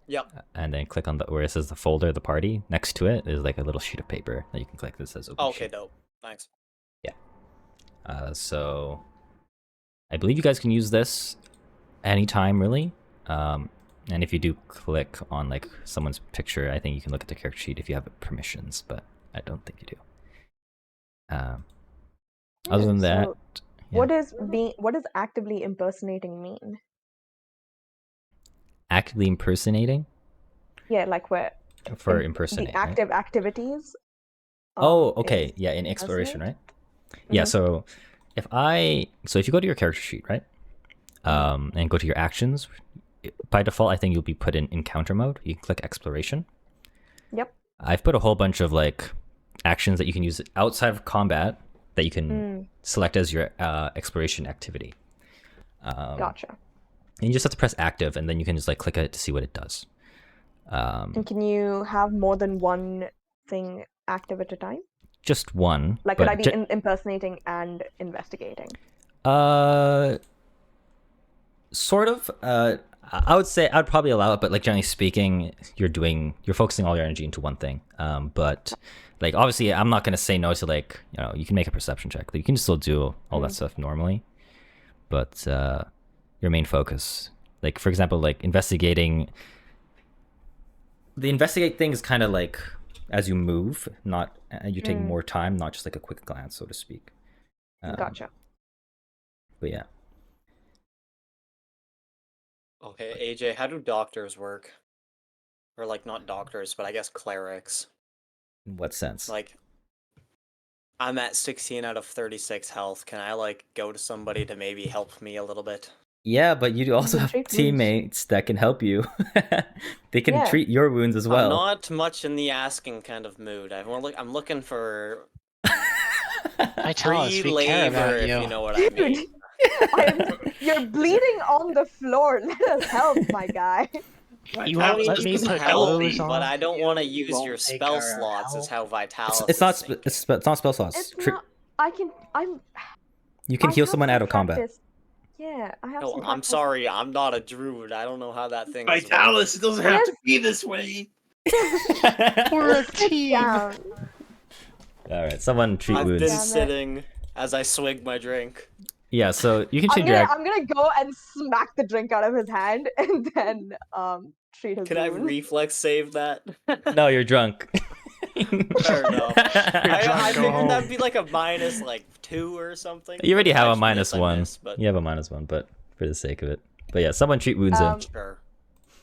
C: Yep.
A: And then click on where it says the folder, the party. Next to it is like a little sheet of paper that you can click that says open
C: Okay,
A: sheet.
C: dope. Thanks.
A: So I believe you guys can use this anytime, really. And if you do click on like someone's picture, I think you can look at the character sheet if you have permissions, but I don't think you do. Other than that,
D: So
A: yeah.
D: what does actively impersonating mean?
A: Actively impersonating
D: Yeah, like where
A: for
D: the
A: impersonate, right?
D: active activities.
A: Oh, okay.
D: Is
A: Yeah, in exploration,
D: impersonate.
A: right? Yeah,
D: Mhm.
A: so if you go to your character sheet, right? And go to your actions, by default I think you'll be put in encounter mode. You can click exploration.
D: Yep.
A: I've put a whole bunch of like actions that you can use outside of combat that you can select as your exploration activity.
D: Gotcha.
A: And you just have to press active, and then you can just like click it to see what it does.
D: And can you have more than one thing active at a time?
A: Just one.
D: Like, could I be impersonating and investigating?
A: Sort of. I would say I'd probably allow it, but like generally speaking, you're focusing all your energy into one thing. But like obviously, I'm not gonna say no to like you can make a perception check. Like, you can still do all that stuff normally, but your main focus, like for example, like investigating. The investigate thing is kind of like as you move, not you take more time, not just like a quick glance, so to speak.
D: Gotcha.
A: But yeah.
C: Okay, AJ, how do doctors work? Or like not doctors, but I guess clerics.
A: In what sense?
C: Like, I'm at 16 out of 36 health. Can I like go to somebody to maybe help me a little bit?
A: Yeah, but you also
D: can
A: have
D: treat wounds.
A: teammates that can help you. They can treat your wounds as
C: I'm
A: well.
C: not much in the asking kind of mood. I'm looking for
B: Vitalis,
C: free
B: we care
C: labor,
B: about
C: if
B: you.
C: you know what I mean.
D: You're bleeding on the floor. Let us help, my guy.
B: You won't let me put clothes on.
C: But I don't want to
B: You
C: use
B: won't
C: your
B: take
C: spell
B: our
C: slots. Is
B: help.
C: how Vitalis.
A: It's not
C: is thinking.
A: it's not spell slots.
D: It's not.
A: You can
D: I
A: heal
D: have
A: someone
D: some
A: out of combat.
D: practice. Yeah, I have
C: No,
D: some
C: I'm
D: practice.
C: sorry. I'm not a druid. I don't know how that thing is.
E: Vitalis, it doesn't have to be this way.
B: We're a
D: Sit
B: team.
D: down.
A: All right, someone treat
C: I've
A: wounds.
C: been
D: Damn it.
C: sitting as I swig my drink.
A: Yeah, so you can
D: I'm
A: treat your
D: gonna go and smack the drink out of his hand and then treat his
C: Can I
D: wound.
C: reflex save that?
A: No, you're drunk.
C: Fair enough. I
B: go
C: figured
B: home.
C: that'd be like a minus like 2 or something.
A: You already
C: If
A: have
C: I
A: a minus
C: miss, I
A: one.
C: miss, but
A: You have a minus one, but for the sake of it. But yeah, someone treat wounds in.
C: sure.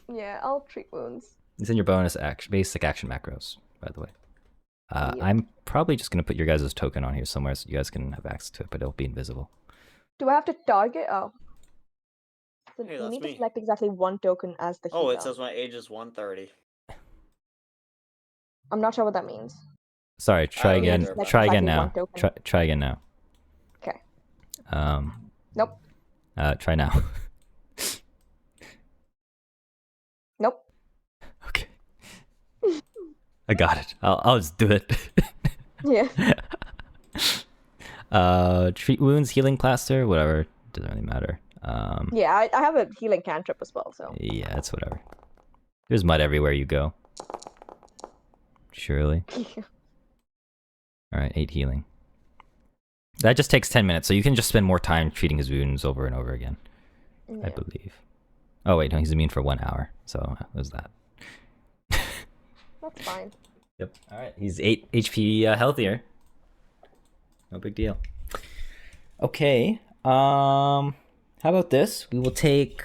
D: Yeah, I'll treat wounds.
A: It's in your bonus action, basic action macros, by the way.
D: Yep.
A: I'm probably just gonna put your guys' token on here somewhere so you guys can have access to it, but it'll be invisible.
D: Do I have to target? Oh. So
C: Hey,
D: you
C: that's
D: need
C: me.
D: to select exactly one token as the healer.
C: Oh, it says my age is 130.
D: I'm not sure what that means.
A: Sorry, try
C: don't
A: again.
C: either, but-
A: Try again
D: Exactly
A: now.
D: one token.
A: Try again now.
D: Okay.
A: Nope. Try now.
D: Nope.
A: Okay. I got it. I'll just do it.
D: Yeah.
A: Treat wounds, healing plaster, whatever. Doesn't really matter.
D: Yeah, I have a healing cantrip as well, so.
A: Yeah, it's whatever. There's mud everywhere you go. Surely. All right, 8 healing. That just takes 10 minutes, so you can just spend more time treating his wounds over and over again.
D: Yeah.
A: I believe. Oh wait, no, he's immune for 1 hour. So there's that.
D: That's fine.
A: Yep. All right, he's 8 HP healthier. No big deal. Okay. How about this? We will take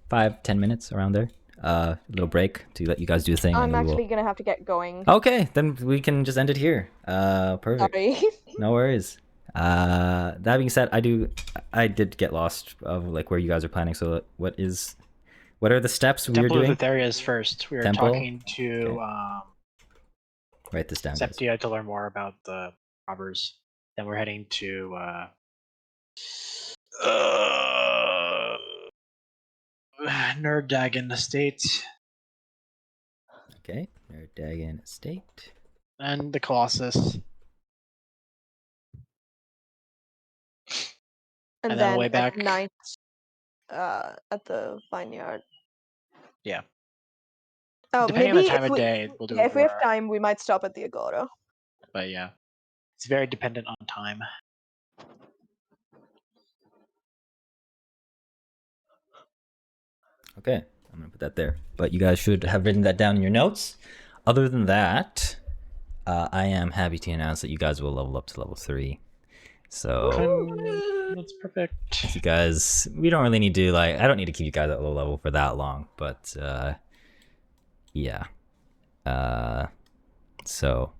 A: 5-10 minutes around there. A little break to let you guys do the thing.
D: I'm
A: and we
D: actually
A: will...
D: gonna have to get going.
A: Okay, then we can just end it here. Perfect.
D: Sorry.
A: No worries. That being said, I did get lost of like where you guys are planning. So what are the steps we are
B: Temple
A: doing?
B: of Aetherius first. We were
A: Temple?
B: talking to
A: Write this down. Guys.
B: Septia to learn more about the robbers. Then we're heading to Nerddagon Estate
A: Okay, Nerddagon Estate.
B: and the Colossus.
D: And
B: And then
D: then
B: way back.
D: at night, at the vineyard.
B: Yeah.
D: Oh,
B: Depending on the
D: maybe
B: time
D: if
B: of
D: we,
B: day, we'll do
D: yeah,
B: it
D: if we have
B: more.
D: time, we might stop at the Agora.
B: But yeah, it's very dependent on time.
A: Okay, I'm gonna put that there. But you guys should have written that down in your notes. Other than that, I am happy to announce that you guys will level up to level 3. So
B: That's perfect.
A: you guys, we don't really need to like. I don't need to keep you guys at low level for that long, but yeah. So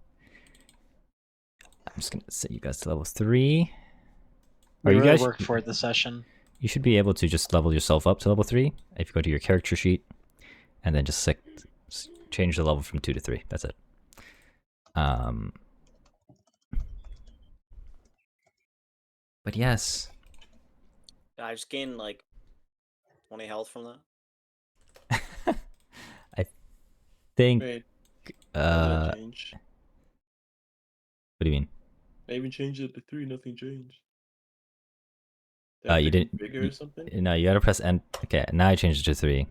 A: I'm just gonna set you guys to level 3.
B: We
A: Or you
B: really
A: guys,
B: worked for the session.
A: you should be able to just level yourself up to level 3 if you go to your character sheet, and then just change the level from 2 to 3. That's it. But yes,
C: I just gained like 20 health from that.
A: I think.
E: Wait,
A: Uh,
E: that change.
A: what do you mean?
E: I even changed it to 3. Nothing changed.
A: You didn't.
E: Bigger or something?
A: No, you gotta press N. Okay, now I changed it to 3.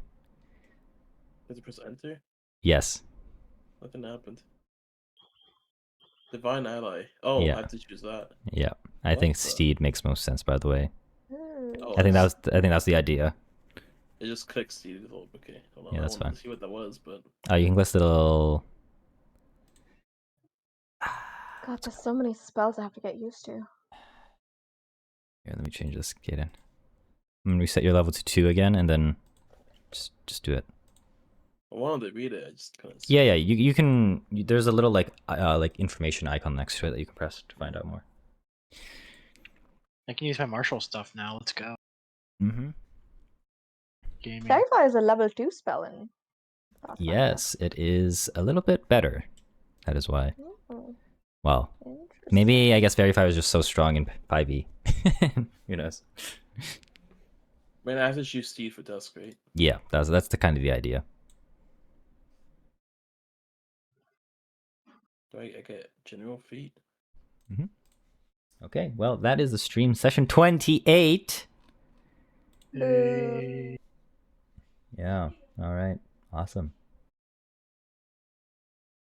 E: Did you press enter?
A: Yes.
E: Nothing happened. Divine ally. Oh,
A: Yeah.
E: I have to choose that.
A: Yeah. I
E: What
A: think
E: the-
A: Steed makes most sense. By the way,
E: Oh,
A: I think
E: it's-
A: that's the idea.
E: It just clicks Steed. Oh, okay, hold on.
A: Yeah,
E: I
A: that's
E: wanted
A: fine.
E: to see what that was, but
A: You can list little.
D: God, there's so many spells I have to get used to.
A: Here, let me change this, Kaden. I'm gonna reset your level to 2 again, and then just do it.
E: I wanted to read it. I just couldn't.
A: Yeah, yeah. You can. There's a little like information icon next to it that you can press to find out more.
B: I can use my martial stuff now. Let's go.
A: Mm-hmm.
B: Gaming.
D: Verify is a level 2 spell in Pathfinder.
A: Yes, it is a little bit better. That is why.
D: Oh,
A: Well,
D: interesting.
A: maybe I guess Verify was just so strong in 5e. Who knows?
E: Man, I have to choose Steed for Dusk, right?
A: Yeah, that's the kind of the idea.
E: Do I get general feat?
A: Okay, well, that is the stream session 28.
B: Yay.
A: Yeah, all right, awesome.